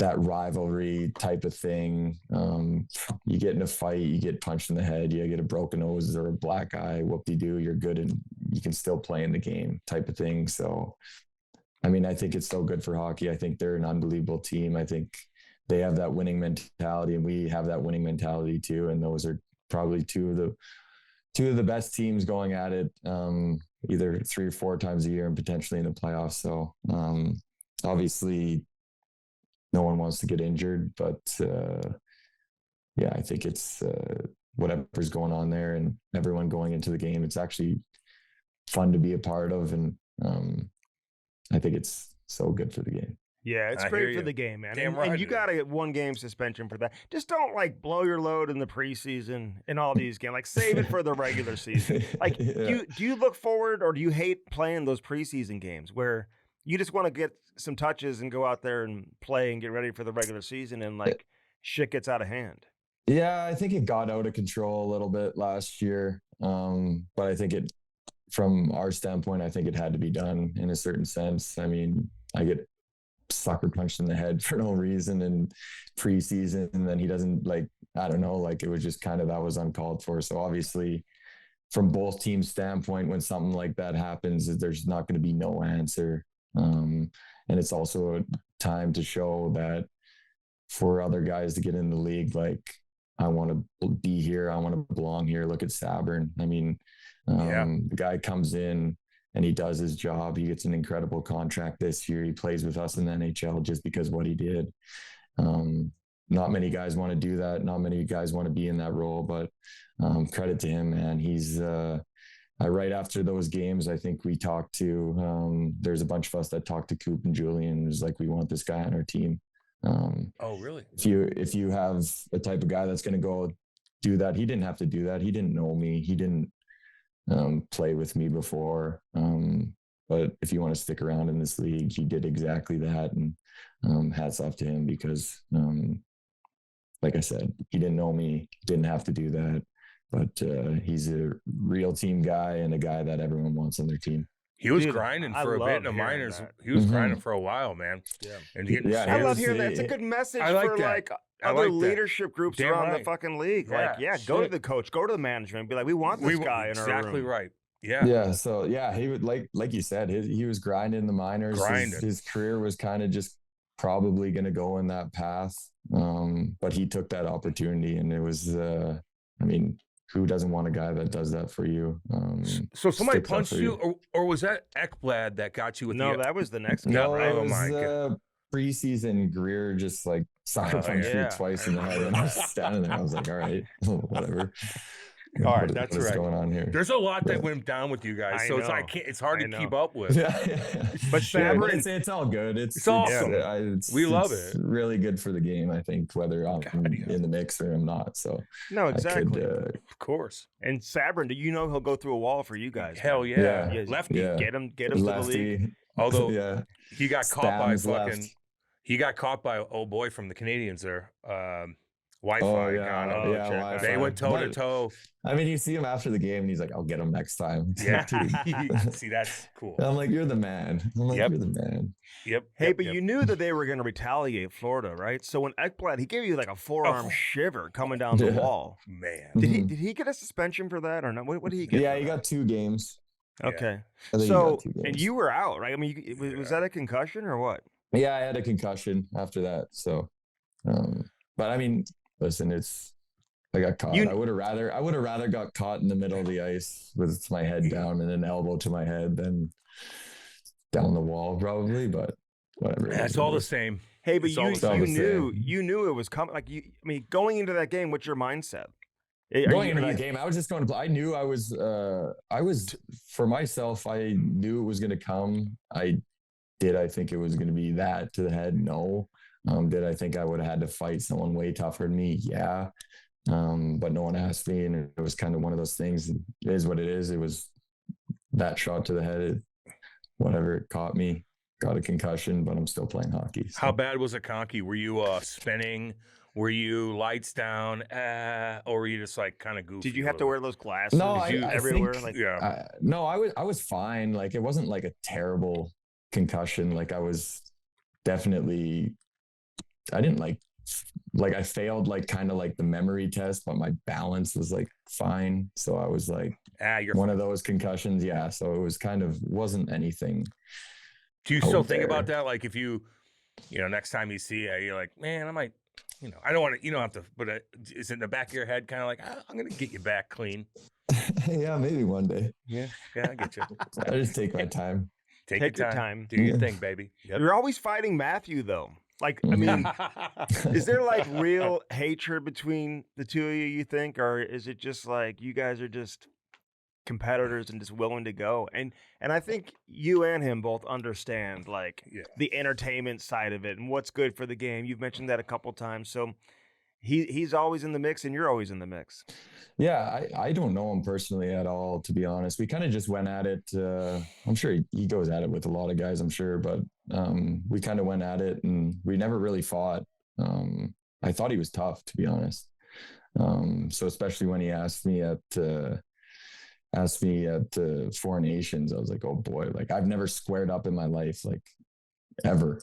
that rivalry type of thing. You get in a fight, you get punched in the head, you get a broken nose or a black eye, whoop-de-doo, you're good and you can still play in the game type of thing. So, I mean, I think it's so good for hockey. I think they're an unbelievable team. I think they have that winning mentality and we have that winning mentality too. And those are probably two of the best teams going at it, either 3 or 4 times a year and potentially in the playoffs. So obviously no one wants to get injured, but yeah, I think it's whatever's going on there and everyone going into the game. It's actually fun to be a part of, and I think it's so good for the game. Yeah, it's I great hear for you. the game, man. Damn And, right and you it got to get 1 game suspension for that. Just don't like blow your load in the preseason in all these games. Like save it for the regular season. Like Yeah. do you look forward or do you hate playing those preseason games where you just want to get some touches and go out there and play and get ready for the regular season and like shit gets out of hand? Yeah, I think it got out of control a little bit last year. But I think from our standpoint, I think it had to be done in a certain sense. I mean, I get sucker punched in the head for no reason in preseason, and then he doesn't I don't know, it was just kind of, that was uncalled for. So obviously from both teams' standpoint, when something like that happens, there's not going to be no answer. And it's also a time to show that for other guys to get in the league, I want to be here. I want to belong here. Look at Sabern. I mean, the guy comes in and he does his job. He gets an incredible contract this year. He plays with us in the NHL just because what he did. Not many guys want to do that. Not many guys want to be in that role, but credit to him, man. He's right after those games, I think we talked to, there's a bunch of us that talked to Coop and Julian. It was like, we want this guy on our team. Oh, really? If you have a type of guy that's going to go do that, he didn't have to do that. He didn't know me. He didn't play with me before. But if you want to stick around in this league, he did exactly that. And hats off to him because, like I said, he didn't know me, didn't have to do that. But he's a real team guy and a guy that everyone wants on their team. He was Dude, grinding I for a bit in love the hearing minors. that. He was Mhm. grinding for a while, man. Yeah. And getting Yeah, I it love was- hearing that. It's a good message I like for that. I other like that. leadership groups Damn around the right. fucking league. Yeah, Go to shit. the coach, go to the management, be like, we want this guy in our exactly room. right. Yeah. Yeah. So yeah, he would like you said, he was grinding in the minors. Grinding. His career was kind of just probably going to go in that path. But he took that opportunity, and it was, I mean, who doesn't want a guy that does that for you? So somebody sticks up punched for you, or was that Ekblad that got you with No, the? that was the next guy, No, right? it Oh was my God. preseason. Greer just sucker punched yeah. me twice in the head, and I was standing there. I was like, all right, whatever. All right, What- that's what is right. going on here? There's a lot that Yeah. went down with you guys, I so it's know. like it's hard I to know. keep up with. Yeah. But Yeah, Sabern- but it's all good. It's awesome. We love it's it. really good for the game, I think, whether I'm God, yeah. in the mix or I'm not. So No, I exactly. could, Of course. And Sabern, do you know he'll go through a wall for you guys? Hell man? yeah. Yeah. Lefty. Get him to the league. lefty. Although yeah, he got caught by Stam's fucking. left. He got caught by old boy from the Canadians there. Wi-Fi. Oh gone up. yeah, check Wi-Fi. They went toe to But, toe. I mean, you see him after the game, and he's like, "I'll get him next time." It's Yeah. like, dude. See, that's cool. I'm like, "You're the man." I'm like, Yep. "You're the man." Yep. Hey, yep, but yep. you knew that they were going to retaliate Florida, right? So when Ekblad, he gave you like a forearm Oh. shiver coming down the Yeah. wall. Man. Did he get a suspension for that or not? What did he get? Yeah, for he that? got 2 games. Okay. I think he So got 2 games. and you were out, right? I mean, was that a concussion or what? Yeah, I had a concussion after that. So, but I mean, listen, I got caught. You- I would have rather got caught in the middle of the ice with my head down and an elbow to my head than down the wall, probably. But whatever. That's all the same. Hey, but It's all you the same. knew it was coming. Like I mean, going into that game, what's your mindset? Are Going you- into are that you- game, I was just going to play. I knew I was for myself. I knew it was going to come. I think it was going to be that to the head? No. Did I think I would have had to fight someone way tougher than me? Yeah. But no one asked me, and it was kind of one of those things. It is what it is. It was that shot to the head. It caught me. Got a concussion, but I'm still playing hockey. So. How bad was it, Conky? Were you spinning? Were you lights down? Or were you just like kind of goofy? Did you a have to little wear those glasses? No, Did you I everywhere? think- Like, bit? Yeah. No, I was fine. Like, it wasn't like a terrible concussion. Like, I was definitely, I didn't like I failed kind of the memory test, but my balance was fine. So I was You're. one of those concussions. Yeah. So it was wasn't anything. Do you still think there. about that? Like if you next time you see it, you're like, man, I might. I don't want to. You don't have to. But is it in the back of your head, kind of like, I'm gonna get you back clean? Yeah, maybe one day. Yeah. I get you. I just take my time. Take Take your your time. time. Do your Yeah. thing, baby. Yep. You're always fighting Matthew, though. Like, I mean, is there like real hatred between the two of you, you think? Or is it just like you guys are just competitors and just willing to go? And I think you and him both understand like Yeah. the entertainment side of it and what's good for the game. You've mentioned that a couple times. So he's always in the mix and you're always in the mix. Yeah, I don't know him personally at all, to be honest. We kind of just went at it. I'm sure he goes at it with a lot of guys, I'm sure, but we kind of went at it and we never really fought. I thought he was tough, to be honest. So especially when he asked me at Four Nations, I was like, oh boy, like I've never squared up in my life, like ever.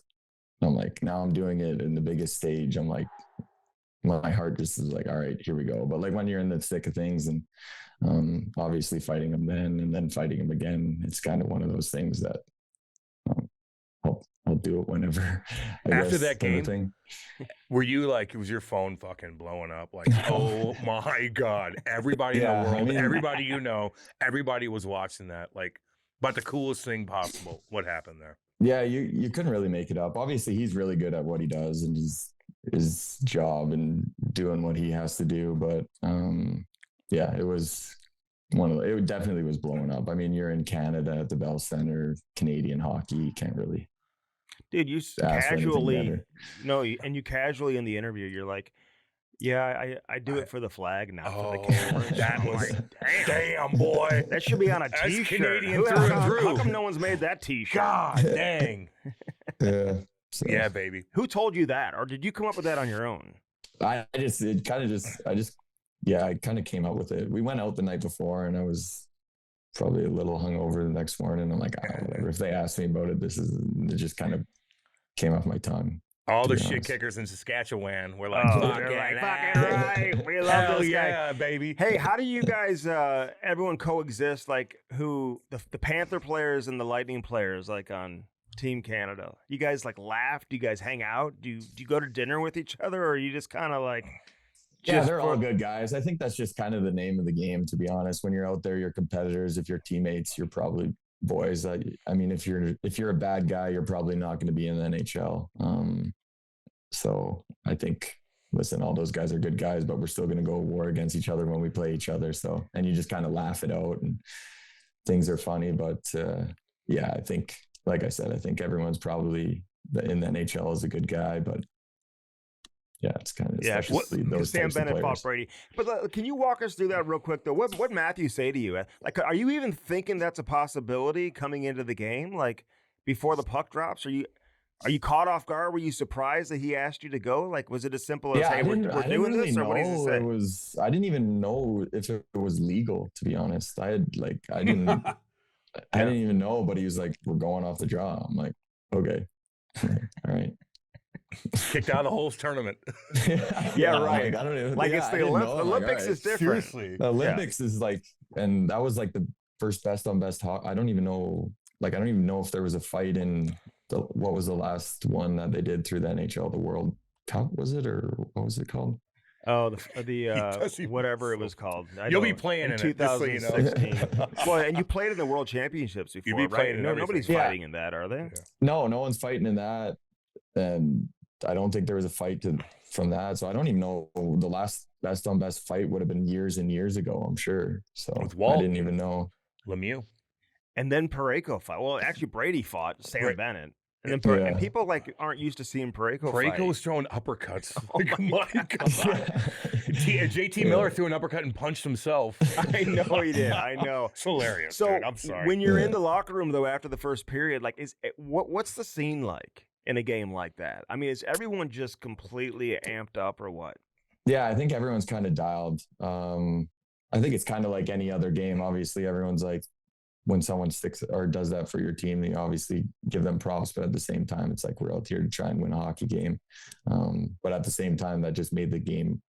I'm like, now I'm doing it in the biggest stage. I'm like, my heart just is like, all right, here we go. But like when you're in the thick of things and obviously fighting him then and then fighting him again, it's kind of one of those things that I'll do it whenever. After that game, were you like, was your phone fucking blowing up? Like, oh my God, everybody in the world, I mean, everybody you know, everybody was watching that. Like, but the coolest thing possible. What happened there? Yeah, you couldn't really make it up. Obviously, he's really good at what he does and his job and doing what he has to do. But yeah, it definitely was blowing up. I mean, you're in Canada at the Bell Center, Canadian hockey, you can't really. Dude, you casually, no, and you casually in the interview, you're like, yeah, I do it for the flag, not for the camera. That was damn boy. That should be on a That's T-shirt. Canadian through and through. How come no one's made that T-shirt? God dang. Yeah. So, Yeah, baby. Who told you that, or did you come up with that on your own? I kind of came up with it. We went out the night before and I was probably a little hungover the next morning. I'm like, whatever. If they ask me about it, it just kind of came off my tongue. All the shit kickers in Saskatchewan were like, fucking right. We love this guy. Yeah, baby. Hey, how do you guys, everyone coexist? Like the Panther players and the Lightning players, like on Team Canada. You guys like laugh? Do you guys hang out? Do you go to dinner with each other, or are you just kind of like? Yeah, they're all good guys. I think that's just kind of the name of the game, to be honest. When you're out there, you're competitors. If you're teammates, you're probably boys. I mean, if you're a bad guy, you're probably not going to be in the NHL. So I think, listen, all those guys are good guys, but we're still going to go war against each other when we play each other. So, and you just kind of laugh it out and things are funny. But yeah, I think, like I said, I think everyone's probably in the NHL is a good guy, but yeah, it's kind of those Sam types of Bennett fought players. Brady. But can you walk us through that real quick though? What Matthew say to you? Like, are you even thinking that's a possibility coming into the game? Like before the puck drops, are you caught off guard? Were you surprised that he asked you to go? Like, was it as simple as, hey, we're doing really this, or what does he say? I didn't even know if it was legal, to be honest. I didn't even know, but he was like, we're going off the draw. I'm like, okay. All right. Kicked out of the whole tournament. Yeah, right. Like, I don't even, like it's the Olympics is different. Seriously. The Olympics is like, and that was like the first best on best I don't even know if there was a fight in what was the last one that they did through the NHL, the World Cup, was it, or what was it called? Oh, the whatever it was called. You'll be playing in 2016. Well, and you played in the World Championships before, You'll be playing right? in Nobody's fighting in that, are they? Yeah. No one's fighting in that, and I don't think there was a fight from that. So I don't even know. The last best on best fight would have been years and years ago, I'm sure. So I didn't even know. Lemieux. And then Parayko fought. Well, actually, Brady fought Sam Bennett. And then and people like aren't used to seeing Parayko fight. Was throwing uppercuts. Like, my God. JT Miller threw an uppercut and punched himself. I know he did. I know. It's hilarious. So dude. I'm sorry. When you're in the locker room though after the first period, like what's the scene like in a game like that? I mean, is everyone just completely amped up or what? Yeah, I think everyone's kind of dialed. I think it's kind of like any other game. Obviously, everyone's like, when someone sticks or does that for your team, you obviously give them props, but at the same time, it's like we're out here to try and win a hockey game. But at the same time, that just made the game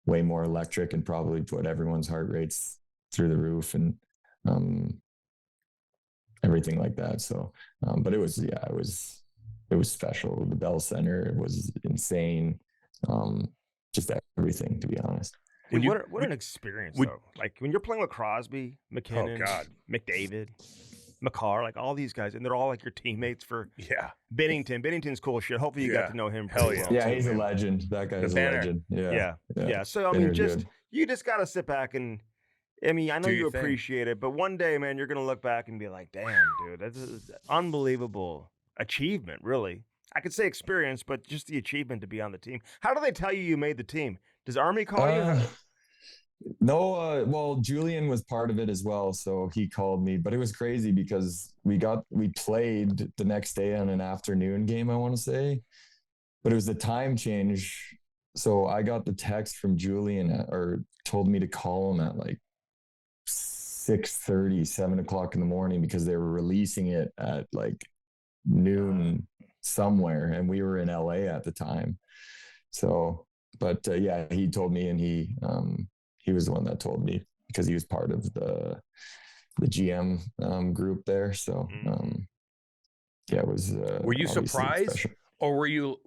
way more electric and probably put everyone's heart rates through the roof and everything like that. So, but it was special. The Bell Center was insane. Just everything, to be honest. Dude, what an experience, though. Like, when you're playing with Crosby, McKinnon, McDavid. McCarr, like all these guys, and they're all like your teammates for Yeah. Bennington. Bennington's cool shit. Hopefully you got Yeah. to know him. Hell pretty yeah. well, Yeah, too, he's a man. legend. That guy's a banner. legend. Yeah. So I Banner's mean, good. you just got to sit back and. I mean, I know Do you your thing. appreciate it, but one day, man, you're gonna look back and be like, "Damn, dude, that's an unbelievable achievement." Really, I could say experience, but just the achievement to be on the team. How do they tell you made the team? Does Army call you? No, well, Julian was part of it as well, so he called me. But it was crazy because we played the next day on an afternoon game, I want to say, but it was the time change. So I got the text from Julian or told me to call him at like 6:30, 7 o'clock in the morning because they were releasing it at like noon somewhere, and we were in LA at the time. So, but yeah, he told me, and he was the one that told me because he was part of the GM group there. So yeah, it was. Were you obviously surprised, special. or were you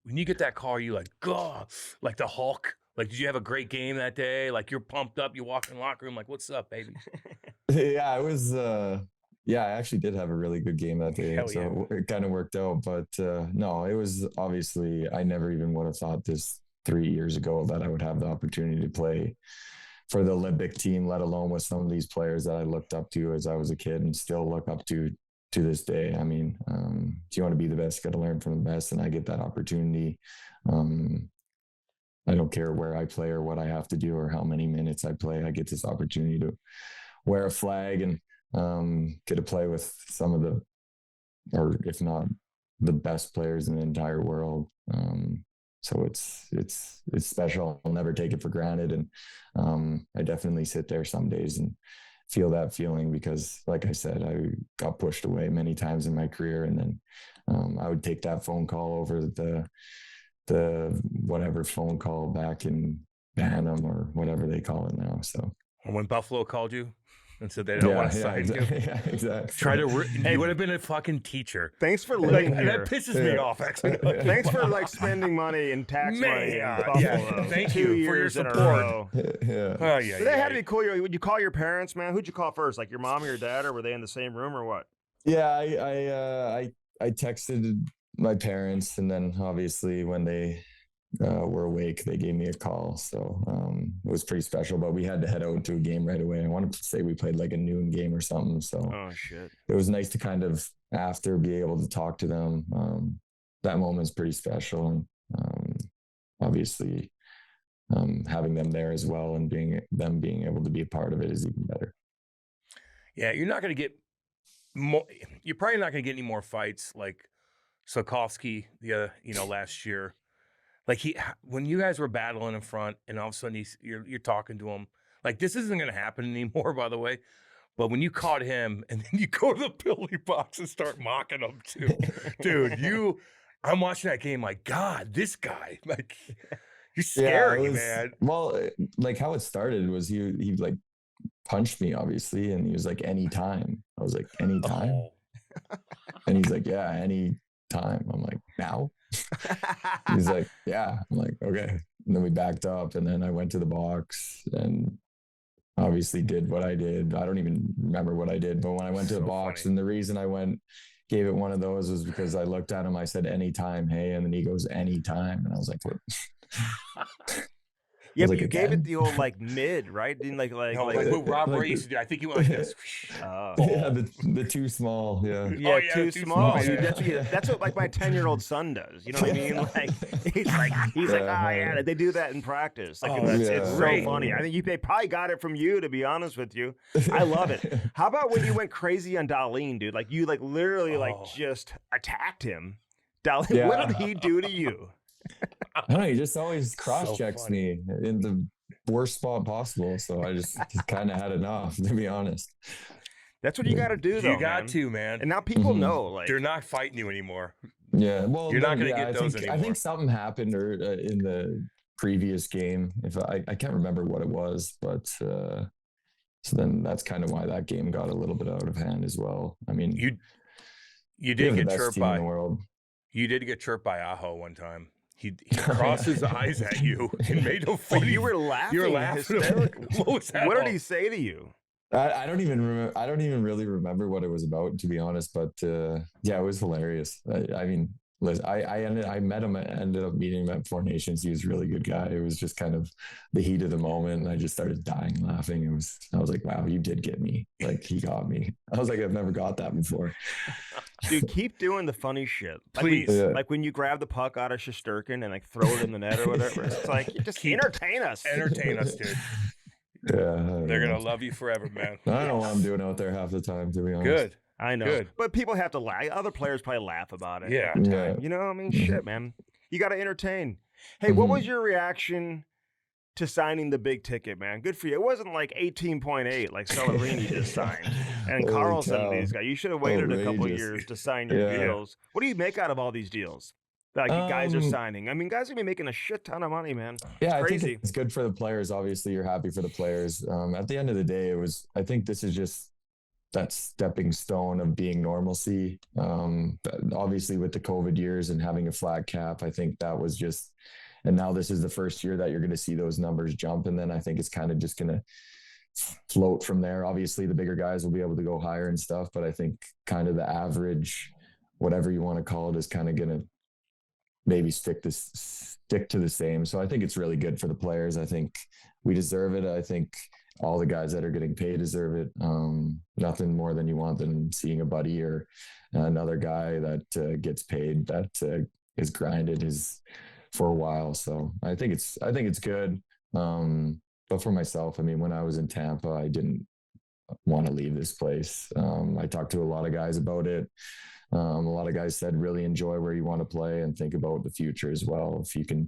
when you get that call? Are you like, God, like the Hulk? Like, did you have a great game that day? Like, you're pumped up. You walk in the locker room, like, what's up, baby? Yeah, it was. Yeah, I actually did have a really good game that day, Hell so it kind of worked out. But no, it was obviously I never even would have thought this 3 years ago that I would have the opportunity to play for the Olympic team, let alone with some of these players that I looked up to as I was a kid and still look up to this day. I mean, if you want to be the best, you got to learn from the best, and I get that opportunity. I don't care where I play or what I have to do or how many minutes I play. I get this opportunity to wear a flag and get to play with some of the, or if not the best players in the entire world. So it's special. I'll never take it for granted. And I definitely sit there some days and feel that feeling because, like I said, I got pushed away many times in my career. And then I would take that phone call over the whatever phone call back in Bantam or whatever they call it now. So When Buffalo called you and said they don't want to sign you, yeah, exactly. try to. You would have been a fucking teacher. Thanks for living Like, here. that pisses me off. Actually, Thanks for like spending money and tax money. In Buffalo. yeah. Thank 2 you for your years in a support. row. Yeah. Oh yeah, But they had to be cool. Would you call your parents, man? Who'd you call first? Like your mom or your dad, or were they in the same room or what? Yeah, I texted my parents, and then obviously when they were awake, they gave me a call. So it was pretty special. But we had to head out to a game right away. I wanted to say we played like a noon game or something. So Oh shit. it was nice to kind of after be able to talk to them. That moment's pretty special, and obviously having them there as well and being able to be a part of it is even better. Yeah, you're not going to get more. You're probably not going to get any more fights like Sokovsky last year. Like when you guys were battling in front, and all of a sudden you're talking to him, like this isn't going to happen anymore. By the way, but when you caught him, and then you go to the penalty box and start mocking him too, dude. I'm watching that game like, God, this guy, like, you're scary, man. Well, like how it started was he like punched me obviously, and he was like, anytime. I was like, anytime, and he's like, yeah, anytime. I'm like, now. He's like, yeah. I'm like, okay. And then we backed up, and then I went to the box and obviously did what I did. I don't even remember what I did, but when I went to the box, and the reason I gave it one of those was because I looked at him, I said, anytime, hey, and then he goes, anytime. And I was like, what? Yeah, but like, you gave again? it the old like mid, right? Didn't like No, like what Rob Ray used to do. I think he went like this. Yeah, the too small. Yeah. Yeah, yeah, too too small. small, Dude, yeah. that's what like my 10-year-old son does. You know what I mean? Like he's like, oh yeah, they do that in practice. Like it's so great. funny. I think they probably got it from you, to be honest with you. I love it. How about when you went crazy on Darlene, dude? Like you like literally like just attacked him. Darlene, Yeah. what did he do to you? I don't know. He just always cross checks me in the worst spot possible. So I just kind of had enough, to be honest. That's what you got to do, though. You got to, man. And now people know, like They're not fighting you anymore. Yeah, well, You're not going to get those I anymore. think something happened in the previous game. If I can't remember what it was, but so then that's kind of why that game got a little bit out of hand as well. I mean, you did get chirped in by the world. You did get chirped by Aho one time. He crossed his eyes at you and made a funny. you were laughing. You were laughing. Hysterical. What was that? What did he say to you? I don't even remember. I don't even really remember what it was about, to be honest. But yeah, it was hilarious. I mean, listen, I met him. I ended up meeting him at Four Nations. He was a really good guy. It was just kind of the heat of the moment, and I just started dying laughing. I was like, wow, you did get me. Like he got me. I was like, I've never got that before. Dude, keep doing the funny shit. Please. Like when you grab the puck out of Shesterkin and like throw it in the net or whatever. It's like, just entertain us. Entertain us, dude. Yeah, They're gonna love you forever, man. I don't know what I'm doing out there half the time, to be honest. Good. I know. Good. But people have to laugh. Other players probably laugh about it. Yeah. Yeah. You know, I mean, shit, man. You got to entertain. Hey, what was your reaction to signing the big ticket, man? Good for you. It wasn't like 18.8 like Celebrini just signed. And Holy Carlson cow. and these guys. You should have waited a couple Outrageous. years to sign your Yeah. deals. What do you make out of all these deals? Like you guys are signing. I mean, guys are gonna be making a shit ton of money, man. Yeah, It's I crazy. think it's good for the players. Obviously, you're happy for the players. At the end of the day, I think this is just that stepping stone of being normalcy. But obviously, with the COVID years and having a flat cap, I think that was just, and now this is the first year that you're going to see those numbers jump. And then I think it's kind of just going to float from there. Obviously, the bigger guys will be able to go higher and stuff, but I think kind of the average, whatever you want to call it, is kind of going to maybe stick to the same. So I think it's really good for the players. I think we deserve it. I think all the guys that are getting paid deserve it. Nothing more than you want than seeing a buddy or another guy that gets paid, that is grinded for a while. So I think it's good. But for myself, I mean, when I was in Tampa, I didn't want to leave this place. I talked to a lot of guys about it. A lot of guys said really enjoy where you want to play and think about the future as well. If you can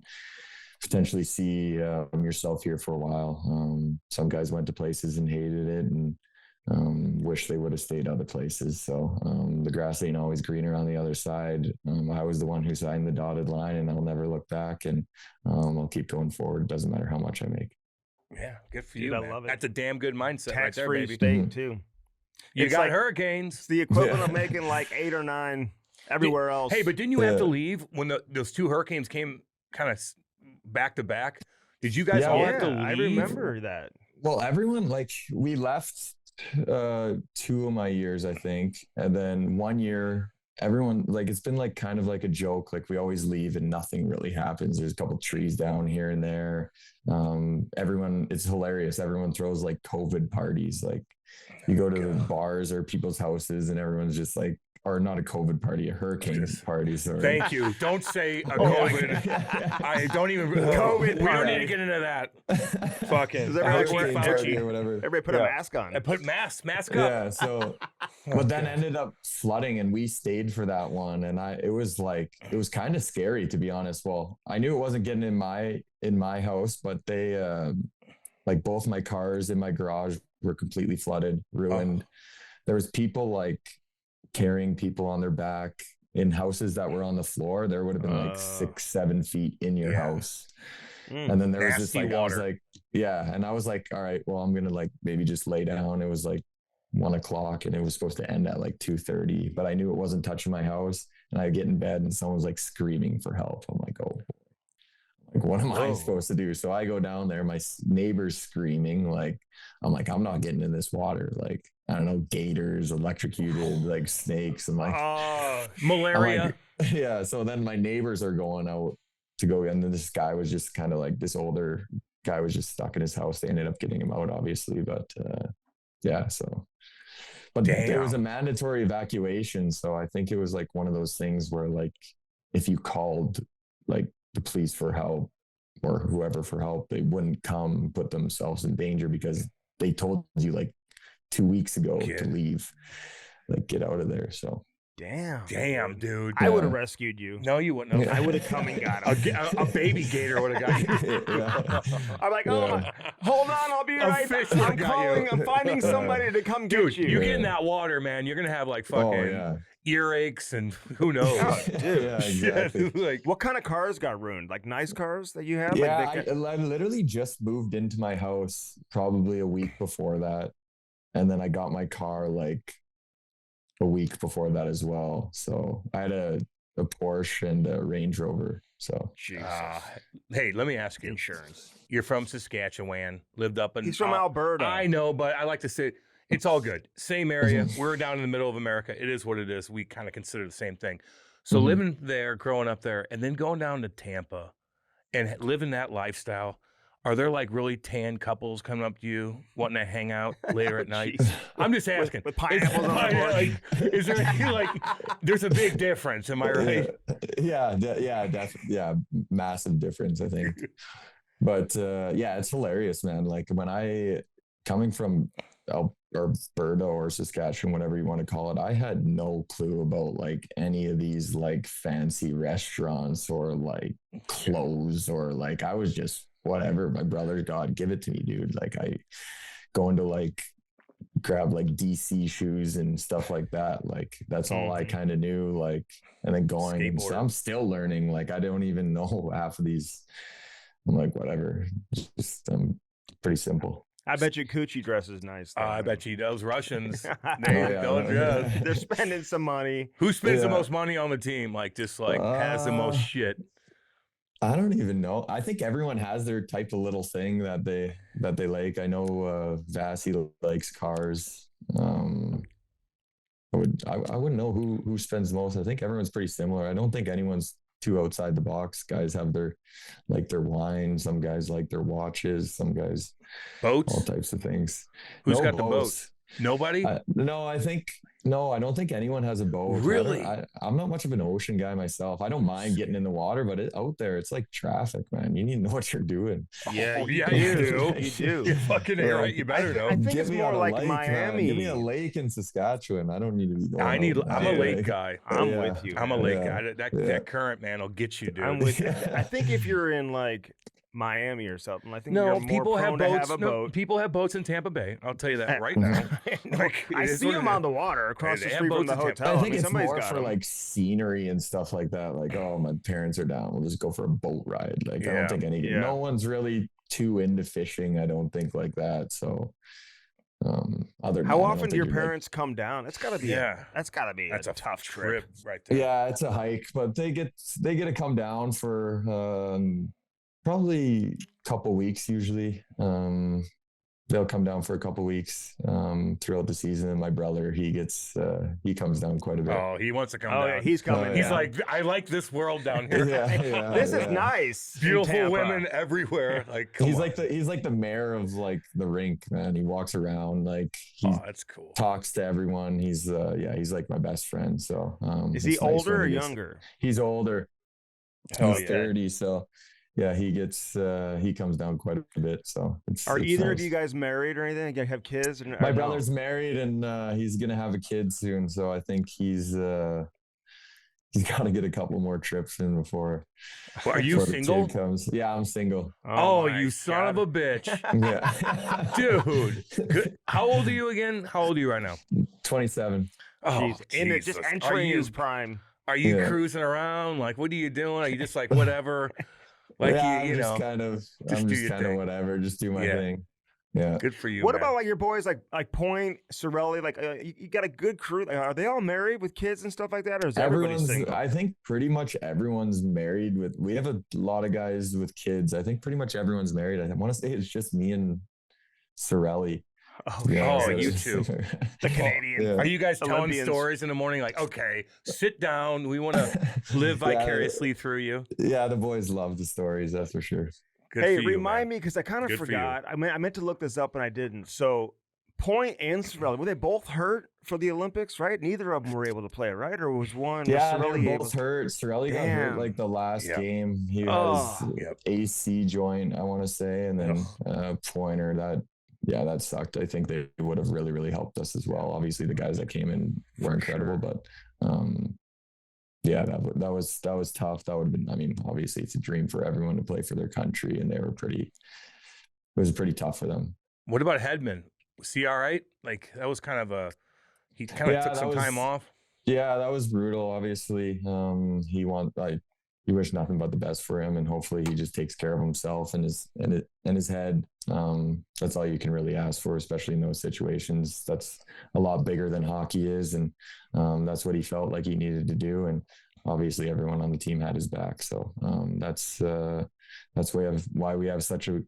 potentially see yourself here for a while. Some guys went to places and hated it and wish they would have stayed other places. So the grass ain't always greener on the other side. I was the one who signed the dotted line, and I'll never look back. And I'll keep going forward. It doesn't matter how much I make. Yeah, good for Dude, you, I man. love it. That's a damn good mindset right there, Tax-free baby. state too. You It's got like- hurricanes. It's the equivalent of making like 8 or 9 everywhere else. Hey, but didn't you have to leave when those two hurricanes came kind of back to back? Did you guys Yeah, all yeah, have to leave? I remember that. Well, everyone, like, we left 2 of my years, I think. And then 1 year, everyone, like, it's been like kind of like a joke. Like, we always leave and nothing really happens. There's a couple trees down here and there. Everyone, it's hilarious. Everyone throws like COVID parties. Like, you go to the bars or people's houses and everyone's just like, or not a COVID party, a hurricane party. Sorry. Thank you. Don't say a COVID. I don't even. COVID We don't party. need to get into that. Fucking. Does everybody wear Hurricane party Fauci. or whatever. Everybody put a mask on. And put mask up. Yeah. So, but then ended up flooding, and we stayed for that one. And it was kind of scary, to be honest. Well, I knew it wasn't getting in my house, but they, like, both my cars in my garage were completely flooded, ruined. There was people like carrying people on their back in houses that were on the floor. There would have been like 6-7 feet in your house. And then there was just Nasty like, I was water. like, yeah. And I was like, all right, well, I'm going to like maybe just lay down. It was like 1 o'clock and it was supposed to end at like 2:30, but I knew it wasn't touching my house. And I get in bed and someone was like screaming for help. I'm like, oh, like, what am I supposed to do? So I go down there, my neighbor's screaming. Like, I'm like, I'm not getting in this water. Like, I don't know, gators, electrocuted, like snakes. I'm like, Malaria. I'm like, yeah. So then my neighbors are going out to go, and then this guy was just kind of like, this older guy was just stuck in his house. They ended up getting him out, obviously, but yeah. So, but there was a mandatory evacuation. So I think it was like one of those things where, like, if you called like the police for help or whoever for help, they wouldn't come, put themselves in danger because they told you like 2 weeks ago to leave, like, get out of there. So Damn, dude. I would have rescued you. No, you wouldn't have. I would have come and got him. A baby gator would have got you. I'm like, oh my, hold on, I'll be right fish back. I'm would've got you. calling, I'm finding somebody to come Dude, get you. you get in that water, man, you're going to have like fucking yeah. earaches and who knows. Yeah, exactly. Like, What kind of cars got ruined? Like nice cars that you have? Yeah, Like I literally just moved into my house probably a week before that. And then I got my car like a week before that as well. So I had a Porsche and a Range Rover. So Jesus. hey, let me ask you. Insurance. You're from Saskatchewan, lived up in. He's from Alberta. I know, but I like to say It's all good. Same area. We're down in the middle of America. It is what it is. We kind of consider the same thing. So living there, growing up there, and then going down to Tampa and living that lifestyle, are there like really tan couples coming up to you wanting to hang out later at night? Jeez. I'm just asking. With pineapples on the porch. like, is there any, like, there's a big difference, am I right? Yeah, massive difference, I think. But yeah, it's hilarious, man. Like when coming from Alberta or Saskatchewan, whatever you want to call it, I had no clue about like any of these like fancy restaurants or like clothes, or like I was just whatever my brother, God, give it to me, dude. Like I going to like grab like DC shoes and stuff like that. Like that's all I kind of knew. Like, and then going, so I'm still learning. Like I don't even know half of these. I'm like, whatever. Just pretty simple. I bet your coochie dress is nice. I bet you those Russians, They're spending some money. Who spends the most money on the team? Like just like has the most shit. I don't even know. I think everyone has their type of little thing that they like. I know Vasi likes cars. I wouldn't know who spends the most. I think everyone's pretty similar. I don't think anyone's too outside the box. Guys have their wine. Some guys like their watches. Some guys boats, all types of things. Who's got the boats? Nobody? No, I don't think anyone has a boat. Really? I'm not much of an ocean guy myself. I don't mind getting in the water, but out there, it's like traffic, man. You need to know what you're doing. Yeah, you do. You do. You're fucking right. You better know. I think it's more like lake, Miami. Give me a lake in Saskatchewan. I don't need to be going I'm a lake guy. I'm with you. I'm a lake guy. That current, man, will get you, dude. I'm with you. I think if you're in like Miami or something, I think no, you're more people have prone to boats. have a no, boat. people have boats in Tampa Bay. I'll tell you that right now. Like, I see them on the water across the street from the hotel. I think it's somebody's more got for them. like scenery and stuff like that. Like, oh, my parents are down. We'll just go for a boat ride. Like, I don't think no one's really too into fishing. I don't think like that. So, how often do your parents come down? That's gotta be that's a tough trip right there. Yeah, it's a hike, but they get to come down for probably a couple weeks usually. They'll come down for a couple weeks throughout the season. And my brother, he comes down quite a bit. Oh, he wants to come down. Yeah, he's coming. He's like, I like this world down here. This is nice. Beautiful women everywhere. Like he's like the mayor of like the rink, man. He walks around like that's cool. Talks to everyone. He's he's like my best friend. So is he older or younger? He's older. He's 30. So yeah, he comes down quite a bit. So are it's either nice. of you guys married or anything? You have kids? My brother's married and he's gonna have a kid soon. So I think he's got to get a couple more trips in before. Well, are you single? Comes. Yeah, I'm single. Oh, you son of a bitch! Yeah, dude. Good. How old are you again? How old are you right now? 27. Oh, just entering his prime. Are you cruising around? Like, what are you doing? Are you just like whatever? Like you know, I'm just kind of whatever. Just do my thing. Yeah. Good for you. What man. about like your boys, like Point, Sorelli? Like you got a good crew. Like, are they all married with kids and stuff like that, or is everybody single? I think pretty much everyone's married. We have a lot of guys with kids. I think pretty much everyone's married. I want to say it's just me and Sorelli. You two. The Canadian. Are you guys telling Olympians. stories in the morning? Like, okay, sit down. We want to live vicariously through you. Yeah, the boys love the stories. That's for sure. Good hey, for you, remind me because I kind of forgot. I meant to look this up and I didn't. So, Point and Sorelli, were they both hurt for the Olympics? Right? Neither of them were able to play, right? Or was one? Yeah, was they were both hurt. Sorelli got hurt like the last game. He has AC joint, I want to say, and then Pointer that sucked. I think they would have really, really helped us as well. Obviously, the guys that came in were incredible, but that was tough. That would have been. I mean, obviously, it's a dream for everyone to play for their country, and it was pretty tough for them. What about Hedman? Was he all right? Like that was kind of he kind of took some time off. Yeah, that was brutal. Obviously, you wish nothing but the best for him, and hopefully he just takes care of himself and his head. That's all you can really ask for, especially in those situations. That's a lot bigger than hockey is, and that's what he felt like he needed to do. And obviously everyone on the team had his back. So that's why we have such a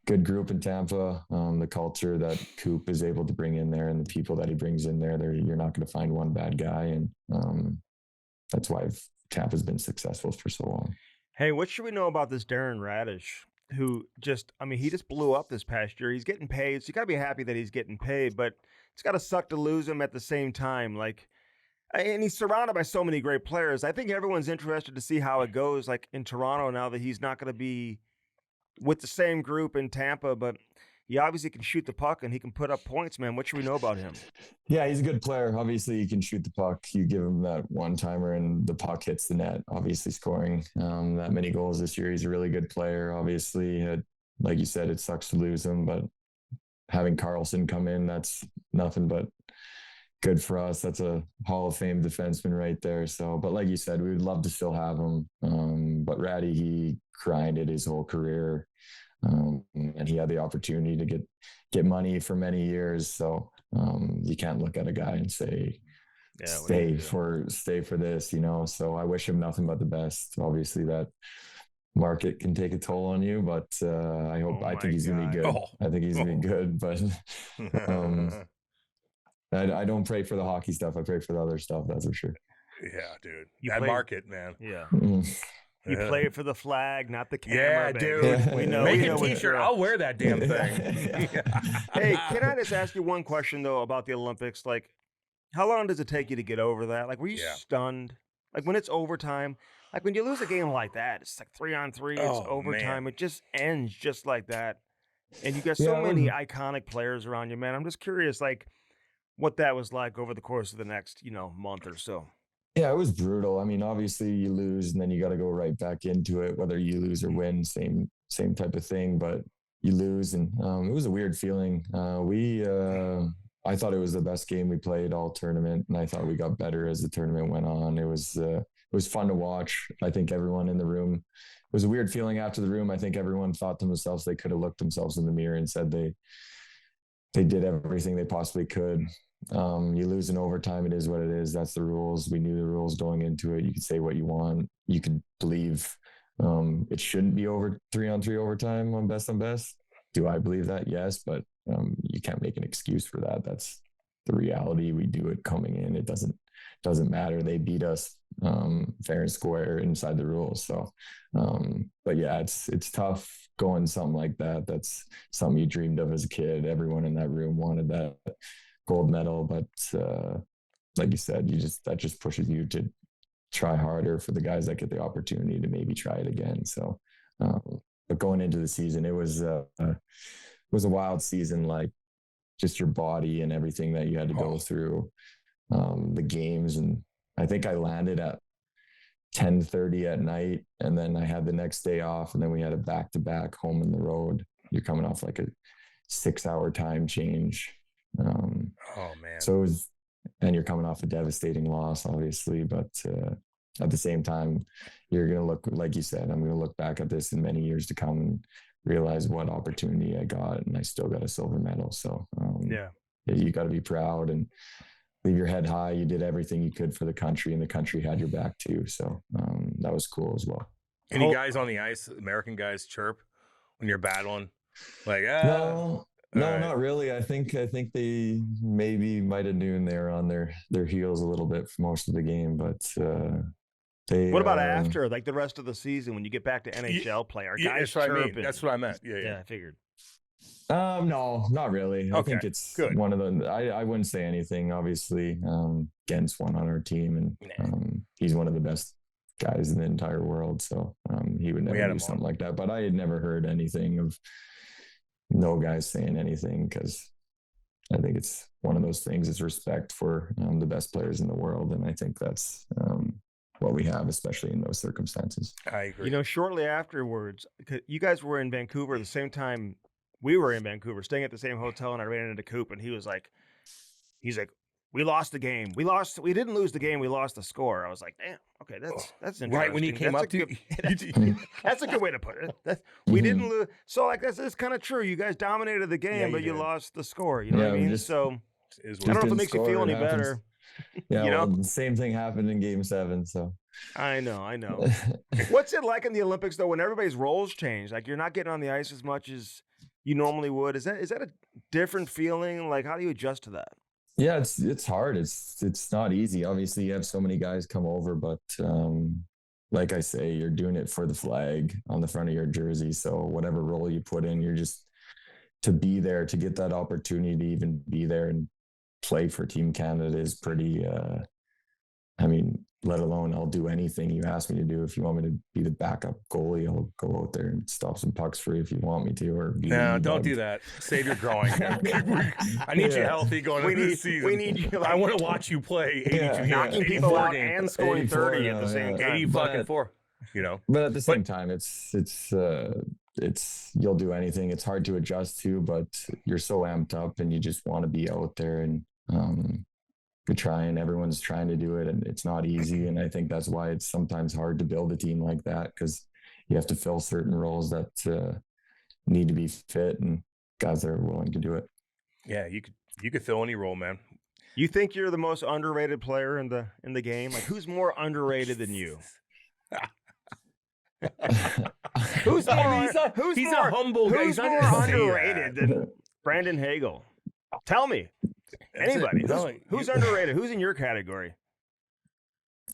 good group in Tampa. The culture that Coop is able to bring in there and the people that he brings in there, you're not going to find one bad guy. And that's why Tampa's been successful for so long. Hey, what should we know about this Darren Radish, who he just blew up this past year. He's getting paid, so you got to be happy that he's getting paid, but it's got to suck to lose him at the same time. And he's surrounded by so many great players. I think everyone's interested to see how it goes, like in Toronto now that he's not going to be with the same group in Tampa, but he obviously can shoot the puck and he can put up points, man. What should we know about him? Yeah, he's a good player. Obviously, he can shoot the puck. You give him that one-timer and the puck hits the net, obviously scoring that many goals this year. He's a really good player. Obviously, like you said, it sucks to lose him, but having Carlson come in, that's nothing but good for us. That's a Hall of Fame defenseman right there. So, but like you said, we would love to still have him. But Ratty, he grinded his whole career. And he had the opportunity to get money for many years. So you can't look at a guy and say, stay for this, So I wish him nothing but the best. Obviously that market can take a toll on you, but I think he's gonna be good. I think he's gonna be good, but I don't pray for the hockey stuff. I pray for the other stuff. That's for sure. Yeah, dude. That market, man. Yeah. Mm. You play it for the flag, not the camera. Yeah, dude. We know. Make a t-shirt. I'll wear that damn thing. Hey, can I just ask you one question, though, about the Olympics? How long does it take you to get over that? Were you stunned? When it's overtime? When you lose a game like that, it's 3-on-3, it's overtime. Man. It just ends just like that. And you got so many iconic players around you, man. I'm just curious, what that was like over the course of the next, month or so. Yeah, it was brutal. Obviously you lose and then you got to go right back into it, whether you lose or win, same type of thing, but you lose. And it was a weird feeling. I thought it was the best game we played all tournament. And I thought we got better as the tournament went on. It was fun to watch. I think everyone in the room, it was a weird feeling after the room. I think everyone thought to themselves, they could have looked themselves in the mirror and said they did everything they possibly could. You lose in overtime. It is what it is. That's the rules. We knew the rules going into it. You could say what you want. You could believe it shouldn't be over 3-on-3 overtime on best. Do I believe that? Yes, but you can't make an excuse for that. That's the reality. We do it coming in. It doesn't matter. They beat us fair and square inside the rules. So, but yeah, it's tough going something like that. That's something you dreamed of as a kid. Everyone in that room wanted that gold medal, but like you said, that just pushes you to try harder for the guys that get the opportunity to maybe try it again. So, but going into the season, it was a wild season, just your body and everything that you had to go through, the games. And I think I landed at 10:30 at night, and then I had the next day off, and then we had a back-to-back home on the road. You're coming off a 6-hour time change. Man. So and you're coming off a devastating loss, obviously, but at the same time, you're going to look, like you said, I'm going to look back at this in many years to come and realize what opportunity I got, and I still got a silver medal. So you got to be proud and leave your head high. You did everything you could for the country, and the country had your back too. So that was cool as well. Any guys on the ice, American guys, chirp when you're battling? No, not really. I think they maybe might have known they were on their heels a little bit for most of the game, but What about after, the rest of the season when you get back to NHL play? Are guys chirping? That's what I meant. Yeah, I figured. No, not really. Okay, I think it's good. One of the. I wouldn't say anything. Obviously, Gent's one on our team, and he's one of the best guys in the entire world. So he would never do something like that. But I had never heard anything of no guys saying anything, because I think it's one of those things. It's respect for the best players in the world, and I think that's what we have, especially in those circumstances. I agree. Shortly afterwards, you guys were in Vancouver the same time we were in Vancouver, staying at the same hotel, and I ran into Coop, and he's like, we lost the game. We didn't lose the game. We lost the score. I was like, damn. Okay, that's interesting. Right when he came up to you. That's a good way to put it. We didn't lose. So that's kind of true. You guys dominated the game, but you lost the score. You know what I mean? So I don't know if it makes you feel any better. Yeah, You know? well, the same thing happened in Game 7. So I know. What's it like in the Olympics though when everybody's roles change? Like you're not getting on the ice as much as you normally would. Is that a different feeling? Like how do you adjust to that? yeah, it's hard. It's not easy. Obviously, you have so many guys come over, but like I say, you're doing it for the flag on the front of your jersey. So whatever role you put in, you're just to be there to get that opportunity to even be there and play for Team Canada is pretty. I mean, let alone I'll do anything you ask me to do. If you want me to be the backup goalie, I'll go out there and stop some pucks for you if you want me to. Or be No, don't do that. Save your growing. I need you healthy going into the season. We need you. I want to watch you play 82 knocking people out and scoring 30 at the same time. 80 fucking 4. You know, but at the same time, it's you'll do anything. It's hard to adjust to, but you're so amped up and you just want to be out there and you're trying. Everyone's trying to do it, and it's not easy. And I think that's why it's sometimes hard to build a team like that because you have to fill certain roles that need to be fit, and guys that are willing to do it. Yeah, you could fill any role, man. You think you're the most underrated player in the game? Like who's more underrated than you? Who's more? He's a humble guy. Who's more underrated than Brandon Hagel? Tell me. Anybody. Who's underrated? Who's in your category?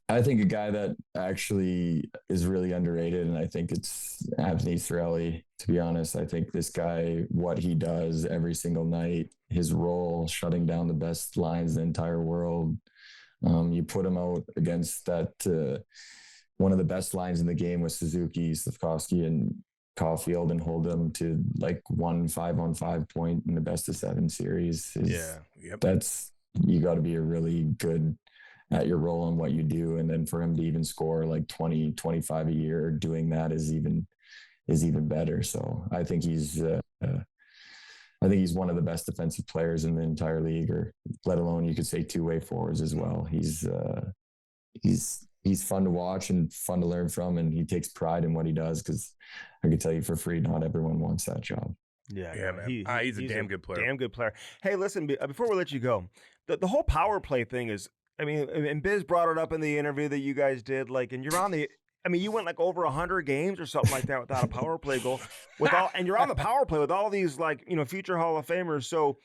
I think a guy that actually is really underrated, and I think it's Anthony Cirelli, to be honest. I think this guy, what he does every single night, his role, shutting down the best lines in the entire world. You put him out against that one of the best lines in the game with Suzuki, Slafkovsky, and Caulfield, and hold them to like 1 5-on-5 point in the best of 7 series. That's, you got to be a really good at your role and what you do. And then for him to even score like 20, 25 a year doing that is even better. So I think he's one of the best defensive players in the entire league, or let alone you could say two-way forwards as well. He's fun to watch and fun to learn from, and he takes pride in what he does, because I can tell you for free, not everyone wants that job. Yeah, man. He's a damn good player. Damn good player. Hey, listen, before we let you go, the whole power play thing is, I mean, and Biz brought it up in the interview that you guys did, like, and you're on the, I mean, you went like over 100 games or something like that without a power play goal, and you're on the power play with all these, like, you know, future Hall of Famers. So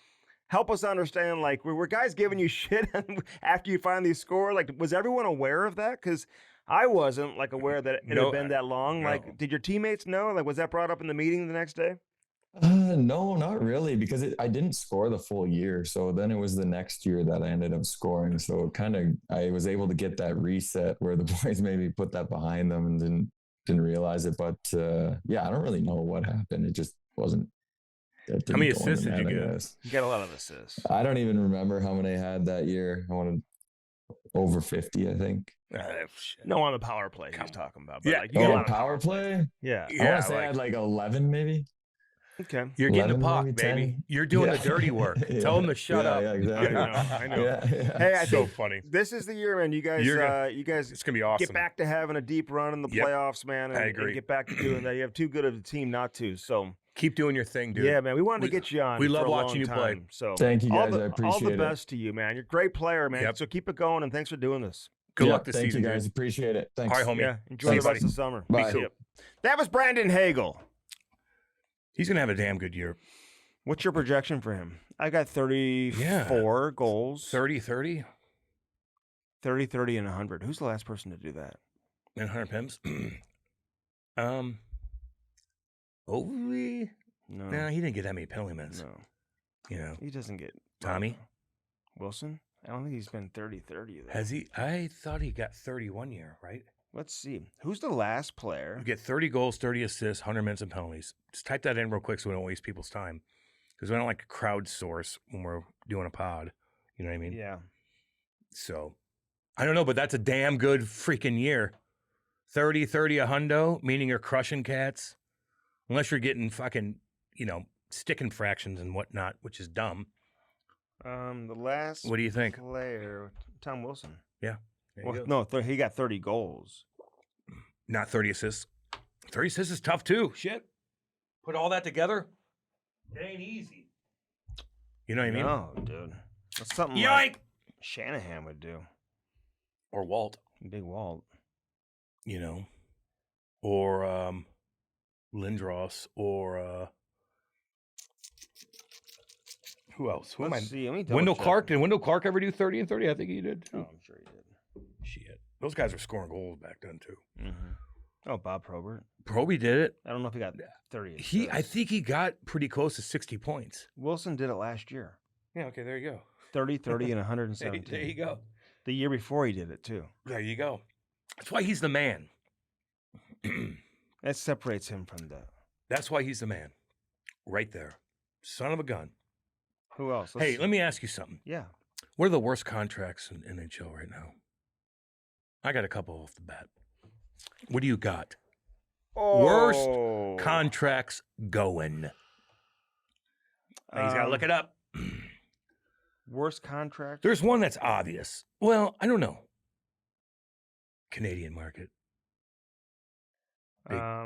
help us understand, like, were guys giving you shit after you finally score? Like, was everyone aware of that? Because I wasn't, like, aware that it had been that long. No. Like, did your teammates know? Like, was that brought up in the meeting the next day? No, not really, because I didn't score the full year. So then it was the next year that I ended up scoring. So I was able to get that reset where the boys maybe put that behind them and didn't realize it. But yeah, I don't really know what happened. It just wasn't. How many assists did you get? You got a lot of assists. I don't even remember how many I had that year. I wanted over 50, I think. No, on the power play he's talking about. But yeah, like, you got a lot of power play? Yeah. I want to say I had like 11 maybe. Okay. You're getting the puck, baby. You're doing the dirty work. Tell them to shut up. Yeah, exactly. I know. Yeah. Hey, I so think funny. This is the year, man. You guys, it's gonna be awesome. Get back to having a deep run in the playoffs, man. And, I agree. And get back to doing that. You have too good of a team not to. So keep doing your thing, dude. Yeah, man. We wanted to get you on. We love watching you play. So thank you guys. I appreciate it. All the best to you, man. You're a great player, man. So keep it going, and thanks for doing this. Good luck this season. Thank you guys. Dude. Appreciate it. Thanks. All right, homie. Yeah. Enjoy the rest of the summer. Bye. Cool. That was Brandon Hagel. He's gonna have a damn good year. What's your projection for him? I got 34 goals. 30, 30? 30, 30, and 100. Who's the last person to do that? And 100 pims? Ovi? No, he didn't get that many penalty minutes. No. You know. He doesn't get... Tommy? Wilson? I don't think he's been 30-30. Has he? I thought he got 30 one year, right? Let's see. Who's the last player? You get 30 goals, 30 assists, 100 minutes and penalties. Just type that in real quick so we don't waste people's time. Because we don't like to crowdsource when we're doing a pod. You know what I mean? Yeah. So, I don't know, but that's a damn good freaking year. 30, 30 a hundo, meaning you're crushing cats. Unless you're getting fucking, sticking fractions and whatnot, which is dumb. The last what do you think? Player, Tom Wilson. Yeah. Well, no, he got 30 goals. Not 30 assists. 30 assists is tough too. Shit. Put all that together. It ain't easy. You know what I mean? No, dude. That's something Yoink! Shanahan would do. Or Walt, Big Walt. you know, or Lindros, or who else? Who am I? Let's see. Let me double Wendell check. Clark. Did Wendell Clark ever do 30 and 30? I think he did. Oh, I'm sure he did. Shit. Those guys were scoring goals back then, too. Mm-hmm. Oh, Bob Probert. Proby did it. I don't know if he got 30. I think he got pretty close to 60 points. Wilson did it last year. Yeah, okay, there you go. 30, 30, and 117. There you go. The year before he did it, too. There you go. That's why he's the man. That separates him from the... That's why he's the man. Right there. Son of a gun. Who else? Hey, let me ask you something. Yeah. What are the worst contracts in NHL right now? I got a couple off the bat. What do you got? Worst contracts going. Now, he's got to look it up. Worst contract? There's one that's obvious. Well, I don't know. Canadian market.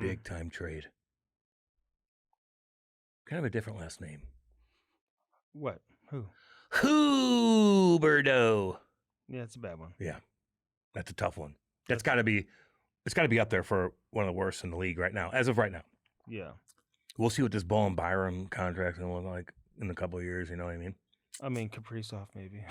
Big time trade. Kind of a different last name. What? Who? Huberdeau. Yeah, it's a bad one. Yeah. That's a tough one. It's got to be up there for one of the worst in the league right now, as of right now. Yeah. We'll see what this Bowen Byram contract will look like in a couple of years, you know what I mean? I mean, Kaprizov, maybe.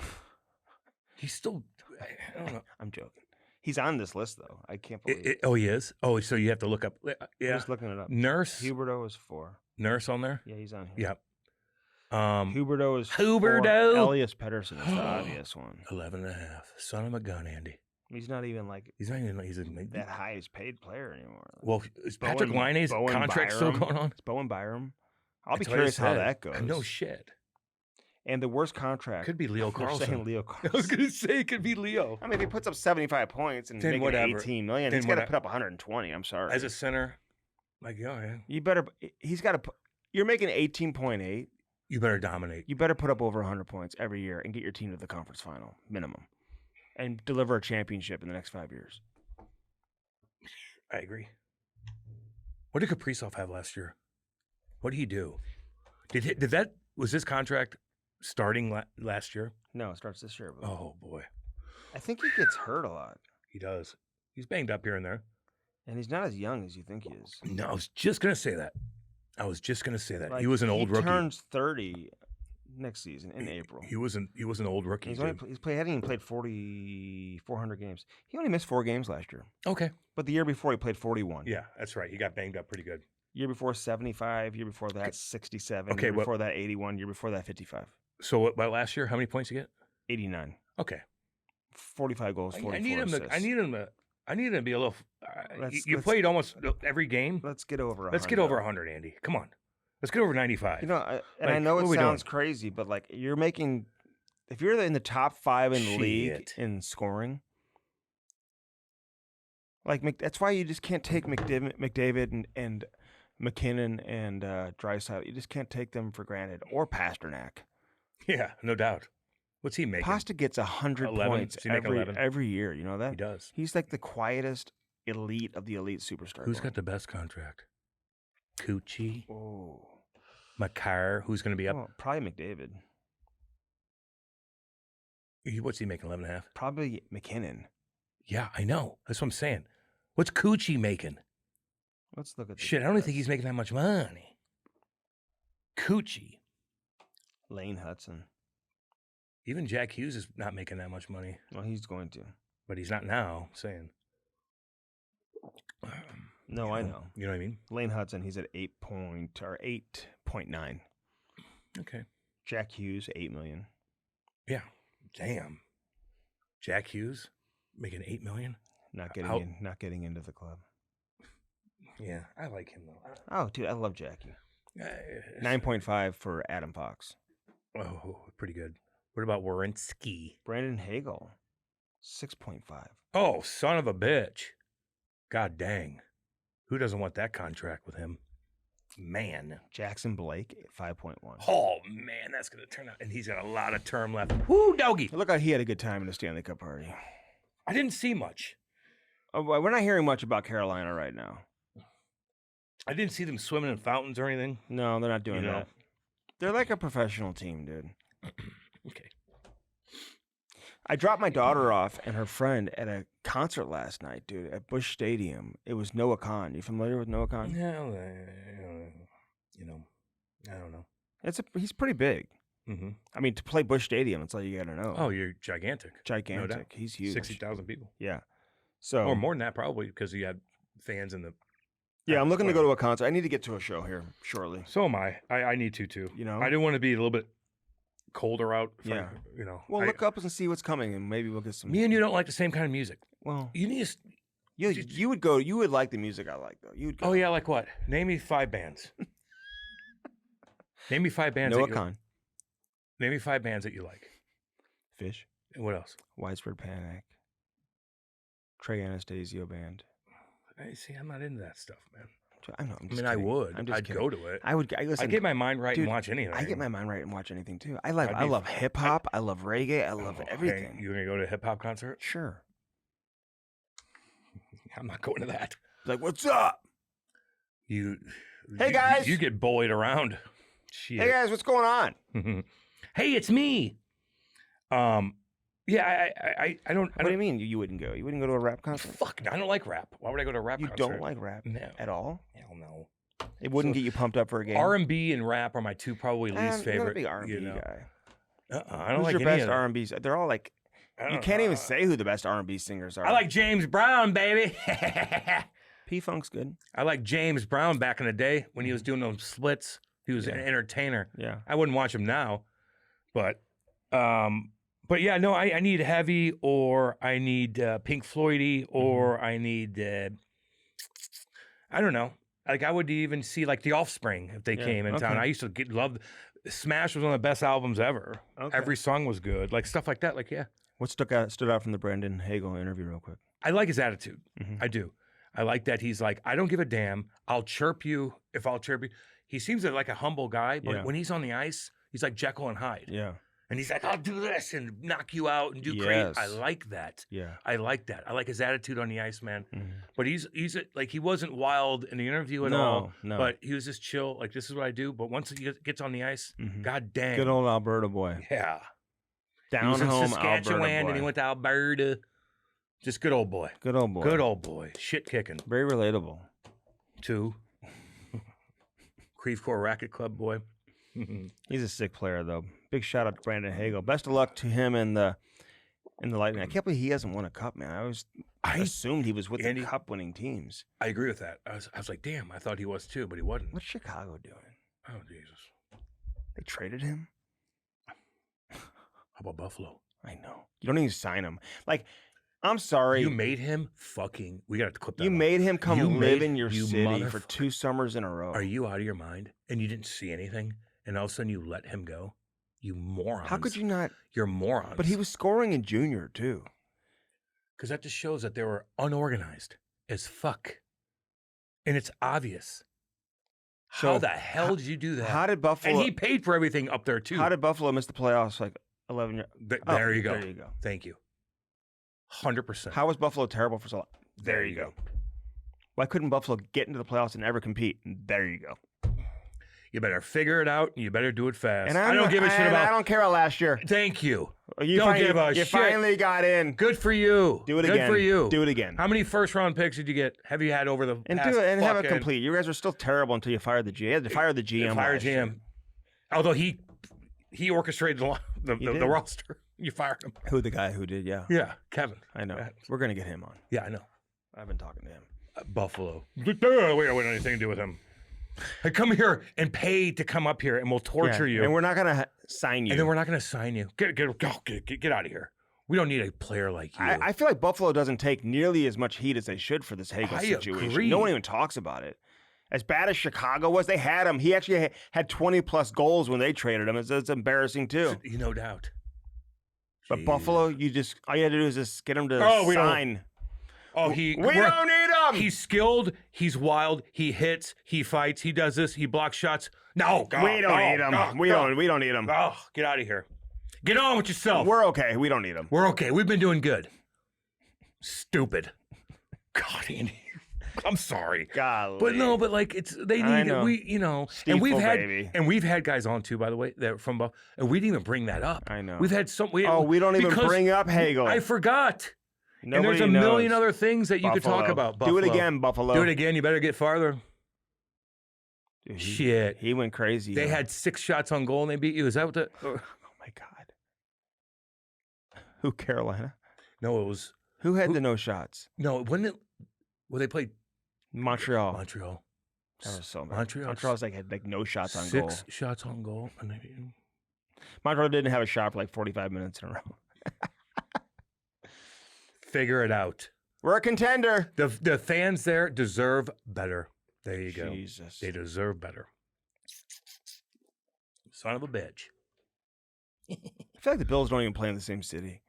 He's still, I don't know. I'm joking. He's on this list, though. I can't believe it. Oh, he is? Oh, so you have to look up. I'm Yeah. just looking it up. Nurse? Huberdeau is 4. Nurse on there? Yeah, he's on here. Yep. Huberdeau is 4. Huberdeau? Elias Pettersson is the obvious one. 11 and a half. Son of a gun, Andy. He's not even like He's not even, he's a, that highest paid player anymore. well, is Patrick Laine's contract still going on? It's Bowen Byram. I'll be That's what I curious how said. that goes. No shit. And the worst contract. Could be Leo They're Carlson. saying Leo I was Carlson. going to say it could be Leo. I mean, if he puts up 75 points and Then making whatever. 18 million, Then he's got to whatever. put up 120. I'm sorry. As a center, like, oh, yeah. You better. He's got to put. You're making 18.8. You better dominate. You better put up over 100 points every year and get your team to the conference final minimum, and deliver a championship in the next 5 years. I agree. What did Kaprizov have last year? What did he do? Was his contract starting last year? No, it starts this year. But Oh boy, I think he gets hurt a lot, he does. He's banged up here and there. and he's not as young as you think he is. No, I was just gonna say that. Like, He was an old he rookie. turns 30 next season in April. He was an old rookie. He's dude. hadn't even played 400 games. He only missed 4 games last year, Okay. but the year before he played 41. Yeah, that's right. He got banged up pretty good. Year before 75. Year before that 67. Okay, Year what- before that 81. Year before that 55. So what, by last year, how many points you get? 89. Okay. 45 goals. 44 I need him. assists. I need him to be a little. Let's- You let's- played almost every game. Let's get over. Let's get over 100, Andy. Come on. Let's get over 95. You know, I Like, know what it are we sounds doing? crazy, but like you're making, if you're in the top 5 in the league Shit. in scoring, like that's why you just can't take McDavid and McKinnon and Draisaitl. You just can't take them for granted. Or Pasternak. Yeah, no doubt. What's he making? Pasta gets 100 11? points Does he make 11? every year. You know that? He does. He's like the quietest elite of the elite superstar. Who's got the best contract? Coochie, Oh, Makar, who's going to be up? well, probably McDavid. What's he making? 11 and a half? Probably McKinnon. Yeah, I know. That's what I'm saying. What's Coochie making? Let's look at the Shit, I don't think guys. he's making that much money. Coochie. Lane Hudson. Even Jack Hughes is not making that much money, Well, he's going to. but he's not now. I'm saying. No, I know. You know what I mean? Lane Hudson, he's at 8.9. Okay. Jack Hughes, 8 million. Yeah. Damn. Jack Hughes making $8 million. Not getting into the club. Yeah, I like him though. Oh, dude, I love Jackie. 9 9.5 for Adam Fox. Oh, pretty good. What about Werenski? Brandon Hagel, 6.5. Oh, son of a bitch. God dang. Who doesn't want that contract with him? Man. Jackson Blake, 5.1. Oh, man, that's going to turn out. And he's got a lot of term left. Woo, doggy. Look how he had a good time in the Stanley Cup party. I didn't see much. Oh, boy, we're not hearing much about Carolina right now. I didn't see them swimming in fountains or anything. No, they're not doing You know. that. They're like a professional team, dude. Okay. I dropped my daughter off and her friend at a concert last night, dude, at Busch Stadium. It was Noah Khan. You familiar with Noah Khan? Yeah, you know, I don't know. He's pretty big. Mm-hmm. I mean, to play Busch Stadium, that's all you got to know. Oh, you're gigantic. Gigantic. No doubt. He's huge. 60,000 people. Yeah. So Or more than that, probably, because you had fans in the. Yeah, I'm looking to go to a concert. I need to get to a show here shortly. So am I. I need to too. You know? I didn't want to be a little bit colder out. Yeah. You know. Well, look up and see what's coming, and maybe we'll get some. Me and you don't like the same kind of music. Well, You need to. you would go. You would like the music I like, though. You would go. Oh yeah, like what? Name me 5 bands. Name me 5 bands. Noah that Khan, Name me 5 bands that you like. Fish, And what else? Widespread Panic, Trey Anastasio Band. Hey, see, I'm not into that stuff, man. I know. I mean, I would. I'd go to it. I would. I get my mind right dude, and watch anything. I get my mind right and watch anything too. I I'd be- love hip hop. I love reggae. I love everything. You gonna go to a hip hop concert? Sure. I'm not going to that. Like, what's up? Hey guys. you get bullied around. Shit. Hey guys, what's going on? Hey, it's me. Yeah, I don't. What do you mean you wouldn't go? You wouldn't go to a rap concert? Fuck, I don't like rap. Why would I go to a rap You concert? don't like rap No. at all? Hell no. It wouldn't get you pumped up for a game. R&B and rap are my 2 probably least You're not a favorite. big R&B you know? guy. I don't Who's like your any best of them. R&B's? They're all like. You can't even say who the best R&B singers are. I like James Brown, baby. P-Funk's good. I like James Brown back in the day when he was doing those splits. He was an entertainer. Yeah. I wouldn't watch him now, but yeah, no, I need heavy, or I need Pink Floydy, or I need I don't know. Like I would even see like The Offspring if they came in town. I used to love Smash was one of the best albums ever. Okay. Every song was good, like stuff like that. Like yeah, What stood out from the Brendan Hagel interview real quick? I like his attitude. I do. I like that he's like, I don't give a damn. I'll chirp you if I'll chirp you. He seems like a humble guy, but when he's on the ice, he's like Jekyll and Hyde. Yeah. And he's like, I'll do this and knock you out and do great. I Yes. like that. Yeah. I like that. I like his attitude on the ice, man. But he's like, he wasn't wild in the interview at all. No. But he was just chill. Like, this is what I do. But once he gets on the ice, god dang. Good old Alberta boy. Yeah. Down He was in home Saskatchewan Alberta boy. and he went to Alberta. Just good old boy. Good old boy. Good old boy. Shit kicking. Very relatable. 2. Creve Coeur Racket Club boy. He's a sick player, though. Big shout out to Brandon Hagel. Best of luck to him in the Lightning. I can't believe he hasn't won a cup, man. I assumed he was with the cup-winning teams. I agree with that. I was like, damn, I thought he was too, but he wasn't. What's Chicago doing? Oh, Jesus. They traded him? How about Buffalo? I know. You don't even sign him. Like, I'm sorry. You made him fucking. We got to clip that. You up. made him come You live made- in your you city for motherf- 2 summers in a row. Are you out of your mind? And you didn't see anything? And all of a sudden you let him go? You morons. How could you not? You're morons. But he was scoring in junior, too. Because that just shows that they were unorganized as fuck. And it's obvious. How So, the hell did you do that? How did Buffalo? And he paid for everything up there too. How did Buffalo miss the playoffs like 11 years? There you go. There you go. Thank you. 100%. How was Buffalo terrible for so long? There you go. Why couldn't Buffalo get into the playoffs and ever compete? There you go. You better figure it out, and you better do it fast. And I don't give a shit about. I don't care about last year. Thank you. You Don't give a you shit. finally got in. Good for you. Do it Good again. for you. Do it again. How many first-round picks did you get? Have you had over the And past do it and have it fucking- complete. You guys were still terrible until you fired the GM. You had to fire the GM. Fire last year. GM. Although he orchestrated the did. roster. You fired him. Who the guy who did? Yeah. Yeah, Kevin. I know. Yeah. We're gonna get him on. Yeah, I know. I've been talking to him. Buffalo. We don't want anything to do with him. Hey, come here and pay to come up here, and we'll torture you. And we're not gonna sign you. And then we're not going to sign you. Get out of here. We don't need a player like you. I feel like Buffalo doesn't take nearly as much heat as they should for this Hagel I situation. agree. No one even talks about it. As bad as Chicago was, they had him. He actually had 20-plus goals when they traded him. It's embarrassing, too. No doubt. But Jeez. Buffalo, all you had to do is just get him to we don't- sign. Oh, We don't need him! He's skilled. He's wild. He hits. He fights. He does this. He blocks shots. No, go, We don't need him. We don't need him. Oh, get out of here. Get on with yourself. We're okay. We don't need him. We're okay. We've been doing good. Stupid. God, Andy. I'm sorry. Golly. But no, but like they I need know. we you know, Steeple, and baby. we've had guys on too, by the way, that from and we didn't even bring that up. I know. We've had some. We don't even because bring up Hagel. I forgot. Nobody and there's a knows. million other things that you could talk Buffalo. about. Do it Buffalo. again, Buffalo. Do it again. You better get farther. Dude, Shit. He went crazy. They had 6 shots on goal and they beat you. Is that what the? Oh my God. Who, Carolina? No, it was. Who had the no shots? No, wasn't it? Well, they played Montreal. Montreal. That was so bad. Montreal. Montreal's had no shots on goal. 6 shots on goal. And they beat you. Montreal didn't have a shot for like 45 minutes in a row. Figure it out. We're a contender. The fans there deserve better. There you go. Jesus. They deserve better. Son of a bitch. I feel like the Bills don't even play in the same city.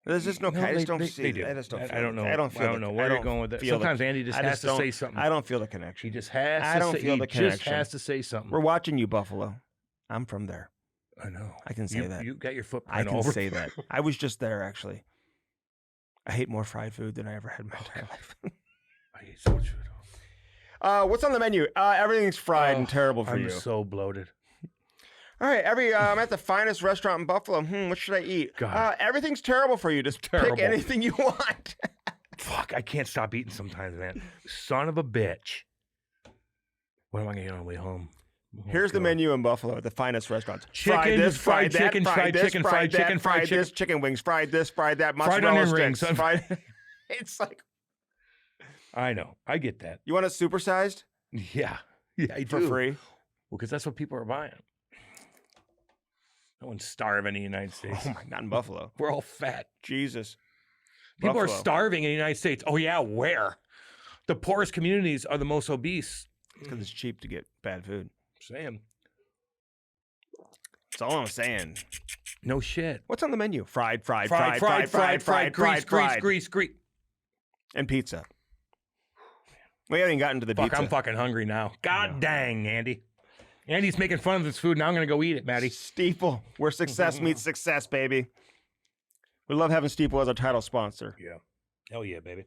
There's just no. I just don't see. They do. I just don't. I don't know. I don't feel. I don't know where you're going with that. Sometimes Andy just has to say something. I don't feel the connection. He just has. I don't feel the He just connection. has to say something. We're watching you, Buffalo. I'm from there. I know. I can say that. You got your footprint. I can over. say that. I was just there actually. I hate more fried food than I ever had in my entire life. I hate so much food. What's on the menu? Everything's fried and terrible for I'm you. so bloated. All right, I'm at the finest restaurant in Buffalo. What should I eat? God. Everything's terrible for you. Just Terrible. pick anything you want. Fuck, I can't stop eating sometimes, man. Son of a bitch. What am I gonna get on the way home? Oh, Here's the God. menu in Buffalo at the finest restaurants. Chicken, fried this, fried fried chicken, that, fried this, chicken, fried that, chicken, fried this, chicken. chicken wings, fried this, fried that, Fried mozzarella onion sticks, rings. fried. It's like, I know. I get that. you want it supersized Yeah. Yeah, I for do. free? Well, because that's what people are buying. No one's starving in the United States. Oh my, not in Buffalo. We're all fat. Jesus. People are Buffalo. starving in the United States. Oh, yeah, where? The poorest communities are the most obese. Because it's cheap to get bad food. Saying. That's all I'm saying. No shit. What's on the menu? Fried, Grease, and pizza. We haven't even gotten to the Fuck, pizza. I'm fucking hungry now. God dang, Andy. Andy's making fun of this food. Now I'm going to go eat it, Maddie. Steeple, where success meets success, baby. We love having Steeple as our title sponsor. Yeah. Hell yeah, baby.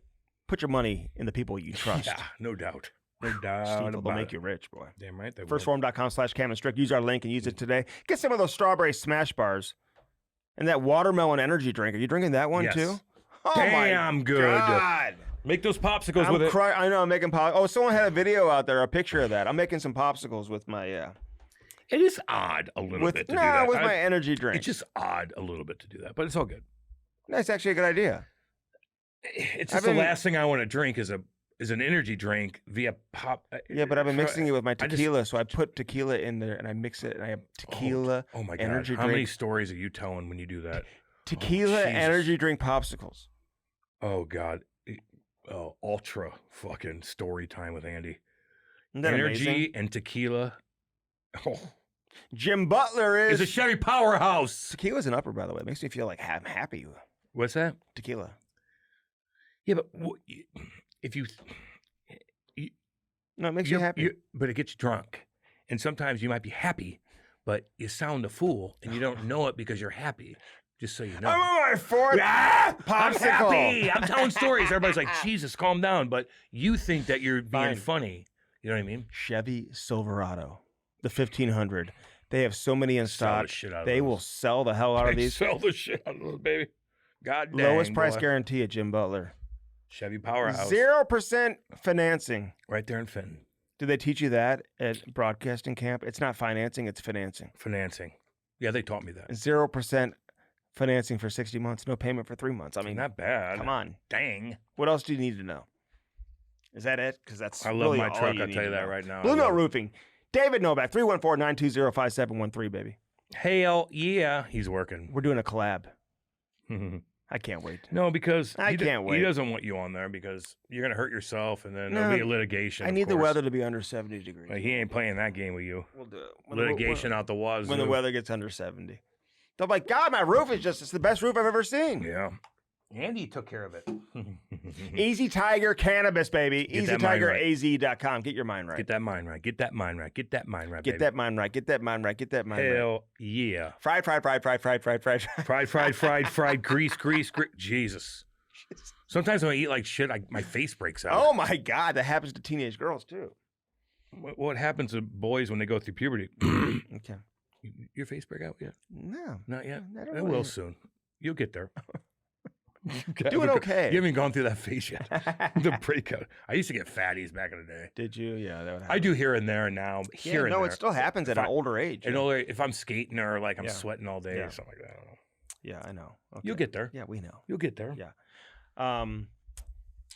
Put your money in the people you trust. Yeah, no doubt. No doubt. Steeple, they'll about make it. you rich, boy. Damn right they will. Firstform.com/Cam and Strick. Use our link and use it today. Get some of those strawberry smash bars and that watermelon energy drink. Are you drinking that one Yes. too? Oh Damn my good. God. Make those popsicles with it. I know. I'm making pop. Oh, someone had a video out there, a picture of that. I'm making some popsicles with my It is odd a little bit to do that. with my energy drink. It's just odd a little bit to do that, but it's all good. That's actually a good idea. It's just the last thing I want to drink is an energy drink via pop. Yeah, but I've been mixing it with my I just- tequila, so I put tequila in there and I mix it, and I have tequila. Oh my god! energy How many drink. stories are you telling when you do that? Tequila Jesus. energy drink popsicles. Oh god! Oh, ultra fucking story time with Andy. Isn't that Energy amazing? and tequila. Oh, Jim Butler it's is a Chevy powerhouse. tequila's an upper, by the way. It makes me feel like I'm happy. What's that? Tequila. Yeah, but if you No, it makes you happy. but it gets you drunk, and sometimes you might be happy, but you sound a fool, and you don't know it because you're happy. Just so you know. I'm on my fourth I'm popsicle. happy. I'm telling stories. Everybody's like, Jesus, calm down. But you think that you're being Fine. funny. You know what I mean? Chevy Silverado, the 1500. They have so many in Sell the stock. shit out of They those. will sell the hell out of They these. sell the shit out of those, baby. God dang, Lowest price boy. guarantee at Jim Butler. Chevy Powerhouse. 0% financing. Right there in Fenton. Did they teach you that at broadcasting camp? It's not financing, it's financing. Financing. Yeah, they taught me that. 0% financing for 60 months, no payment for 3 months. I mean, Not bad. come on. Dang. What else do you need to know? Is that it? Because that's I love really my all truck, you I'll need tell to you that know. right now. Blue I Note love it. Roofing. David Novak, 314-920-5713, baby. Hell yeah, he's working. We're doing a collab. I can't wait. No, because I can't wait. He doesn't want you on there because you're gonna hurt yourself, and then No, there'll be a litigation. I of need the course. weather to be under 70 degrees. Like, he ain't playing that game with you. We'll do it. Litigation out the wazoo. when the weather gets under 70. They're like, God, my roof is it's the best roof I've ever seen. Yeah. Andy took care of it. Easy Tiger Cannabis, baby. Get that mind right. EasyTigerAZ.com. Get your mind right. Get that mind right. Get that mind right. Get that mind right. Get baby. that mind right. Get that mind right. Get that mind right. Hell yeah. Fried. Fried. Fried. Grease. Sometimes when I eat like shit, my face breaks out. Oh my God, that happens to teenage girls too. What happens to boys when they go through puberty? Okay. Your face break out yet? No. Not yet. I don't It know will yet. soon. You'll get there. Doing okay. You haven't gone through that phase yet. The breakout. I used to get fatties back in the day. Did you? Yeah, that would happen. I do here and there now. But here and no, there. it still happens at an older age. And older, if I'm skating or like I'm Yeah. sweating all day Yeah. or something like that. I don't know. Yeah, I know. Okay. You'll get there. Yeah, we know. You'll get there. Yeah.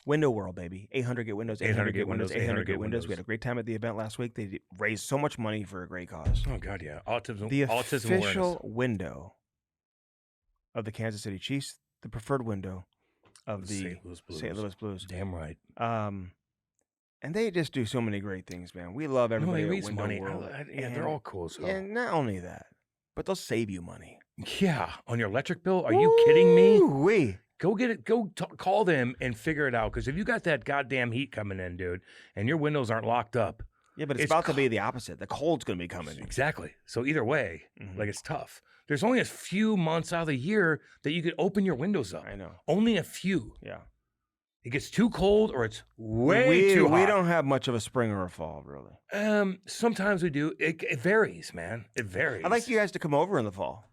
Window World, baby. 800 get windows. 800 get windows. 800 get windows. We had a great time at the event last week. They raised so much money for a great cause. Oh God, yeah. Autism. The autism official awareness. window of the Kansas City Chiefs, the preferred window of the St. Louis Blues. Damn right. And they just do so many great things, man. We love No, everybody they at raise Window money. World. Yeah, they're all cool as hell. And not only that, but they'll save you money. Yeah, on your electric bill? Are you kidding me? Woo-wee. Go get it. Call them and figure it out. Because if you got that goddamn heat coming in, dude, and your windows aren't locked up, Yeah, but it's about to be the opposite. The cold's going to be coming. exactly. So either way, Mhm. like it's tough. There's only a few months out of the year that you could open your windows up. I know. Only a few. Yeah. It gets too cold or it's way too hot. We don't have much of a spring or a fall, really. Sometimes we do. It varies, man. It varies. I'd like you guys to come over in the fall.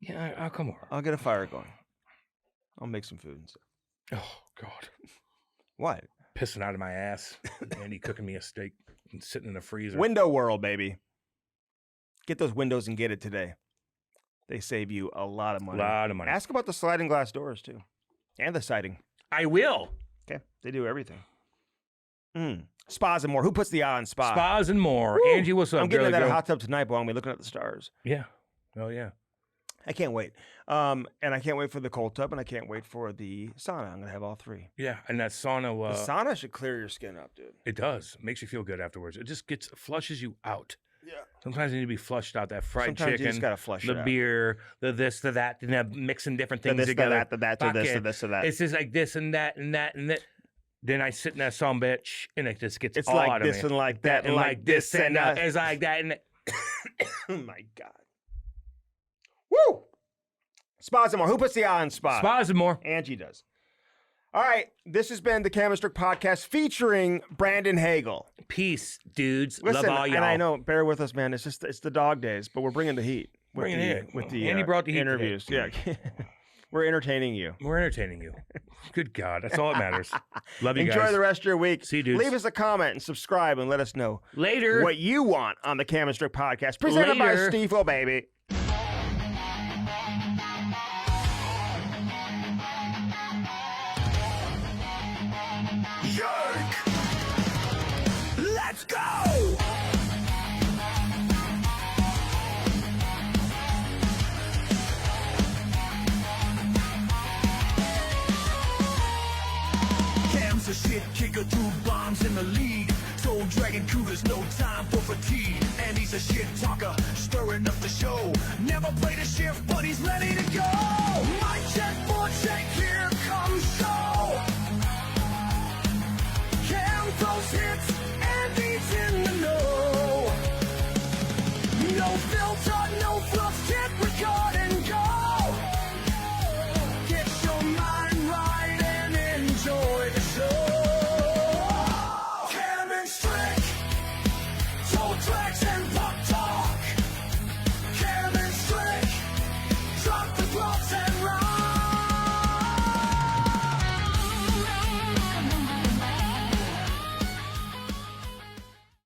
Yeah, I'll come over. I'll get a fire going. I'll make some food and stuff. Oh God, What? pissing out of my ass. Andy cooking me a steak and sitting in the freezer. Window World, baby. Get those windows and get it today. They save you a lot of A money. lot of money. Ask about the sliding glass doors, too. And the siding. I will. Okay. They do everything. Spas and more. Who puts the eye on spa? Spas and more. Woo! Angie, what's up, I'm getting in girly that girl? hot tub tonight, boy. I'm looking at the stars. Yeah. Oh yeah. I can't wait. And I can't wait for the cold tub, and I can't wait for the sauna. I'm going to have all three. Yeah. And that sauna. The sauna should clear your skin up, dude. It does. Makes you feel good afterwards. It just flushes you out. Yeah. Sometimes you need to be flushed out. That fried Sometimes chicken, you just got to flush the it out. beer, the this, the that, and mixing different The things this, the together. that, the that, to Fuck this, it. to this, to that. It's just like this and that and that and that. Then I sit in that some bitch, and it just gets It's all like out of this me. and like that and like this and that. it's like that and Oh, my God. Woo! Spas and more. Who puts the eye on spa? spas and more. Angie does. All right. This has been the Chemistry Podcast featuring Brandon Hagel. Peace, dudes. Listen, Love all y'all. and I know, bear with us, man. It's the dog days, but we're bringing the heat. With Bringing the, it. With the Andy brought the heat interviews. today. Yeah. We're entertaining you. We're entertaining you. Good God, that's all that matters. Love you Enjoy guys. the rest of your week. See you, dudes. Leave us a comment and subscribe and let us know Later. what you want on the Chemistry Podcast. Presented by Later. Steve-O, baby. Yerk! Let's go! Cam's a shit kicker, 2 bombs in the lead. Soul dragging crew, there's no time for fatigue. And he's a shit talker, stirring up the show. Never played a shift, but he's ready to go. Mic check, for check, here comes show. Cam throws hits and he's in the know. No filter, no fluff, hit record and go. Get your mind right and enjoy the show. Cam and Strick, toe tracks and pop talk. Cam and Strick, drop the gloves and